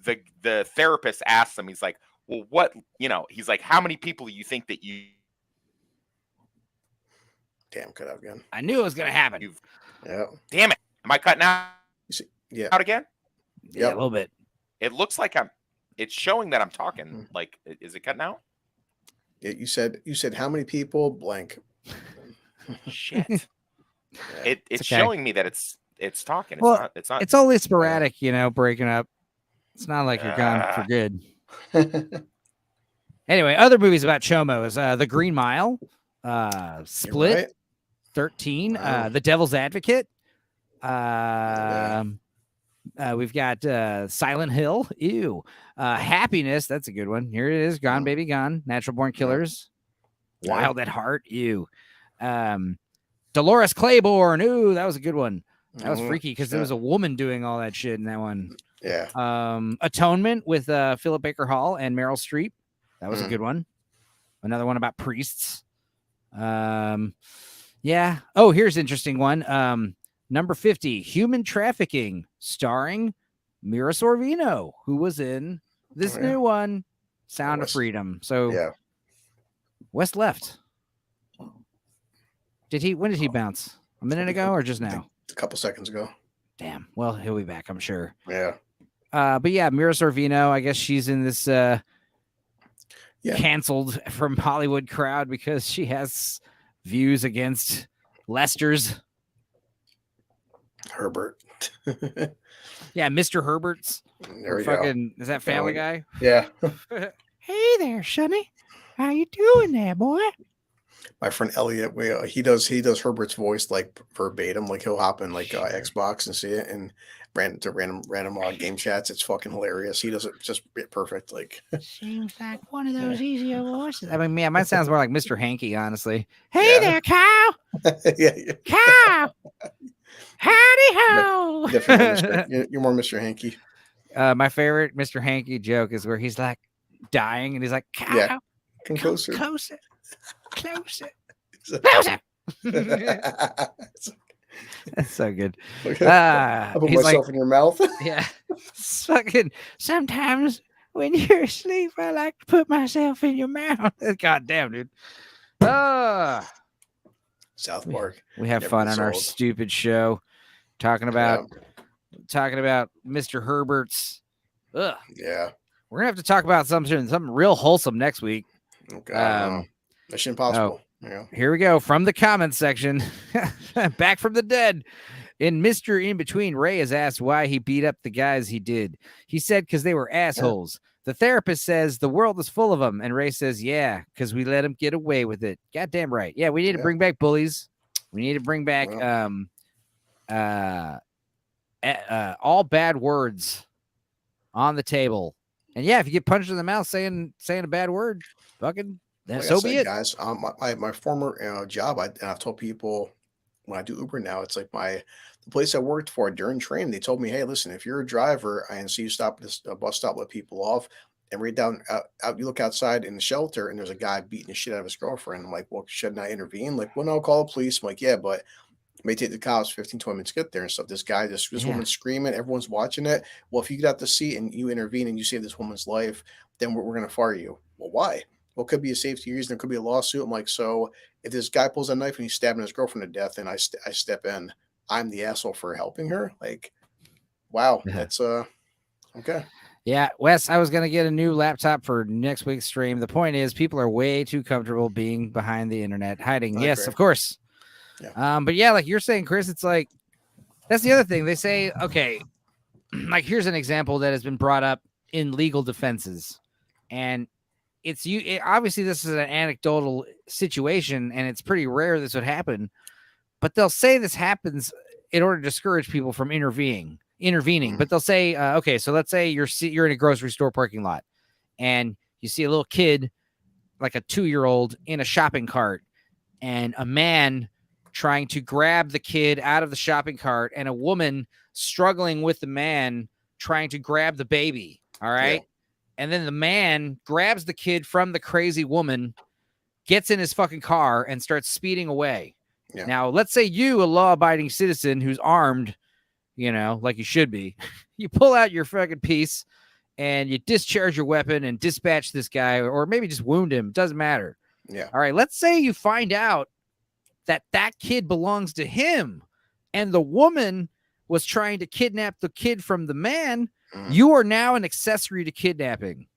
the therapist asks him, he's like, well, what, he's like, how many people do you think that you Damn, cut out again. I knew it was gonna happen. Yeah. Damn it. Am I cutting out? Yeah. Out again? Yeah, a little bit. It looks like it's showing that I'm talking. Like, is it cutting out? Yeah, you said how many people blank. Shit. Yeah. It's okay. showing me that it's talking. It's not. It's only sporadic, breaking up. It's not like you're gone for good. Anyway, other movies about Chomo is The Green Mile, Split, Right. 13, Wow. The Devil's Advocate. Yeah. We've got Silent Hill. Ew. Happiness. That's a good one. Here it is. Gone, Baby Gone. Natural Born Killers. Yeah. Wild at Heart. Ew. Dolores Claiborne. Ooh, that was a good one. That was freaky because there was a woman doing all that shit in that one. Yeah. Atonement with Philip Baker Hall and Meryl Streep. That was a good one. Another one about priests. Yeah. Oh, here's an interesting one. Number 50, Human Trafficking, starring Mira Sorvino, who was in this new one, Sound of Freedom. So yeah. West left. When did he bounce? A minute ago or just now? A couple seconds ago. Damn. Well, he'll be back, I'm sure. Yeah. But yeah, Mira Sorvino, I guess she's in this canceled from Hollywood crowd because she has views against Lester's. Herbert. Yeah, Mr. Herbert's. There we go. Is that Family Guy? Yeah. Hey there, Sonny. How you doing there, boy? My friend Elliot, he does Herbert's voice like verbatim. Like he'll hop in like Xbox and see it and random game chats. It's fucking hilarious. He does it just perfect. Like seems like one of those easier voices. I mean, mine sounds more like Mr. Hanky, honestly. Hey there, Kyle. Yeah. Kyle. Howdy ho. You're more Mr. Hanky. My favorite Mr. Hanky joke is where he's like dying and he's like, Kyle, come closer. Closer. That's so good. I put myself in your mouth. Yeah. It's fucking sometimes when you're asleep, I like to put myself in your mouth. God damn, dude. South Park. We have fun on our stupid show. Talking about Mr. Herbert's. Ugh. Yeah. We're gonna have to talk about something real wholesome next week. Okay. Mission Impossible. Yeah. Here we go from the comments section. Back from the dead. In Mr. In Between, Ray is asked why he beat up the guys he did. He said because they were assholes. The therapist says the world is full of them. And Ray says, yeah, because we let them get away with it. Goddamn right. Yeah, we need to bring back bullies. We need to bring back all bad words on the table. And yeah, if you get punched in the mouth saying a bad word, fucking so be it, guys. My former job, I've told people when I do Uber now, it's like the place I worked for during training. They told me, hey, listen, if you're a driver and see you stop at a bus stop, let people off, and right down out, you look outside in the shelter and there's a guy beating the shit out of his girlfriend. I'm like, well, shouldn't I intervene? Like, well, no, call the police. I'm like, yeah, but it may take the cops 15, 20 minutes to get there and stuff. This woman's screaming, everyone's watching it. Well, if you get out the seat and you intervene and you save this woman's life, then we're going to fire you. Well, why? Well, it could be a safety reason. There could be a lawsuit. I'm like, so if this guy pulls a knife and he's stabbing his girlfriend to death and I step in, I'm the asshole for helping her. Like, wow, that's okay. Yeah, Wes, I was going to get a new laptop for next week's stream. The point is people are way too comfortable being behind the internet, hiding. Yes, great. Of course. Yeah. But yeah, like you're saying, Chris, it's like, that's the other thing. They say, okay, like here's an example that has been brought up in legal defenses. And obviously this is an anecdotal situation and it's pretty rare this would happen, but they'll say this happens in order to discourage people from intervening. But they'll say, okay, so let's say you're in a grocery store parking lot and you see a little kid, like a 2-year-old, in a shopping cart, and a man trying to grab the kid out of the shopping cart, and a woman struggling with the man trying to grab the baby. All right. Yeah. And then the man grabs the kid from the crazy woman, gets in his fucking car, and starts speeding away. Yeah. Now, let's say you, a law-abiding citizen who's armed, like you should be, you pull out your fucking piece and you discharge your weapon and dispatch this guy, or maybe just wound him. Doesn't matter. Yeah. All right. Let's say you find out that kid belongs to him, and the woman was trying to kidnap the kid from the man. You are now an accessory to kidnapping.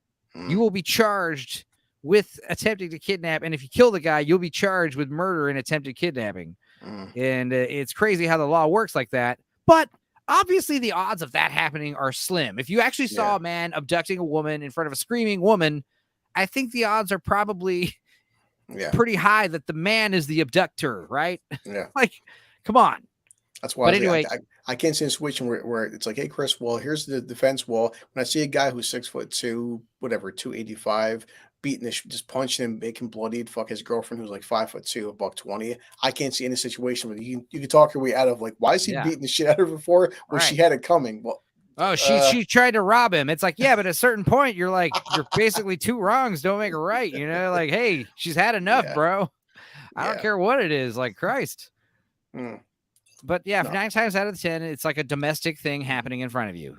You will be charged with attempting to kidnap, and if you kill the guy, you'll be charged with murder and attempted kidnapping. And it's crazy how the law works like that. But obviously, the odds of that happening are slim. If you actually saw a man abducting a woman in front of a screaming woman, I think the odds are probably pretty high that the man is the abductor, right? Yeah. Like, come on. That's why. But anyway, I can't see a situation where it's like, hey, Chris, well, here's the defense wall. When I see a guy who's 6'2", whatever, 285, beating this, just punching him, making bloodied, fuck his girlfriend who's like 5'2", $120. I can't see any situation where you can talk your way out of, like, why is he beating the shit out of her for? Where she had it coming. Well, she tried to rob him. It's like, yeah, but at a certain point, you're like, you're basically two wrongs don't make a right. Like, hey, she's had enough, bro. I don't care what it is. Like, Christ. But yeah, 9 times out of 10, it's like a domestic thing happening in front of you.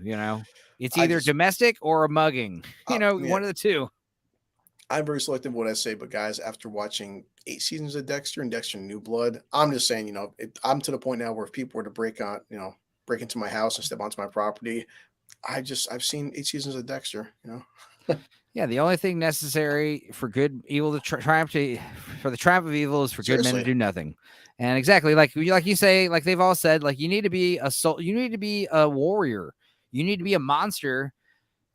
It's either domestic or a mugging. One of the two. I'm very selective what I say, but guys, after watching 8 seasons of Dexter and Dexter New Blood, I'm just saying, I'm to the point now where if people were to break into my house and step onto my property, I've seen 8 seasons of Dexter. Yeah, the only thing necessary for evil to triumph, for the triumph of evil, is for good men to do nothing. And exactly like you say, like they've all said, like you need to be you need to be a warrior, you need to be a monster.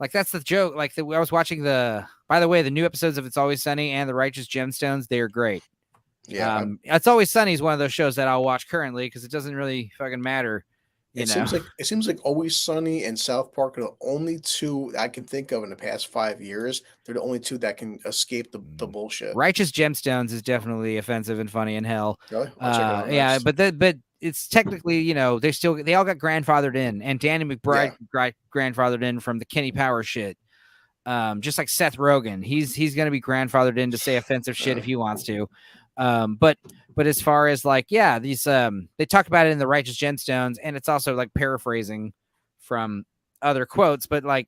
Like that's the joke. Like I was watching by the way, the new episodes of It's Always Sunny and The Righteous Gemstones, they are great. Yeah, It's Always Sunny is one of those shows that I'll watch currently because it doesn't really fucking matter. It seems like Always Sunny and South Park are the only two I can think of in the past 5 years. They're the only two that can escape the bullshit. Righteous Gemstones is definitely offensive and funny in hell. Really? I'll check it out next. but it's technically, they all got grandfathered in, and Danny McBride grandfathered in from the Kenny Powers shit. Just like Seth Rogen, he's going to be grandfathered in to say offensive shit if he wants to. But as far as like, these they talk about it in The Righteous Gemstones, and it's also like paraphrasing from other quotes, but like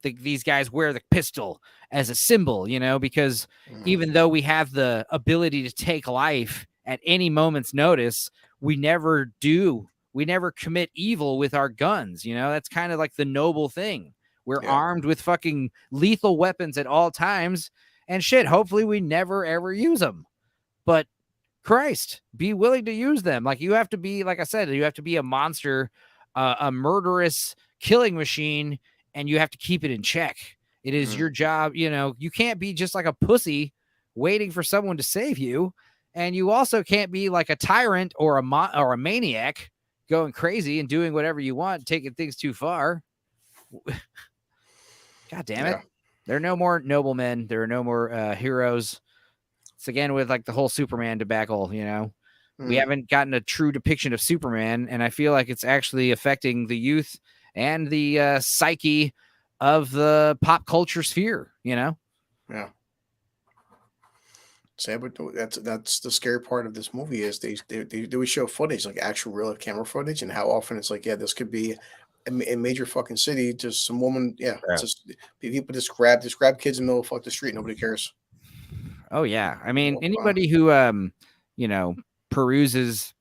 these guys wear the pistol as a symbol, because even though we have the ability to take life at any moment's notice, we never commit evil with our guns. That's kind of like the noble thing. We're armed with fucking lethal weapons at all times, and shit, hopefully we never ever use them. But Christ, be willing to use them. Like you have to be, like I said, you have to be a monster, a murderous killing machine, and you have to keep it in check. It is your job. You can't be just like a pussy waiting for someone to save you. And you also can't be like a tyrant or a maniac going crazy and doing whatever you want, taking things too far. God damn it. There are no more noblemen. There are no more heroes. It's again with like the whole Superman debacle, we haven't gotten a true depiction of Superman, and I feel like it's actually affecting the youth and the psyche of the pop culture sphere, Yeah. Sad, but that's the scary part of this movie is they would show footage, like actual real life camera footage, and how often it's like, this could be a major fucking city, just some woman, just people just grab kids in the middle of the street, nobody cares. Oh yeah, I mean anybody who peruses,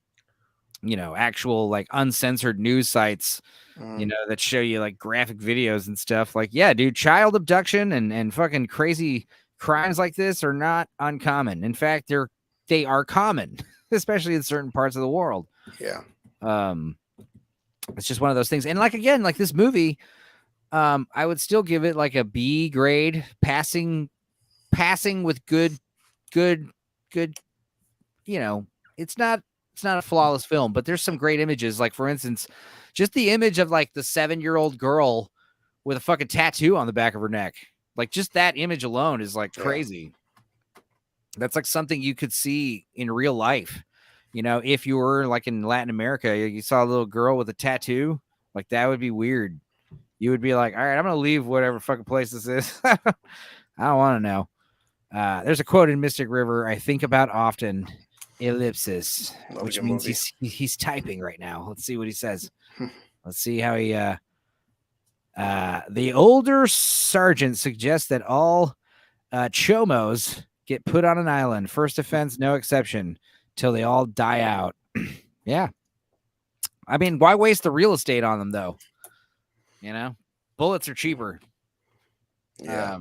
actual like uncensored news sites, that show you like graphic videos and stuff, like dude, child abduction and fucking crazy crimes like this are not uncommon. In fact, they are common, especially in certain parts of the world. Yeah. It's just one of those things. And like, again, like this movie, I would still give it like a B grade, passing with good, it's not a flawless film, but there's some great images. Like for instance, just the image of like the 7-year-old girl with a fucking tattoo on the back of her neck. Like just that image alone is like Yeah. crazy. That's like something you could see in real life. You know, if you were like in Latin America, you saw a little girl with a tattoo, like that would be weird. You would be like, all right, I'm going to leave whatever fucking place this is. I don't want to know. There's a quote in Mystic River I think about often, ellipsis, which means he's typing right now. Let's see what he says. Let's see how he the older sergeant suggests that all chomos get put on an island. First offense, no exception, till they all die out. Yeah. I mean, why waste the real estate on them, though? You know, bullets are cheaper. Yeah.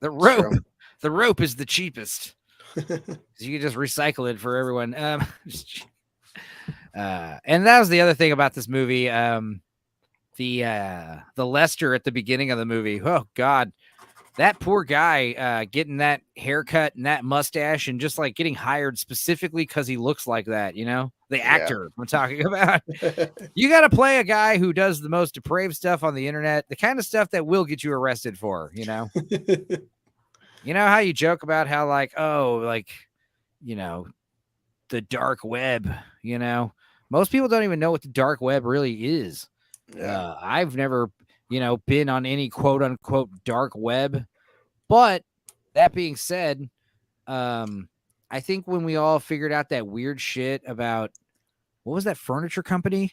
The rope is the cheapest. You can just recycle it for everyone. And that was the other thing about this movie. The Lester at the beginning of the movie. Oh God, that poor guy getting that haircut and that mustache and just like getting hired specifically because he looks like that. You know, the actor I'm talking about. You got to play a guy who does the most depraved stuff on the internet, the kind of stuff that will get you arrested for. You know. You know how you joke about how like, oh, like, you know, the dark web, you know, most people don't even know what the dark web really is. Yeah. I've never, you know, been on any quote unquote dark web. But that being said, I think when we all figured out that weird shit about what was that furniture company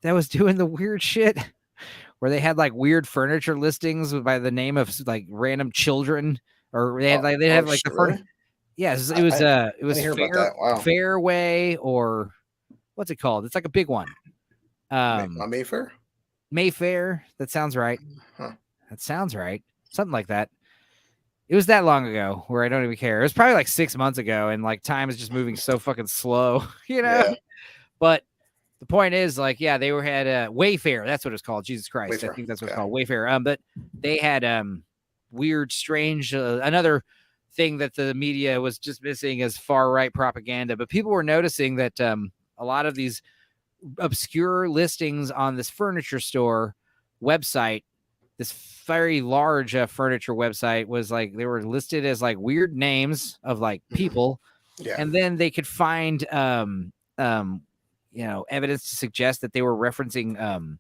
that was doing the weird shit where they had like weird furniture listings by the name of like random children. Or they had like they have like the front. Really? Yes, it was Fairway or what's it called? It's like a big one. Mayfair. Mayfair. That sounds right. Huh. That sounds right. Something like that. It was that long ago where I don't even care. It was probably like 6 months ago, and like time is just moving so fucking slow, you know. Yeah. But the point is, like, yeah, they had Wayfair. That's what it's called. Jesus Christ, Wayfair. I think that's what it's called, Wayfair. But they had weird, strange, another thing that the media was just missing is far right propaganda. But people were noticing that a lot of these obscure listings on this furniture store website, this very large furniture website, was like they were listed as like weird names of like people, and then they could find you know, evidence to suggest that they were referencing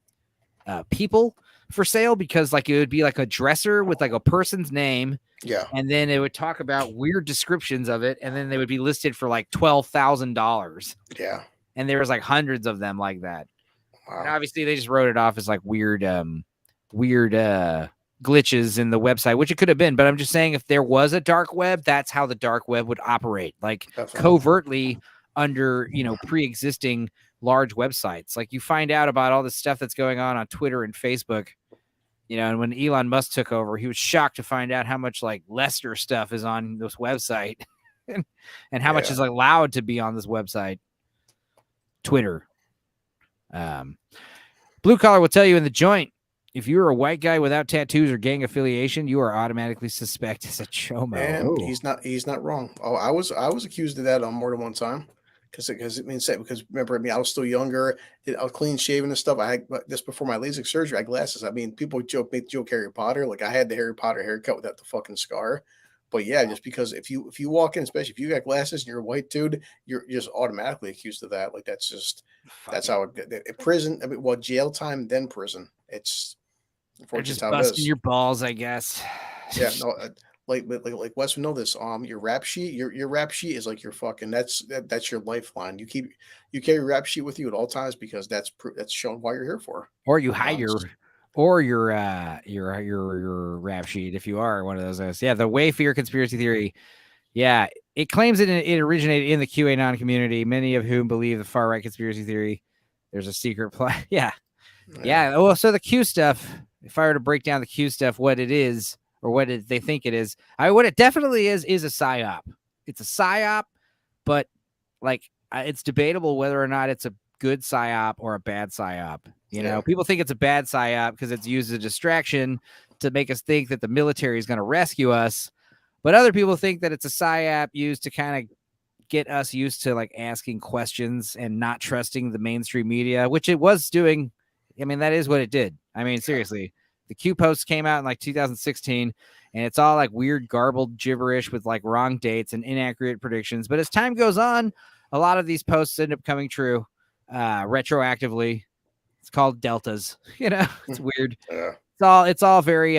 people for sale, because like it would be like a dresser with like a person's name, and then it would talk about weird descriptions of it, and then they would be listed for like $12,000. And there was like hundreds of them like that. Wow. And obviously they just wrote it off as like weird glitches in the website, which it could have been. But I'm just saying, if there was a dark web, that's how the dark web would operate, like covertly under, you know, pre-existing large websites. Like you find out about all the stuff that's going on Twitter and Facebook, you know, and when Elon Musk took over, he was shocked to find out how much like Lester stuff is on this website and how much is like allowed to be on this website. Twitter. Blue Collar will tell you in the joint, if you're a white guy without tattoos or gang affiliation, you are automatically suspect as a chomo. And he's not wrong. Oh, I was accused of that on more than one time. Because remember, I mean, I was still younger. I was clean shaven and stuff. I had this before my LASIK surgery. I had glasses. I mean, people make the joke Harry Potter. Like I had the Harry Potter haircut without the fucking scar. But yeah, just because if you walk in, especially if you got glasses and you're a white dude, you're just automatically accused of that. Like that's how it prison. I mean, well, jail time then prison. It's just busting your balls, I guess. Yeah, no. Like Wes would know this. Your rap sheet, your rap sheet is like your fucking. That's your lifeline. You carry your rap sheet with you at all times because that's showing why you're here for. Or you hide your rap sheet if you are one of those guys. Yeah, the Wayfair conspiracy theory. Yeah, it claims it originated in the QAnon community, many of whom believe the far right conspiracy theory. There's a secret plan. Yeah. Well, so the Q stuff. If I were to break down the Q stuff, what it is. Or what they think it is. What it definitely is a psyop. It's a psyop, but like it's debatable whether or not it's a good psyop or a bad psyop. You know, people think it's a bad psyop because it's used as a distraction to make us think that the military is going to rescue us. But other people think that it's a psyop used to kind of get us used to like asking questions and not trusting the mainstream media, which it was doing. I mean, that is what it did. I mean, seriously. The Q post came out in like 2016, and it's all like weird garbled gibberish with like wrong dates and inaccurate predictions. But as time goes on, a lot of these posts end up coming true retroactively. It's called deltas. It's weird. Yeah. It's all very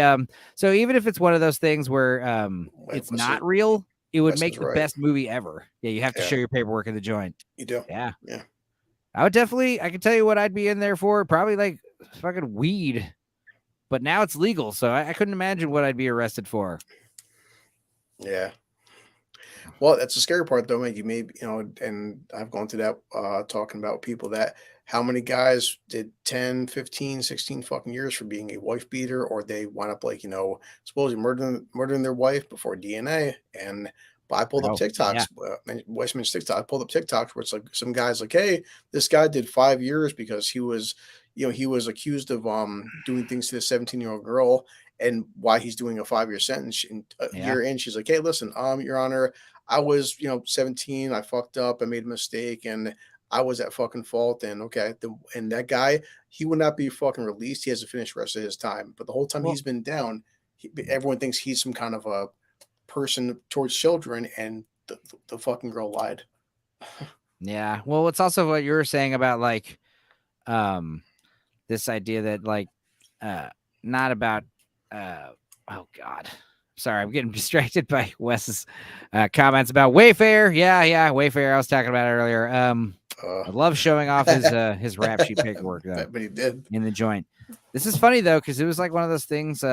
so even if it's one of those things where it's not real, it would make the best movie ever. Yeah, you have to show your paperwork in the joint. You do. Yeah. Yeah. I can tell you what I'd be in there for. Probably like fucking weed. But now it's legal, so I couldn't imagine what I'd be arrested for. Yeah. Well, that's the scary part, though, man. You may, and I've gone through that talking about people that how many guys did 10, 15, 16 fucking years for being a wife beater, or they wind up like, supposedly murdering their wife before DNA. And I pulled up TikToks. Westminster TikTok. I pulled up TikToks where it's like some guys like, hey, this guy did 5 years because he was accused of doing things to the 17-year-old girl, and why he's doing a 5-year sentence. And a year in, she's like, hey, listen, Your Honor, I was 17, I fucked up, I made a mistake, and I was at fucking fault. And and that guy, he would not be fucking released. He has to finish the rest of his time. But the whole time he's been down, everyone thinks he's some kind of a person towards children, and the fucking girl lied. Yeah. Well, it's also what you were saying about like this idea that like not about oh god, sorry, I'm getting distracted by Wes's comments about Wayfair. Yeah, Wayfair, I was talking about it earlier. I love showing off his rap sheet paperwork though, but he did in the joint. This is funny though, because it was like one of those things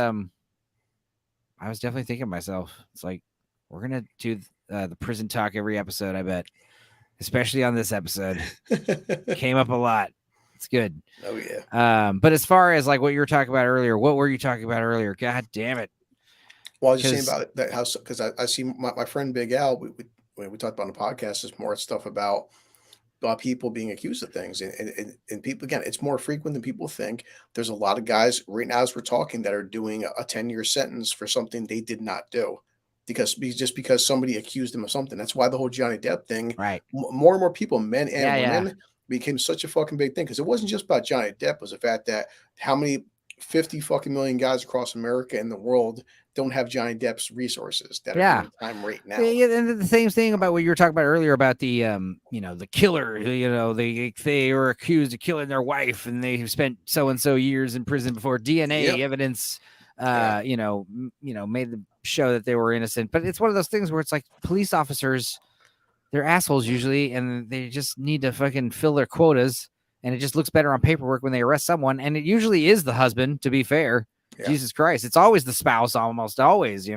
I was definitely thinking to myself, it's like we're gonna do the prison talk every episode, I bet, especially on this episode. Came up a lot. It's good. Oh yeah. But as far as like what you were talking about earlier, what were you talking about earlier? God damn it. Well, I was just saying about that house because I see my friend Big Al. We talked about on the podcast is more stuff about people being accused of things, and people, again, it's more frequent than people think. There's a lot of guys right now as we're talking that are doing a 10-year sentence for something they did not do. Because somebody accused them of something. That's why the whole Johnny Depp thing, right? More and more people, men and women, became such a fucking big thing because it wasn't just about Johnny Depp. It was the fact that how many 50 fucking million guys across America and the world don't have Johnny Depp's resources that are in time right now. Yeah, and the same thing about what you were talking about earlier about the the killer. They were accused of killing their wife, and they spent so and so years in prison before DNA evidence. Made the show that they were innocent. But it's one of those things where it's like police officers, they're assholes usually, and they just need to fucking fill their quotas, and it just looks better on paperwork when they arrest someone, and it usually is the husband, to be fair. Jesus Christ, it's always the spouse, almost always,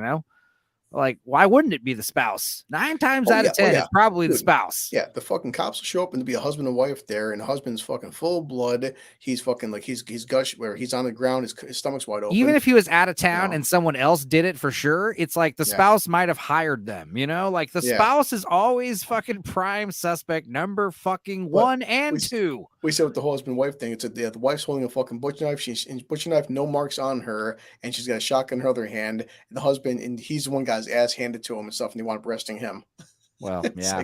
Like, why wouldn't it be the spouse? 9 times out of 10, it's probably the spouse. Yeah, the fucking cops will show up and to be a husband and wife there, and the husband's fucking full of blood. He's fucking like he's gush where he's on the ground, his stomach's wide open. Even if he was out of town and someone else did it for sure, it's like the spouse might have hired them. Like the spouse is always fucking prime suspect number fucking 1 and 2. We said with the whole husband wife thing, it's the wife's holding a fucking butcher knife. She's butcher knife, no marks on her, and she's got a shotgun in her other hand. And the husband, and he's the one guy's ass handed to him and stuff, and they want arresting him. Well, yeah.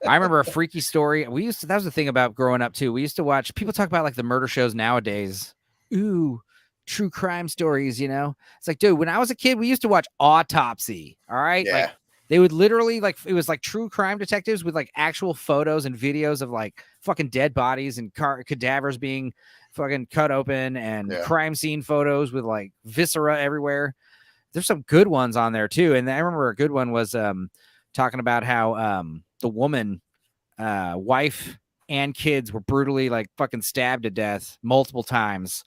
I remember a freaky story. That was the thing about growing up too. We used to watch people talk about like the murder shows nowadays. Ooh, true crime stories, It's like, dude, when I was a kid, we used to watch Autopsy. All right. Yeah. Like they would literally it was like true crime detectives with like actual photos and videos of like fucking dead bodies and cadavers being fucking cut open and crime scene photos with like viscera everywhere. There's some good ones on there too. And I remember a good one was talking about how the woman, wife and kids were brutally like fucking stabbed to death multiple times.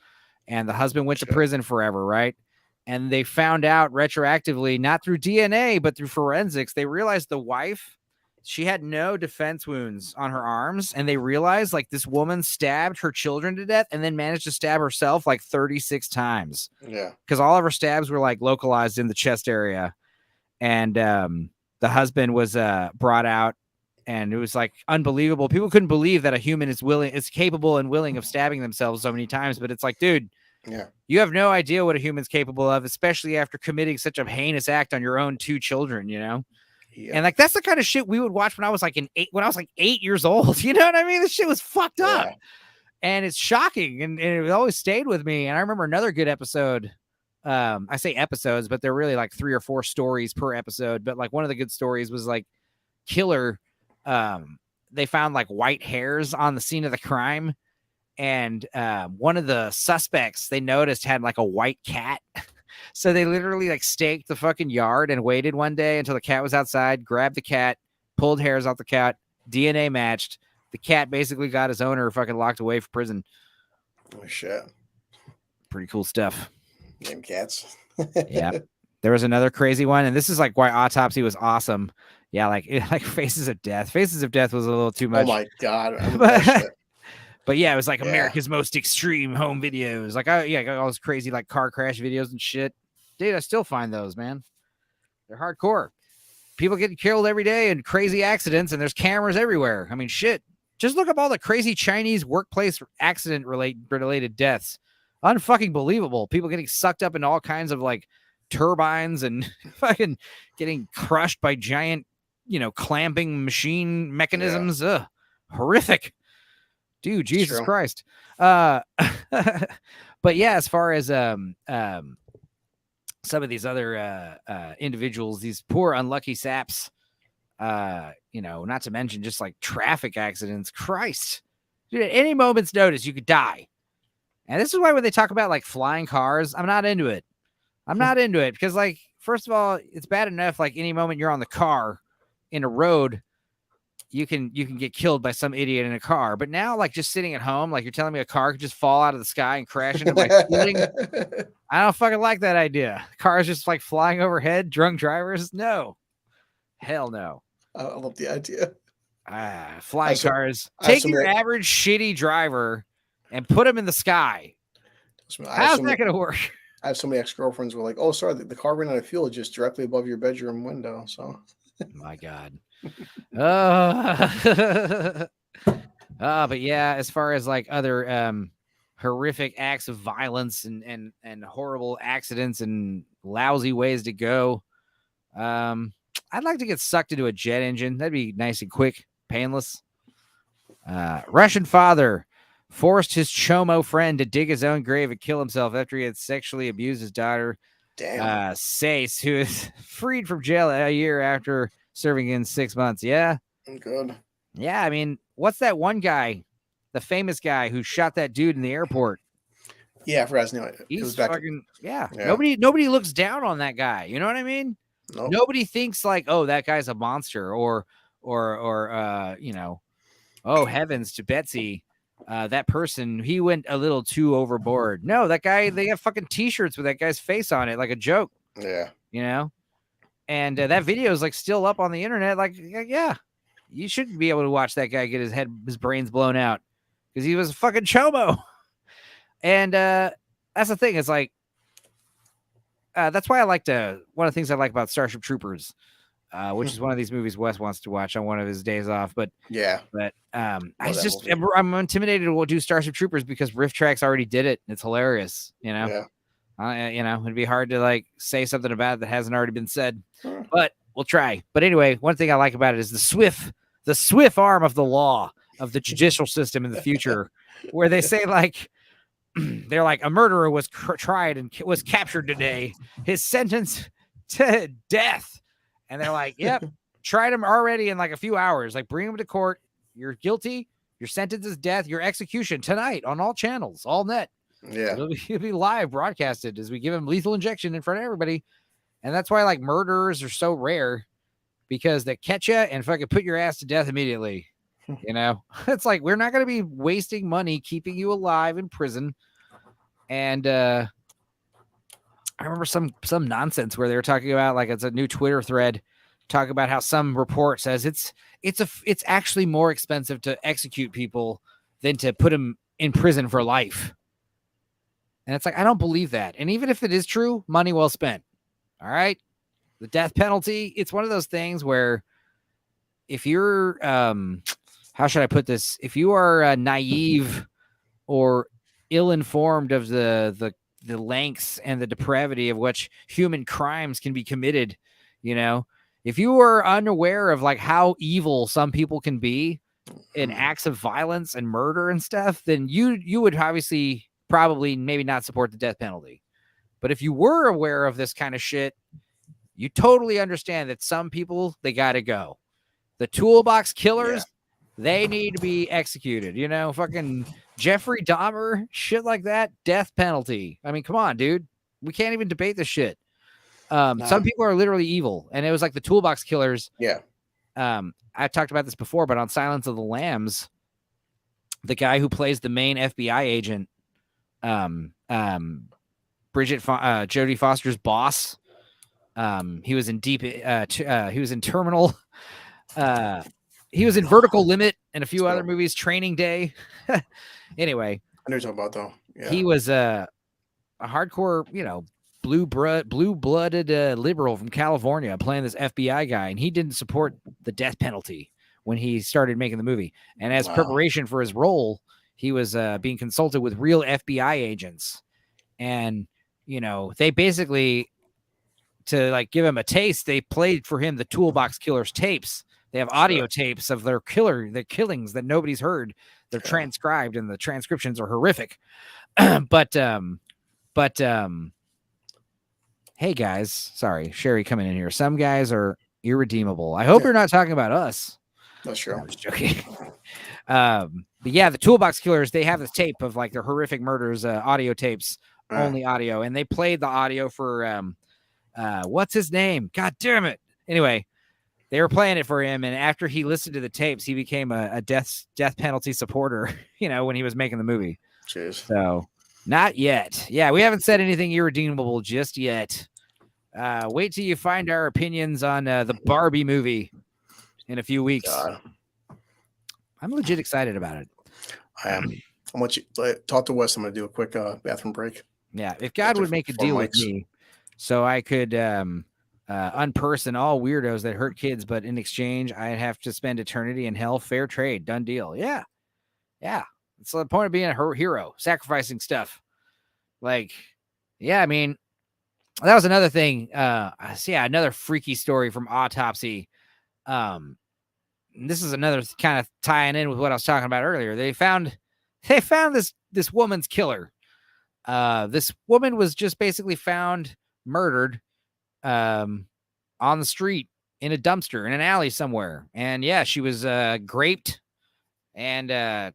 And the husband went to prison forever, right? And they found out retroactively, not through DNA, but through forensics, they realized the wife, she had no defense wounds on her arms. And they realized like this woman stabbed her children to death and then managed to stab herself like 36 times. Yeah. Because all of her stabs were like localized in the chest area. And the husband was brought out, and it was like unbelievable. People couldn't believe that a human is capable and willing of stabbing themselves so many times. But it's like, dude, you have no idea what a human's capable of, especially after committing such a heinous act on your own 2 children, And like that's the kind of shit we would watch when I was like 8 years old. You know what I mean? This shit was fucked up, and it's shocking, and it always stayed with me. And I remember another good episode I say episodes, but they're really like 3 or 4 stories per episode. But like one of the good stories was like killer. They found like white hairs on the scene of the crime. And one of the suspects they noticed had like a white cat. So they literally like staked the fucking yard and waited one day until the cat was outside, grabbed the cat, pulled hairs off the cat, DNA matched. The cat basically got his owner fucking locked away for prison. Oh shit. Pretty cool stuff. Damn cats. Yeah. There was another crazy one, and this is like why Autopsy was awesome. Yeah, like Faces of Death. Faces of Death was a little too much. Oh my god. But yeah, it was like America's most extreme home videos. Like I got all those crazy like car crash videos and shit. Dude, I still find those, man. They're hardcore. People get killed every day in crazy accidents, and there's cameras everywhere. I mean, shit. Just look up all the crazy Chinese workplace accident related deaths. Unfucking believable. People getting sucked up in all kinds of like turbines and fucking getting crushed by giant, clamping machine mechanisms. Ugh, horrific. Dude, Jesus Christ. But yeah, as far as some of these other individuals, these poor unlucky saps, not to mention just like traffic accidents. Christ. Dude, at any moment's notice, you could die. And this is why when they talk about like flying cars, I'm not into it. I'm not into it because, like, first of all, it's bad enough like any moment you're on the car in a road, you can get killed by some idiot in a car. But now, like, just sitting at home, like, you're telling me a car could just fall out of the sky and crash into my ceiling? I don't fucking like that idea. Cars just like flying overhead, drunk drivers? No. Hell no. I love the idea. Flying cars. Take your average shitty driver and put him in the sky. How's that going to work? I have so many ex-girlfriends who are like, oh, sorry, the car ran out of fuel just directly above your bedroom window. So, my God. But yeah, as far as like other horrific acts of violence and horrible accidents and lousy ways to go, I'd like to get sucked into a jet engine. That'd be nice and quick, painless. Russian father forced his chomo friend to dig his own grave and kill himself after he had sexually abused his daughter. Damn. Sace, who is freed from jail a year after serving in 6 months. Yeah. Good. Yeah. I mean, what's that one guy, the famous guy who shot that dude in the airport? Yeah, I forgot his name. He's fucking, yeah. Nobody looks down on that guy. You know what I mean? Nope. Nobody thinks like, oh, that guy's a monster or oh, heavens to Betsy. That person, he went a little too overboard. No, that guy, they have fucking t-shirts with that guy's face on it, like a joke. Yeah. And that video is like still up on the internet. Like, yeah, you shouldn't be able to watch that guy get his brains blown out because he was a fucking chomo. And that's the thing. It's like, that's why one of the things I like about Starship Troopers, which is one of these movies Wes wants to watch on one of his days off. But I'm intimidated to do Starship Troopers because Riff Tracks already did it. It's hilarious, Yeah. It'd be hard to like say something about it that hasn't already been said, but we'll try. But anyway, one thing I like about it is the swift arm of the law of the judicial system in the future, where they say like, they're like, a murderer was tried and was captured today. His sentence to death. And they're like, yep, tried him already in like a few hours. Like, bring him to court. You're guilty. Your sentence is death. Your execution tonight on all channels, all net. Yeah. It'll be live broadcasted as we give him lethal injection in front of everybody. And that's why like murderers are so rare, because they catch you and fucking put your ass to death immediately. It's like, we're not going to be wasting money keeping you alive in prison. And I remember some nonsense where they were talking about, like, it's a new Twitter thread talking about how some report says it's actually more expensive to execute people than to put them in prison for life. And it's like, I don't believe that. And even if it is true, money well spent. All right. The death penalty, it's one of those things where if you're, how should I put this? If you are naive or ill-informed of the lengths and the depravity of which human crimes can be committed, if you are unaware of like how evil some people can be in acts of violence and murder and stuff, then you would obviously probably maybe not support the death penalty. But if you were aware of this kind of shit, you totally understand that some people, they got to go. The toolbox killers, they need to be executed. You know, fucking Jeffrey Dahmer, shit like that, death penalty. I mean, come on, dude. We can't even debate this shit. Some people are literally evil, and it was like the toolbox killers. Yeah. I talked about this before, but on Silence of the Lambs, the guy who plays the main FBI agent, Jodie Foster's boss, he was in he was in Terminal. He was in Vertical Limit and a few other movies, Training Day. Anyway, I know what you're talking about, though. Yeah. He was a hardcore, you know, blue-blooded liberal from California playing this FBI guy, and he didn't support the death penalty when he started making the movie. And as preparation for his role, he was being consulted with real FBI agents, and you know, they basically, to like give him a taste, they played for him the Toolbox Killers tapes. They have audio tapes of their killings that nobody's heard. They're transcribed, and the transcriptions are horrific. But hey guys, sorry, Sherry coming in here. Some guys are irredeemable. I hope you're not talking about us. That's true. I was joking. But yeah, the Toolbox Killers, they have this tape of like their horrific murders, audio tapes, only audio, and they played the audio for what's his name? God damn it. Anyway, they were playing it for him, and after he listened to the tapes, he became a death penalty supporter, you know, when he was making the movie. Jeez. So not yet. Yeah, we haven't said anything irredeemable just yet. Wait till you find our opinions on the Barbie movie in a few weeks. I'm legit excited about it. I am. I want you to talk to Wes. I'm going to do a quick bathroom break. Yeah, if God would make a deal with me so I could unperson all weirdos that hurt kids, but in exchange, I'd have to spend eternity in hell. Fair trade. Done deal. Yeah. Yeah. It's the point of being a hero, sacrificing stuff. Like, yeah, I mean, that was another thing. Another freaky story from Autopsy. This is another kind of tying in with what I was talking about earlier. They found this woman's killer. This woman was just basically found murdered on the street in a dumpster in an alley somewhere. And yeah, she was graped and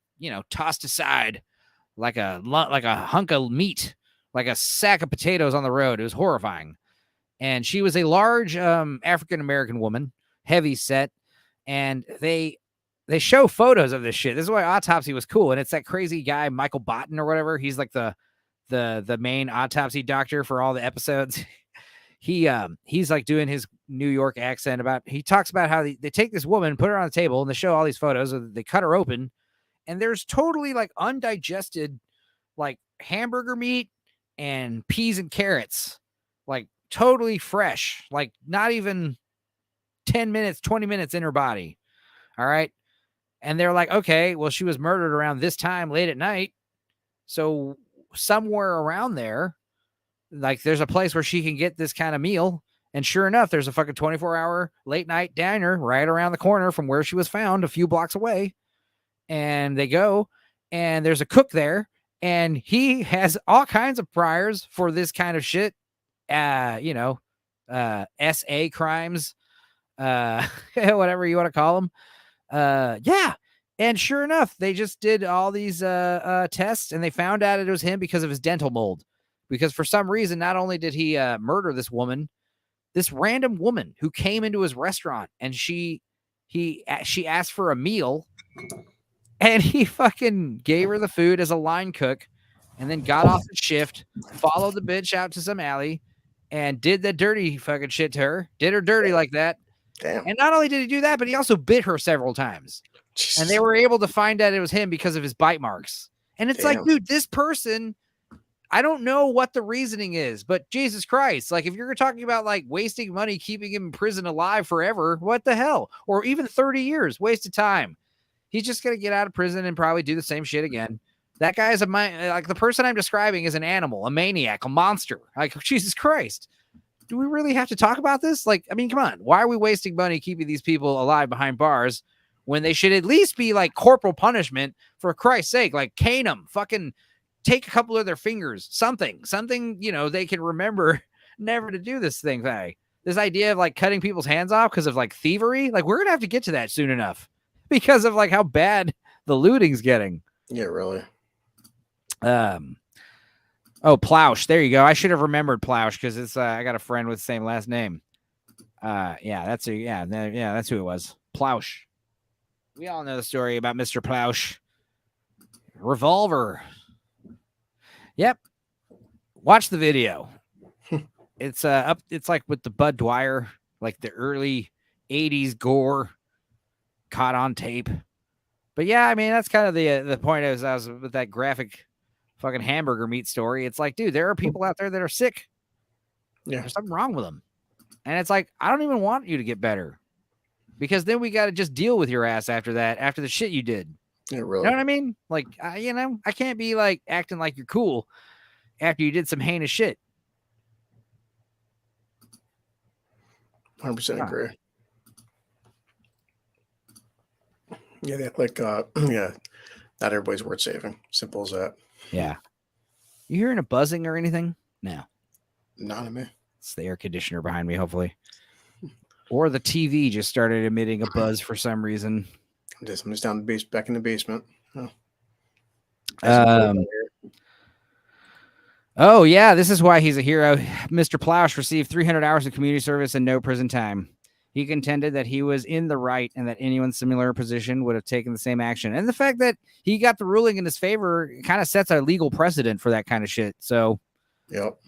tossed aside like a hunk of meat, like a sack of potatoes on the road. It was horrifying. And she was a large African-American woman, heavy set, and they show photos of this shit. This is why Autopsy was cool. And it's that crazy guy, Michael Botten or whatever. He's like the main autopsy doctor for all the episodes. He's like doing his New York accent he talks about how they take this woman, put her on the table, and they show all these photos. They cut her open, and there's totally like undigested like hamburger meat and peas and carrots, like totally fresh, like not even 10 minutes, 20 minutes in her body. All right. And they're like, okay, well, she was murdered around this time late at night. So somewhere around there, like there's a place where she can get this kind of meal. And sure enough, there's a fucking 24-hour late night diner right around the corner from where she was found, a few blocks away. And they go, and there's a cook there, and he has all kinds of priors for this kind of shit. SA crimes, whatever you want to call them. Yeah. And sure enough, they just did all these tests, and they found out it was him because of his dental mold. Because for some reason, not only did he murder this random woman who came into his restaurant, and she asked for a meal, and he fucking gave her the food as a line cook, and then got off the shift, followed the bitch out to some alley, and did the dirty fucking shit to her. Did her dirty like that. Damn. And not only did he do that, but he also bit her several times. Jesus. And they were able to find out it was him because of his bite marks. And it's like, dude, this person, I don't know what the reasoning is, but Jesus Christ, like if you're talking about like wasting money, keeping him in prison alive forever, what the hell? Or even 30 years, waste of time. He's just going to get out of prison and probably do the same shit again. That guy is like the person I'm describing is an animal, a maniac, a monster. Like, Jesus Christ. Do we really have to talk about this? Like, I mean, come on. Why are we wasting money keeping these people alive behind bars when they should at least be like corporal punishment, for Christ's sake? Like, cane them, fucking take a couple of their fingers, something, they can remember never to do this thing. This idea of like cutting people's hands off because of like thievery, like we're going to have to get to that soon enough because of like how bad the looting's getting. Yeah, really. Oh, Ploush. There you go. I should have remembered Ploush because it's I got a friend with the same last name. That's who it was. Ploush. We all know the story about Mr. Ploush. Revolver. Yep. Watch the video. It's it's like with the Bud Dwyer, like the early 80s gore caught on tape. But yeah, I mean, that's kind of the point as I was with that graphic fucking hamburger meat story. It's like, dude, there are people out there that are sick. Yeah. There's something wrong with them. And it's like, I don't even want you to get better because then we got to just deal with your ass after that, after the shit you did. Yeah, really. You know what I mean? Like, I can't be like acting like you're cool after you did some heinous shit. 100% agree. Yeah, they act like, yeah, not everybody's worth saving. Simple as that. Yeah. You hearing a buzzing or anything? No. Not a me. It's the air conditioner behind me, hopefully. Or the TV just started emitting a buzz for some reason. I'm just down back in the basement. Oh, yeah, this is why he's a hero. Mr. Ploush received 300 hours of community service and no prison time. He contended that he was in the right and that anyone similar position would have taken the same action. And the fact that he got the ruling in his favor kind of sets a legal precedent for that kind of shit. So, yep.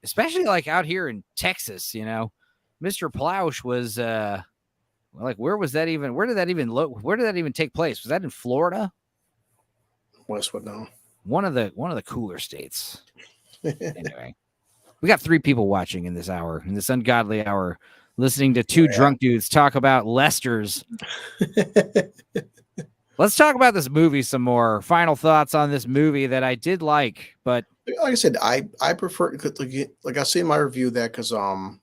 Especially like out here in Texas, Mr. Ploush was like, where did that even take place? Was that in Florida? Westwood, no. One of the cooler states. Anyway, we got 3 people watching in this ungodly hour, listening to 2 drunk dudes talk about Lester's. Let's talk about this movie some more. Final thoughts on this movie that I did like, but like I said, I prefer, like I say in my review that because all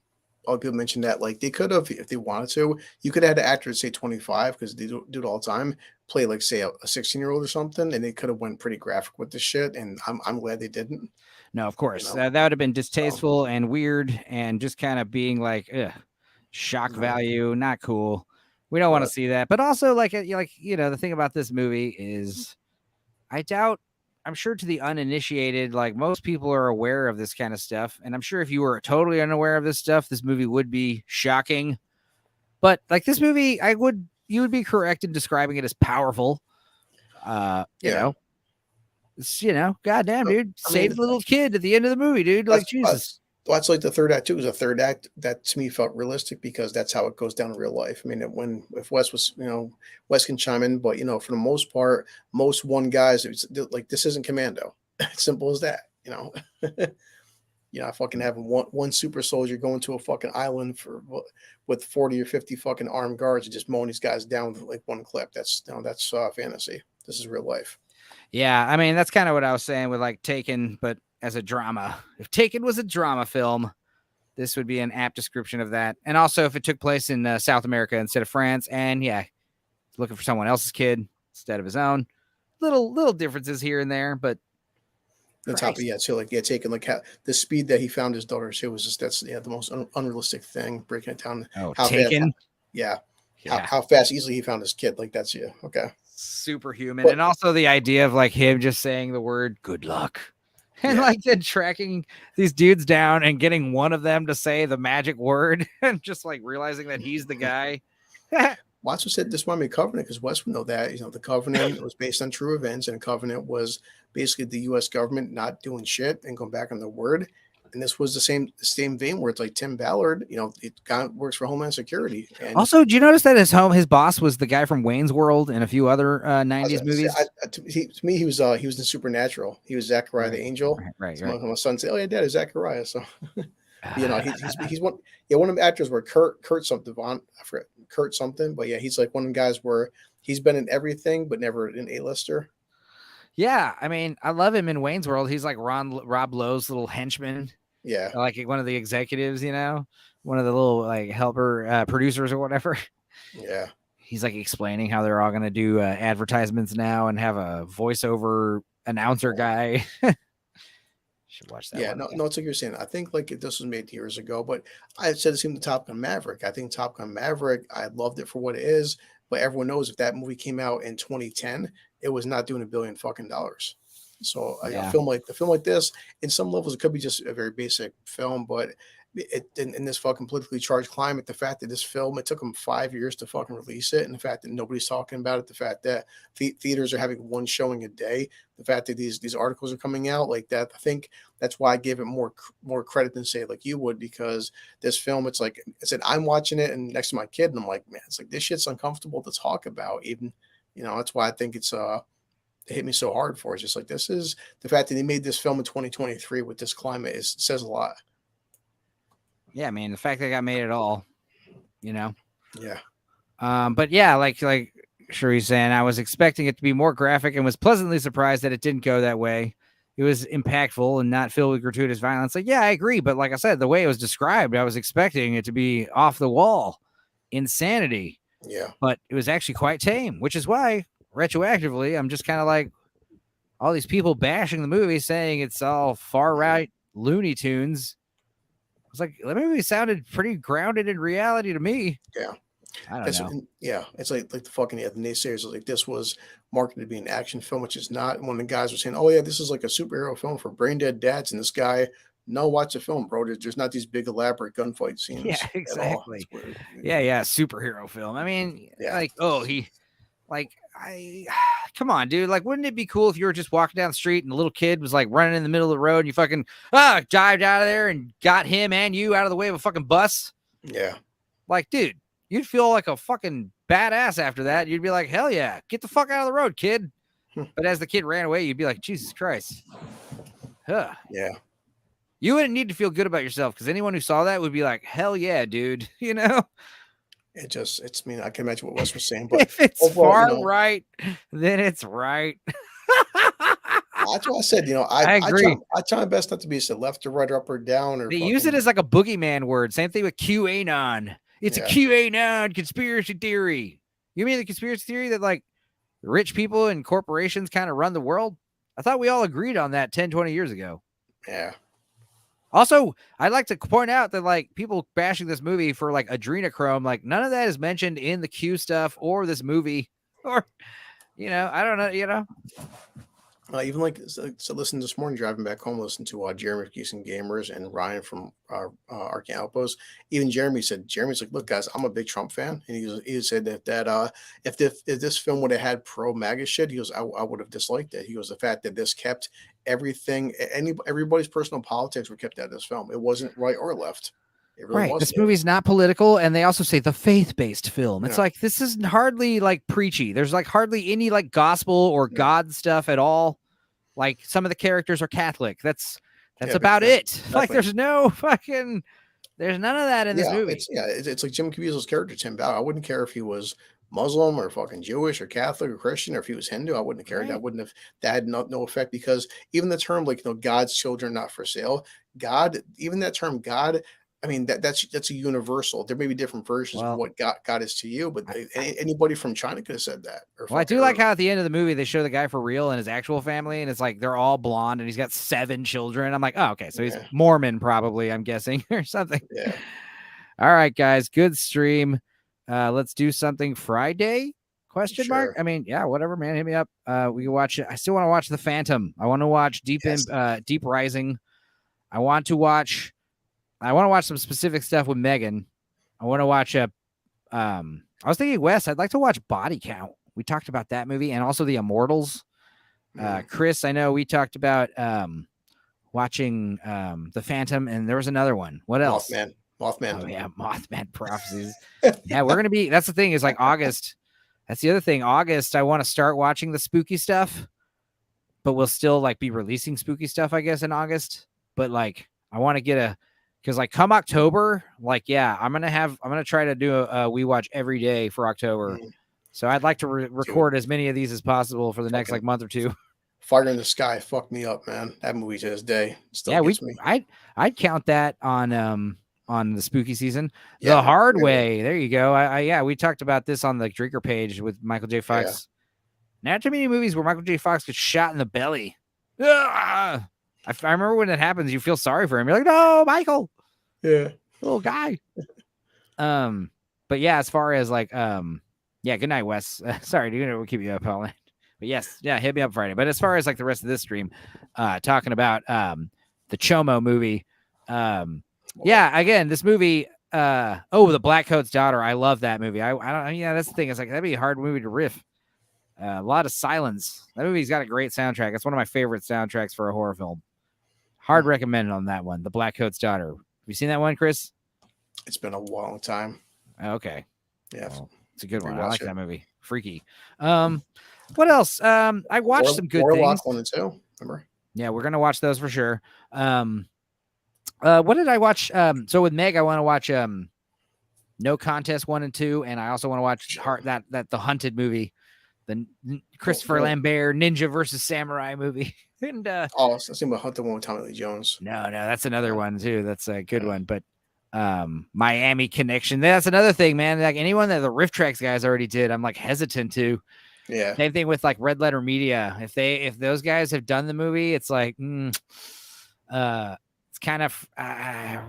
people mentioned that like they could have, if they wanted to, you could have had an actor say 25 because they do it all the time, play like say a 16-year-old or something, and they could have went pretty graphic with this shit, and I'm glad they didn't. No, of course. That would have been distasteful and weird and just kind of being like, shock value, not cool. We don't want to see that. But also, the thing about this movie is I'm sure to the uninitiated, like most people are aware of this kind of stuff. And I'm sure if you were totally unaware of this stuff, this movie would be shocking. But like this movie, you would be correct in describing it as powerful. It's, goddamn, dude, save the little kid at the end of the movie, dude. Like, Jesus. That's like the third act too. Is a third act that to me felt realistic because that's how it goes down in real life. I mean, if Wes was, Wes can chime in, but for the most part, most one guys, it's like this isn't Commando. Simple as that. I fucking have one super soldier going to a fucking island with 40 or 50 fucking armed guards and just mowing these guys down with like one clip. That's fantasy. This is real life. Yeah, I mean, that's kind of what I was saying with like Taken, but as a drama. If Taken was a drama film, this would be an apt description of that. And also if it took place in South America instead of France, and looking for someone else's kid instead of his own. Little differences here and there, but the top of Taken, like the speed that he found his daughter, it was just the most unrealistic thing, breaking it down. Oh, Taken? How fast easily he found his kid, like that's okay. Superhuman. And also the idea of like him just saying the word good luck and like then tracking these dudes down and getting one of them to say the magic word and just like realizing that he's the guy. Watson said this reminded me of Covenant because Wes would know that the Covenant was based on true events, and Covenant was basically the U.S. government not doing shit and going back on their word. And this was the same vein where it's like Tim Ballard, it kind of works for Homeland Security. And also, do you notice that his boss was the guy from Wayne's World and a few other 90s movies? To me, he was in Supernatural. He was Zachariah the angel. Right. My son said, "Oh yeah, Dad is Zachariah." So he's one of the actors where Kurt something. I forget Kurt something, but yeah, he's like one of the guys where he's been in everything but never an A-lister. Yeah, I mean, I love him in Wayne's World. He's like Rob Lowe's little henchman. Yeah, like one of the executives, one of the little like helper producers or whatever. Yeah, he's like explaining how they're all going to do advertisements now and have a voiceover announcer guy. Should watch that. Yeah, one no, again. no, it's like you're saying. I think like this was made years ago, but I said the same to Top Gun Maverick. I think Top Gun Maverick, I loved it for what it is, but everyone knows if that movie came out in 2010, it was not doing $1 billion fucking dollars. So a Yeah. film like this, in some levels, it could be just a very basic film, but in this fucking politically charged climate, the fact that this film, it took them 5 years to fucking release it, and the fact that nobody's talking about it, the fact that theaters are having one showing a day, the fact that these articles are coming out like that, I think that's why I gave it more credit than say like you would, because this film, it's like I said, I'm watching it and next to my kid, and I'm like, man, it's like this shit's uncomfortable to talk about. Even, that's why I think it hit me so hard for. It's just like, this is the fact that they made this film in 2023 with this climate says a lot. Yeah, I mean, the fact that I got made at all, Yeah. But yeah, like Sherry's saying, I was expecting it to be more graphic and was pleasantly surprised that it didn't go that way. It was impactful and not filled with gratuitous violence. Like, yeah, I agree. But like I said, the way it was described, I was expecting it to be off the wall insanity. Yeah. But it was actually quite tame, which is why retroactively, I'm just kind of like all these people bashing the movie saying it's all far right Looney Tunes. I was like, that movie sounded pretty grounded in reality to me. Yeah. I don't know. Yeah. It's like the fucking the naysayers are like, this was marketed to be an action film, which is not. And when the guys were saying, oh yeah, this is like a superhero film for brain dead dads, and this guy, no, watch the film, bro. There's not these big elaborate gunfight scenes. Yeah, exactly. Yeah, superhero film. I mean, come on, dude. Like, wouldn't it be cool if you were just walking down the street and the little kid was like running in the middle of the road and you fucking dived out of there and got him and you out of the way of a fucking bus? Yeah. Like, dude, you'd feel like a fucking badass after that. You'd be like, hell yeah, get the fuck out of the road, kid. But as the kid ran away, you'd be like, Jesus Christ. Huh. Yeah. You wouldn't need to feel good about yourself because anyone who saw that would be like, hell yeah, dude. I mean, I can imagine what Wes was saying, but if it's overall, right, then it's right. That's what I said. I agree. I try my best not to be said left or right, up or down. They use it as like a boogeyman word. Same thing with QAnon. It's a QAnon conspiracy theory. You mean the conspiracy theory that like rich people and corporations kind of run the world? I thought we all agreed on that 10, 20 years ago. Yeah. Also, I'd like to point out that like people bashing this movie for like adrenochrome, like none of that is mentioned in the Q stuff or this movie, or I don't know, Even like so listen this morning driving back home, listen to Jeremy Keeson Gamers and Ryan from Arcane Outpost. Even Jeremy's like, look guys, I'm a big Trump fan, and he said that if this film would have had pro MAGA shit, he goes, I would have disliked it. He goes, the fact that this kept everything, everybody's personal politics were kept out of this film. It wasn't right or left. It really right. wasn't. This movie's not political, and they also say the faith-based film. It's like this is hardly like preachy. There's like hardly any like gospel or God stuff at all. Like some of the characters are Catholic. That's about it. Exactly. Like there's none of that in this movie. It's like Jim Caviezel's character, Tim Bauer. I wouldn't care if he was Muslim or fucking Jewish or Catholic or Christian, or if he was Hindu. I wouldn't care. Right. That had no effect, because even the term like God's children not for sale. God, even that term God, I mean that's a universal. There may be different versions of what God is to you, but anybody from China could have said that. I do like how at the end of the movie they show the guy for real and his actual family, and it's like they're all blonde and he's got 7 children. I'm like, oh, okay, so he's Mormon probably, I'm guessing, or something. Yeah. All right, guys, good stream. Let's do something Friday? Question mark? I mean, yeah, whatever, man. Hit me up. We can watch it. I still want to watch The Phantom. I want to watch Deep Rising. I want to watch some specific stuff with Megan. I want to watch I was thinking, Wes, I'd like to watch Body Count. We talked about that movie, and also The Immortals. Chris, I know we talked about watching The Phantom, and there was another one. What else? Mothman. Oh yeah, Mothman Prophecies. Yeah, we're gonna be. That's the thing. Is like August. That's the other thing. August, I want to start watching the spooky stuff, but we'll still like be releasing spooky stuff, I guess, in August. But like, I want to get because like come October, like I'm gonna try to do a we watch every day for October. So I'd like to record as many of these as possible for the next like month or two. Fire in the Sky fucked me up, man. That movie to this day still gets me. I'd count that on the spooky season. The Hard Way. There you go. We talked about this on the Drinker page with Michael J. Fox. Not too many movies where Michael J. Fox gets shot in the belly. I remember when that happens, you feel sorry for him. You're like, no, Michael. Yeah. Little guy. But yeah, as far as like, yeah, good night, Wes. Sorry, dude, we'll keep you up all night. But yes, yeah, hit me up Friday. But as far as like the rest of this stream, talking about the Chomo movie. Yeah, again, this movie, The Black Coat's Daughter. I love that movie. I don't, yeah, that's the thing. It's like, that'd be a hard movie to riff. A lot of silence. That movie's got a great soundtrack. It's one of my favorite soundtracks for a horror film. Hard recommended on that one. The Black Coat's Daughter. Have you seen that one, Chris? It's been a long time. Okay. Yeah. Well, it's a good one. I Rewatch like it. that movie. Freaky. What else? I watched some good Warlock things. 1 and 2. Remember? Yeah, we're gonna watch those for sure. What did I watch? So with Meg, I want to watch No Contest 1 and 2, and I also want to watch the Hunted movie, the Christopher Lambert Ninja versus Samurai movie. And I was thinking about Hunted one with Tommy Lee Jones. no, that's another one too. That's a good one. But Miami Connection, that's another thing, man. Like anyone that the Riff Tracks guys already did, I'm like hesitant to. Yeah. Same thing with like Red Letter Media. If those guys have done the movie, it's like it's kind of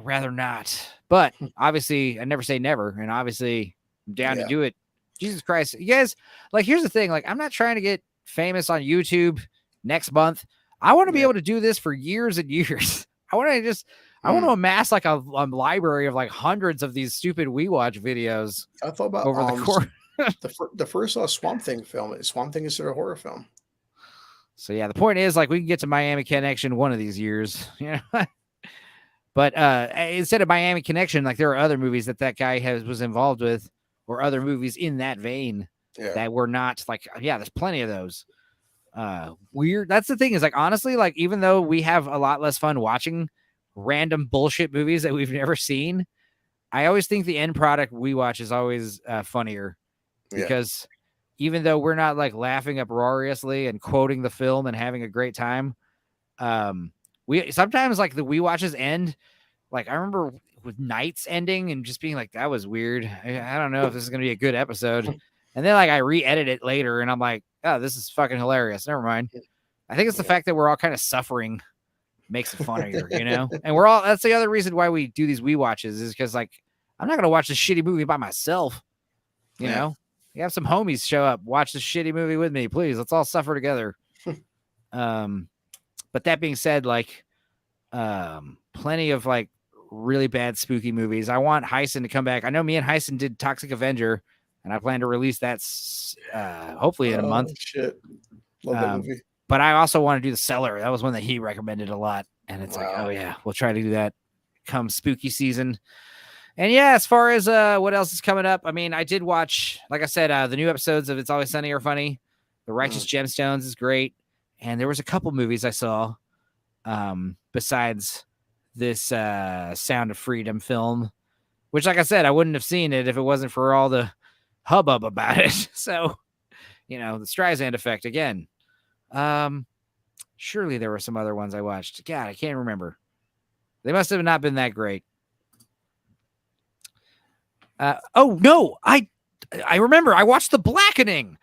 rather not. But obviously, I never say never, and obviously I'm down to do it. Jesus Christ, you guys! Like, here's the thing: like, I'm not trying to get famous on YouTube next month. I want to be able to do this for years and years. I want to amass like a library of like hundreds of these stupid We Watch videos. I thought about over the course. the first Swamp Thing film. Swamp Thing is a horror film. So yeah, the point is like we can get to Miami Connection one of these years, you know. But instead of Miami Connection, like there are other movies that guy was involved with, or other movies in that vein that were not like, there's plenty of those. Weird. That's the thing is like, honestly, like even though we have a lot less fun watching random bullshit movies that we've never seen, I always think the end product we watch is always funnier because even though we're not like laughing uproariously and quoting the film and having a great time, we sometimes like the We Watches end. Like I remember with Nights ending and just being like, that was weird. I don't know if this is going to be a good episode. And then like I re-edit it later and I'm like, oh, this is fucking hilarious. Never mind. I think it's the fact that we're all kind of suffering makes it funnier, you know? And that's the other reason why we do these We Watches is because like, I'm not going to watch this shitty movie by myself. You know, you have some homies show up, watch this shitty movie with me, please. Let's all suffer together. But that being said, like, plenty of like really bad spooky movies. I want Heisen to come back. I know me and Heisen did Toxic Avenger, and I plan to release that hopefully in a month. Shit, love that movie. But I also want to do The Cellar. That was one that he recommended a lot, and it's like, oh yeah, we'll try to do that come spooky season. And yeah, as far as what else is coming up, I mean, I did watch, like I said, the new episodes of It's Always Sunny are funny. The Righteous Gemstones is great. And there was a couple movies I saw besides this Sound of Freedom film, which, like I said, I wouldn't have seen it if it wasn't for all the hubbub about it. So, you know, the Streisand effect again. Surely there were some other ones I watched. God, I can't remember. They must have not been that great. Oh no, I remember I watched The Blackening.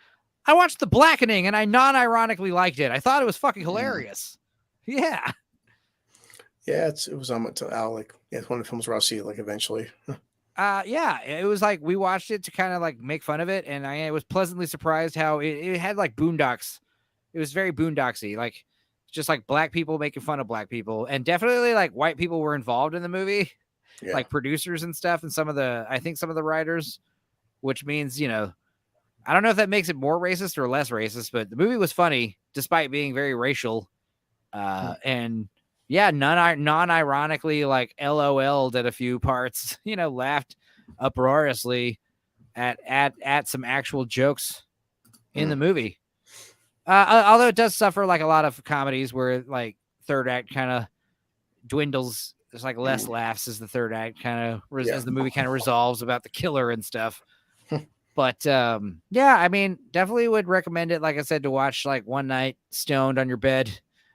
And I non-ironically liked it. I thought it was fucking hilarious. Yeah. Yeah, it was it's one of the films where I'll see it like eventually. Yeah, it was like we watched it to kind of like make fun of it, and I was pleasantly surprised how it had like Boondocks. It was very Boondocksy, like just like black people making fun of black people, and definitely like white people were involved in the movie. Yeah. Like producers and stuff, and some of the writers, which means, you know, I don't know if that makes it more racist or less racist, but the movie was funny despite being very racial. And yeah, non-ironically like LOL'd at a few parts, you know, laughed uproariously at some actual jokes in the movie. Although it does suffer like a lot of comedies where like third act kind of dwindles. There's like less laughs as the third act kind of as the movie kind of resolves about the killer and stuff. But yeah, I mean, definitely would recommend it. Like I said, to watch like one night stoned on your bed,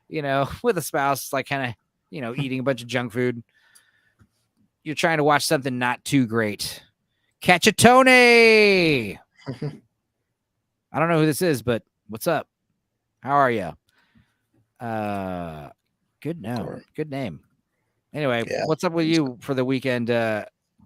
you know, with a spouse, like kind of, you know, eating a bunch of junk food. You're trying to watch something not too great. Catch a Tony. I don't know who this is, but What's up? How are you? Good Or, name. Anyway, yeah. what's up with you for the weekend?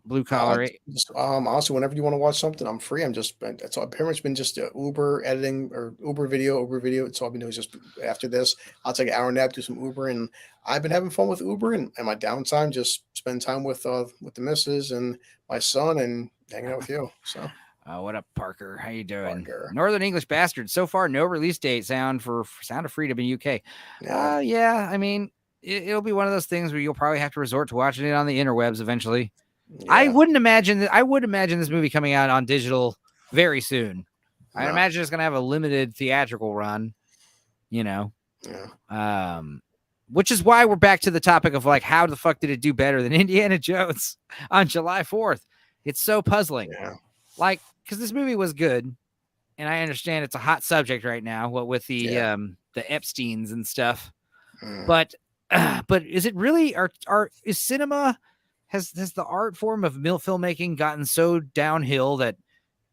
Blue collar. Honestly, whenever you want to watch something, I'm free. That's all. Pretty much been just Uber editing or Uber video. It's all I've been doing. Is just after this, I'll take an hour nap, do some Uber, and I've been having fun with Uber and my downtime. Just spend time with the missus and my son and hanging out with you. So, What up, Parker? How you doing? Parker. Northern English Bastard. So far, no release date. Sound of Freedom in UK. Yeah. Yeah. I mean, it'll be one of those things where you'll probably have to resort to watching it on the interwebs eventually. Yeah. I would imagine this movie coming out on digital very soon. I imagine it's gonna have a limited theatrical run, you know. Yeah. Which is why we're back to the topic of like, how the fuck did it do better than Indiana Jones on July 4th? It's so puzzling. Yeah. Like, because this movie was good, and I understand it's a hot subject right now, what with the Epsteins and stuff. But is it really is cinema? Has the art form of filmmaking gotten so downhill that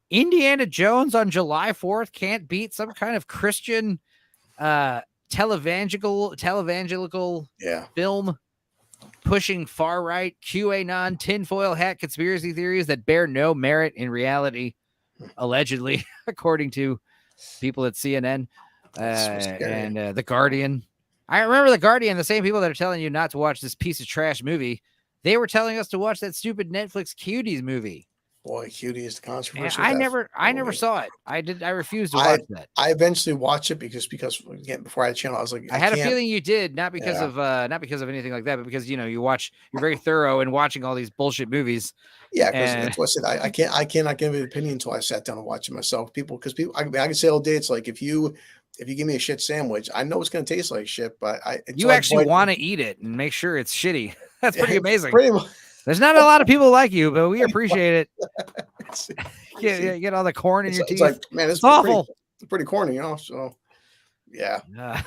Indiana Jones on July 4th can't beat some kind of Christian televangelical film pushing far right QAnon tinfoil hat conspiracy theories that bear no merit in reality, allegedly, according to people at CNN and The Guardian. I remember The Guardian, the same people that are telling you not to watch this piece of trash movie. They were telling us to watch that stupid Netflix Cuties movie. Boy, Cutie is the controversy. I never saw it. I refused to watch that. I eventually watched it because again, before I had a channel, I was like, I had a feeling you did, not because of anything like that, but because you're very thorough in watching all these bullshit movies. Yeah, because that's what I said. I cannot give an opinion until I sat down and watched it myself. I can say all day, it's like if you give me a shit sandwich, I know it's going to taste like shit, but you actually want to eat it and make sure it's shitty. That's pretty amazing. Pretty much. There's not a lot of people like you, but we appreciate it. Get all the corn in your teeth. It's like, man, it's awful. Pretty corny, So, yeah.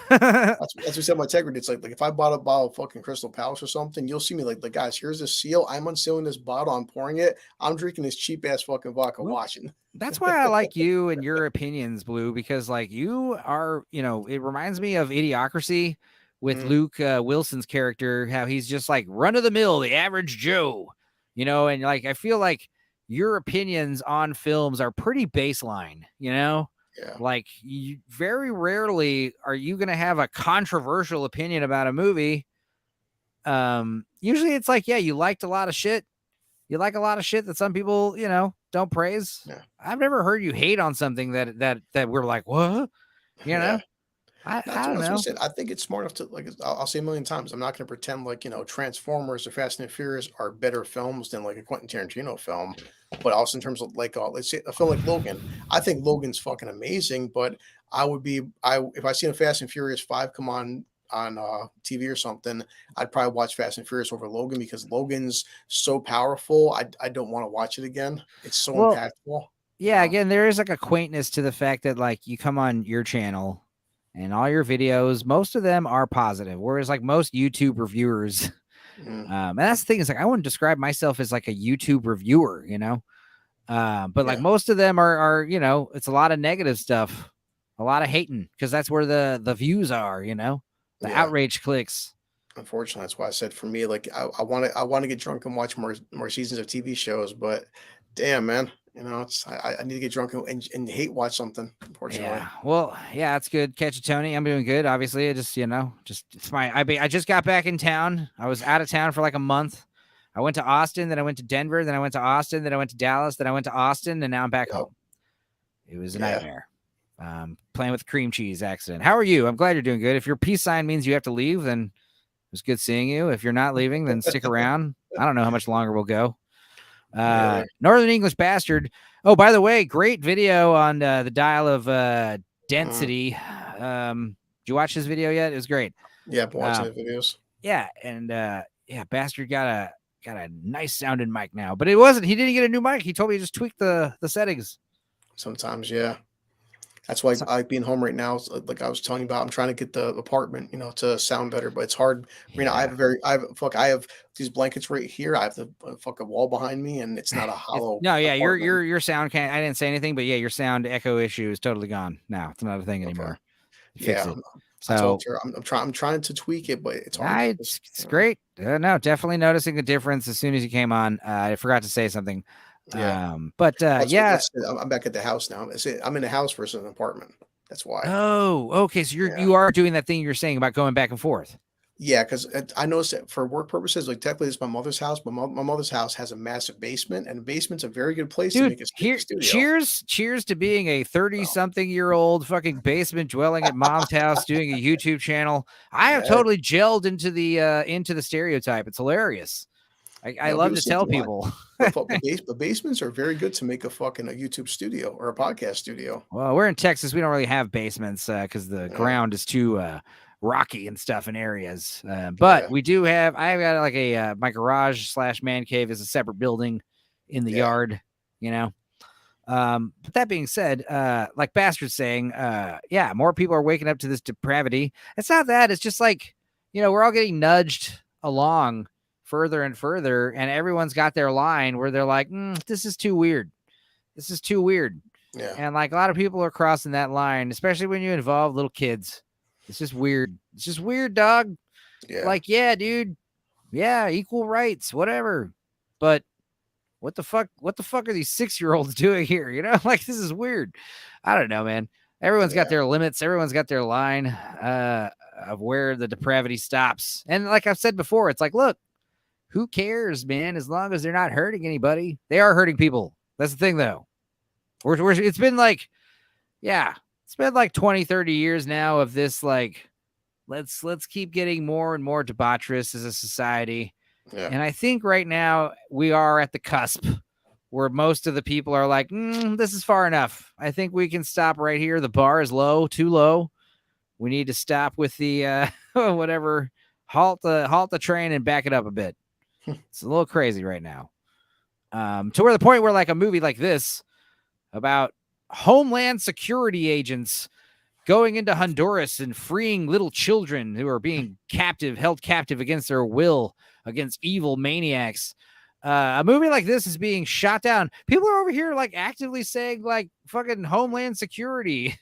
That's what we said about integrity. It's like if I bought a bottle of fucking Crystal Palace or something, you'll see me like, guys, here's the seal. I'm unsealing this bottle. I'm pouring it. I'm drinking this cheap ass fucking vodka. Watching. That's why I like you and your opinions, Blue, because like you are, it reminds me of Idiocracy with Luke Wilson's character, how he's just like run of the mill, the average Joe, and like I feel like your opinions on films are pretty baseline, Yeah. Like very rarely are you going to have a controversial opinion about a movie. Usually it's like, yeah, you liked a lot of shit. You like a lot of shit that some people, don't praise. Yeah. I've never heard you hate on something that we're like, what? Yeah. I don't know. I think it's smart enough to like. I'll say a million times. I'm not going to pretend like Transformers or Fast and Furious are better films than like a Quentin Tarantino film. But also in terms of like, let's say a film like Logan. I think Logan's fucking amazing. But if I seen a Fast and Furious 5 come on TV or something, I'd probably watch Fast and Furious over Logan because Logan's so powerful. I don't want to watch it again. It's so impactful. Yeah, again, there is like a quaintness to the fact that like you come on your channel. And all your videos, most of them are positive, whereas like most YouTube reviewers, and that's the thing is like I wouldn't describe myself as like a YouTube reviewer, but like most of them are it's a lot of negative stuff, a lot of hating because that's where the views are, the outrage clicks. Unfortunately, that's why I said for me, like I want to get drunk and watch more seasons of TV shows, but damn, man. I need to get drunk and hate watch something, unfortunately. Yeah. Well, yeah, that's good. Catch it, Tony. I'm doing good. Obviously, I just, I just got back in town. I was out of town for like a month. I went to Austin, then I went to Denver, then I went to Austin, then I went to Dallas, then I went to Austin, and now I'm back home. It was a nightmare. Playing with the cream cheese accident. How are you? I'm glad you're doing good. If your peace sign means you have to leave, then it was good seeing you. If you're not leaving, then stick around. I don't know how much longer we'll go. Northern English Bastard. Oh, by the way, great video on the dial of density. Did you watch this video yet? It was great. Yeah, I've been watching the videos. Yeah, and Bastard got a nice sounding mic now, but he didn't get a new mic. He told me he just tweaked the settings. Sometimes, yeah. That's why I being home right now, like I was telling you about, I'm trying to get the apartment, to sound better, but it's hard. Yeah. I have these blankets right here. I have the fucking wall behind me, and it's not a hollow No, yeah, apartment. your sound can't. I didn't say anything, but yeah, your sound echo issue is totally gone now. It's not a thing Okay. anymore. Fix Yeah, it. I told So her I'm trying to tweak it, but it's hard. yeah, it's great. No, definitely noticing a difference as soon as you came on. I forgot to say something. Yeah. But yeah. That's it. I'm back at the house now. I'm in a house versus an apartment. That's why. Oh, okay. So Yeah. you are doing that thing you're saying about going back and forth. Yeah, because I noticed that for work purposes, like technically it's my mother's house, but my mother's house has a massive basement, and the basement's a very good place to Dude, make a here, studio. cheers to being a 30-something-year-old fucking basement dwelling at mom's house doing a YouTube channel. I have Yeah, totally gelled into the stereotype. It's hilarious. I love people to sleep tell a lot. people. But basements are very good to make a YouTube studio or a podcast studio. Well, we're in Texas. We don't really have basements because the Yeah. ground is too rocky and stuff in areas. But Yeah. we do have. I've got like a my garage / man cave is a separate building in the Yeah. yard. But that being said, like Bastard's saying, yeah, more people are waking up to this depravity. It's not that. It's just like we're all getting nudged along further and further, and everyone's got their line where they're like, "This is too weird. This is too weird." Yeah. And like a lot of people are crossing that line, especially when you involve little kids. It's just weird. It's just weird, dog. Yeah. Like, yeah, dude. Yeah, equal rights, whatever. But what the fuck are these 6-year-olds doing here? Like this is weird. I don't know, man. Everyone's got their limits. Everyone's got their line of where the depravity stops. And like I've said before, it's like, look, who cares, man? As long as they're not hurting anybody. They are hurting people. That's the thing, though. It's been like, yeah, it's been like 20, 30 years now of this, like, let's keep getting more and more debaucherous as a society. Yeah. And I think right now we are at the cusp where most of the people are like, this is far enough. I think we can stop right here. The bar is low, too low. We need to stop with the whatever, halt the train and back it up a bit. It's a little crazy right now. To where the point where like a movie like this about Homeland Security agents going into Honduras and freeing little children who are being held captive against their will, against evil maniacs. A movie like this is being shot down. People are over here like actively saying like fucking Homeland Security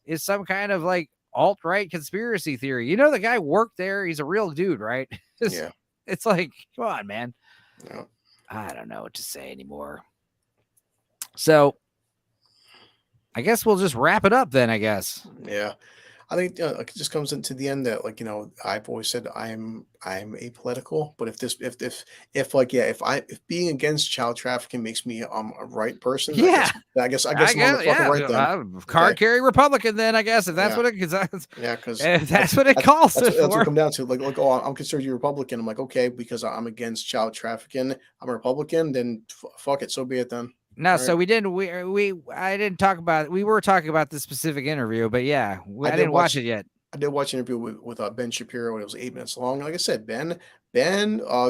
is some kind of like alt-right conspiracy theory. The guy worked there. He's a real dude, right? Yeah. It's like, come on, man. Yeah. I don't know what to say anymore. So I guess we'll just wrap it up then, I guess. Yeah. I think it just comes into the end that I've always said I'm apolitical, but if being against child trafficking makes me a right person, yeah, I guess I'm on the fucking right then. Card carrying Republican then, I guess, if that's what it that's what it calls it for. That's what it come down to. I'm considered a Republican. I'm like, okay, because I'm against child trafficking, I'm a Republican, then fuck it, so be it then. No, so we didn't. I didn't talk about it. We were talking about this specific interview, but yeah, I didn't watch it yet. I did watch an interview with Ben Shapiro, and it was 8 minutes long. Like I said, Ben,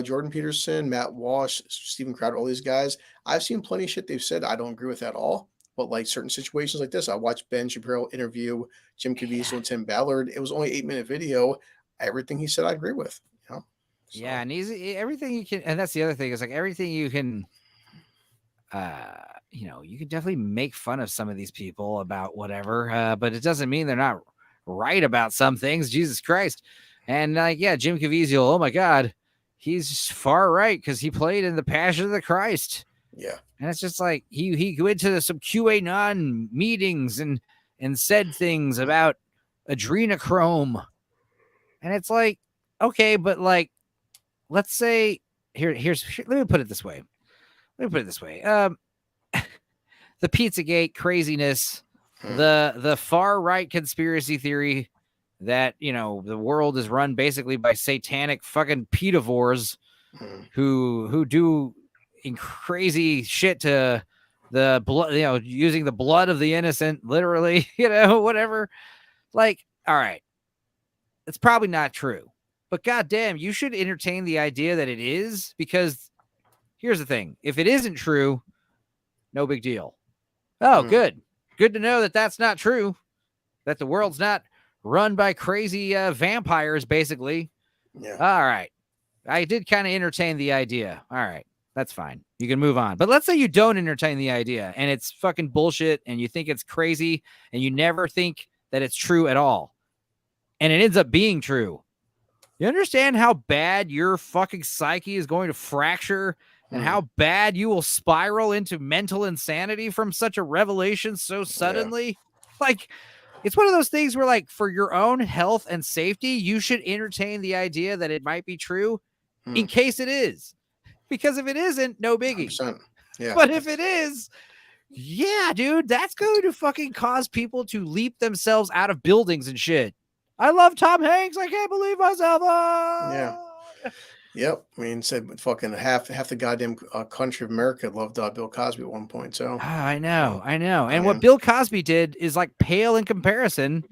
Jordan Peterson, Matt Walsh, Steven Crowder, all these guys. I've seen plenty of shit they've said I don't agree with at all. But like certain situations like this, I watched Ben Shapiro interview Jim Caviezel and Tim Ballard. It was only 8-minute video. Everything he said, I agree with. So. Yeah, and everything you can, and that's the other thing is like everything you can. You can definitely make fun of some of these people about whatever, but it doesn't mean they're not right about some things. Jesus Christ. And Jim Caviezel, oh my God, he's far right because he played in the Passion of the Christ. Yeah. And it's just like he went to some QAnon meetings and said things about adrenochrome. And it's like, okay, but like, let's say here's let me put it this way. The Pizzagate craziness, the far right conspiracy theory that, the world is run basically by satanic fucking pedivores who do crazy shit to the blood, using the blood of the innocent, literally, whatever. Like, all right, it's probably not true, but goddamn, you should entertain the idea that it is, because here's the thing. If it isn't true, no big deal. Oh, good. good to know that that's not true, that the world's not run by crazy vampires, basically. Yeah. All right. I did kind of entertain the idea. All right. That's fine. You can move on. But let's say you don't entertain the idea and it's fucking bullshit and you think it's crazy and you never think that it's true at all. And it ends up being true. You understand how bad your fucking psyche is going to fracture and how bad you will spiral into mental insanity from such a revelation so suddenly? Yeah. Like, it's one of those things where, like, for your own health and safety, you should entertain the idea that it might be true in case it is. Because if it isn't, no biggie. 100%. Yeah. But if it is, yeah, dude, that's going to fucking cause people to leap themselves out of buildings and shit. I love Tom Hanks. I can't believe myself. Oh. Yeah. Yep. I mean, said fucking half the goddamn country of America loved Bill Cosby at one point. So I know. And what Bill Cosby did is like pale in comparison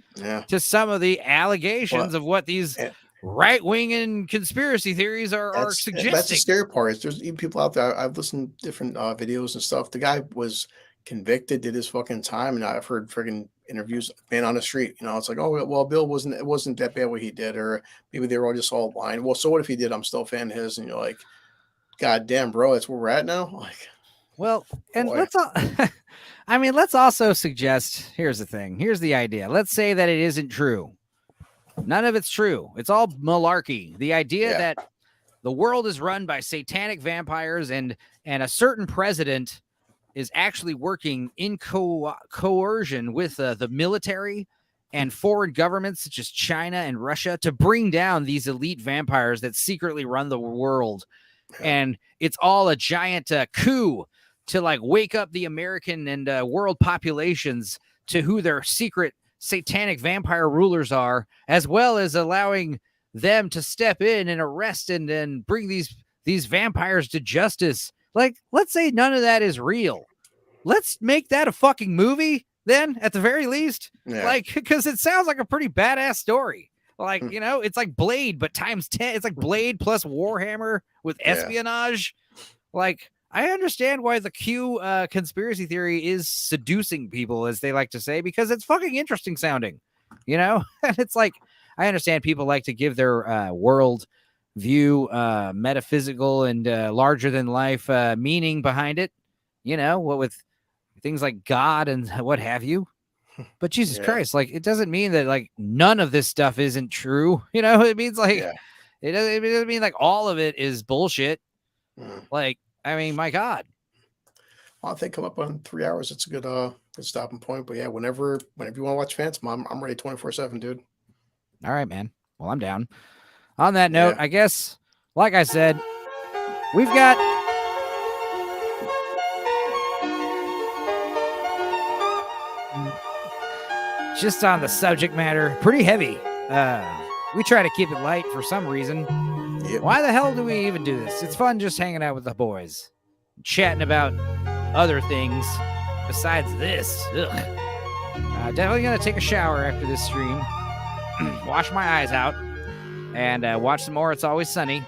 to some of the allegations of what these right-wing and conspiracy theories are suggesting. That's the scary part. Is there's even people out there. I've listened to different videos and stuff. The guy was convicted, did his fucking time, and I've heard friggin' interviews, man on the street. You know, it's like, oh well, Bill wasn't that bad what he did, or maybe they were all just all lying. Well, so what if he did? I'm still a fan of his, and you're like, God damn, bro, that's where we're at now. Like, well, and let's also suggest. Here's the thing. Here's the idea. Let's say that it isn't true. None of it's true. It's all malarkey. The idea that the world is run by satanic vampires and a certain president is actually working in coercion with the military and foreign governments such as China and Russia to bring down these elite vampires that secretly run the world. And it's all a giant coup to like wake up the American and world populations to who their secret satanic vampire rulers are, as well as allowing them to step in and arrest and bring these vampires to justice. Like, let's say none of that is real. Let's make that a fucking movie then, at the very least. Yeah. Like, because it sounds like a pretty badass story. Like, you know, it's like Blade, but times 10. It's like Blade plus Warhammer with espionage. Like, I understand why the Q conspiracy theory is seducing people, as they like to say, because it's fucking interesting sounding, you know? And it's like, I understand people like to give their world view metaphysical and larger than life meaning behind it, you know, what with things like God and what have you. But Jesus Christ, like, it doesn't mean that like none of this stuff isn't true. You know, it means like it doesn't mean like all of it is bullshit. Like, I mean, my God. Well, I think come up on 3 hours. It's a good stopping point. But yeah, whenever you want to watch Phantom, I'm ready 24/7, dude. All right, man. Well, I'm down. On that note, I guess, like I said, we've got just on the subject matter, pretty heavy. We try to keep it light for some reason. Yep. Why the hell do we even do this? It's fun just hanging out with the boys, chatting about other things besides this. Definitely going to take a shower after this stream, wash my eyes out, and watch some more It's Always Sunny.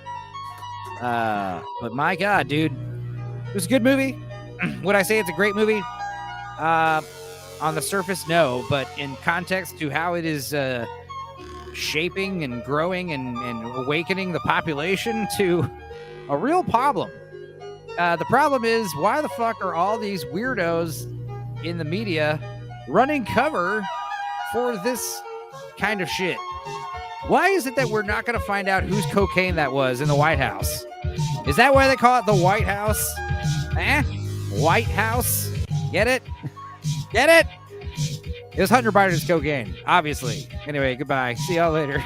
But my God, dude, it was a good movie. Would I say it's a great movie? On the surface, no, but in context to how it is shaping and growing and awakening the population to a real problem. The problem is, why the fuck are all these weirdos in the media running cover for this kind of shit? Why is it that we're not going to find out whose cocaine that was in the White House? Is that why they call it the White House? White House? Get it? Get it? It was Hunter Biden's cocaine, obviously. Anyway, goodbye. See y'all later.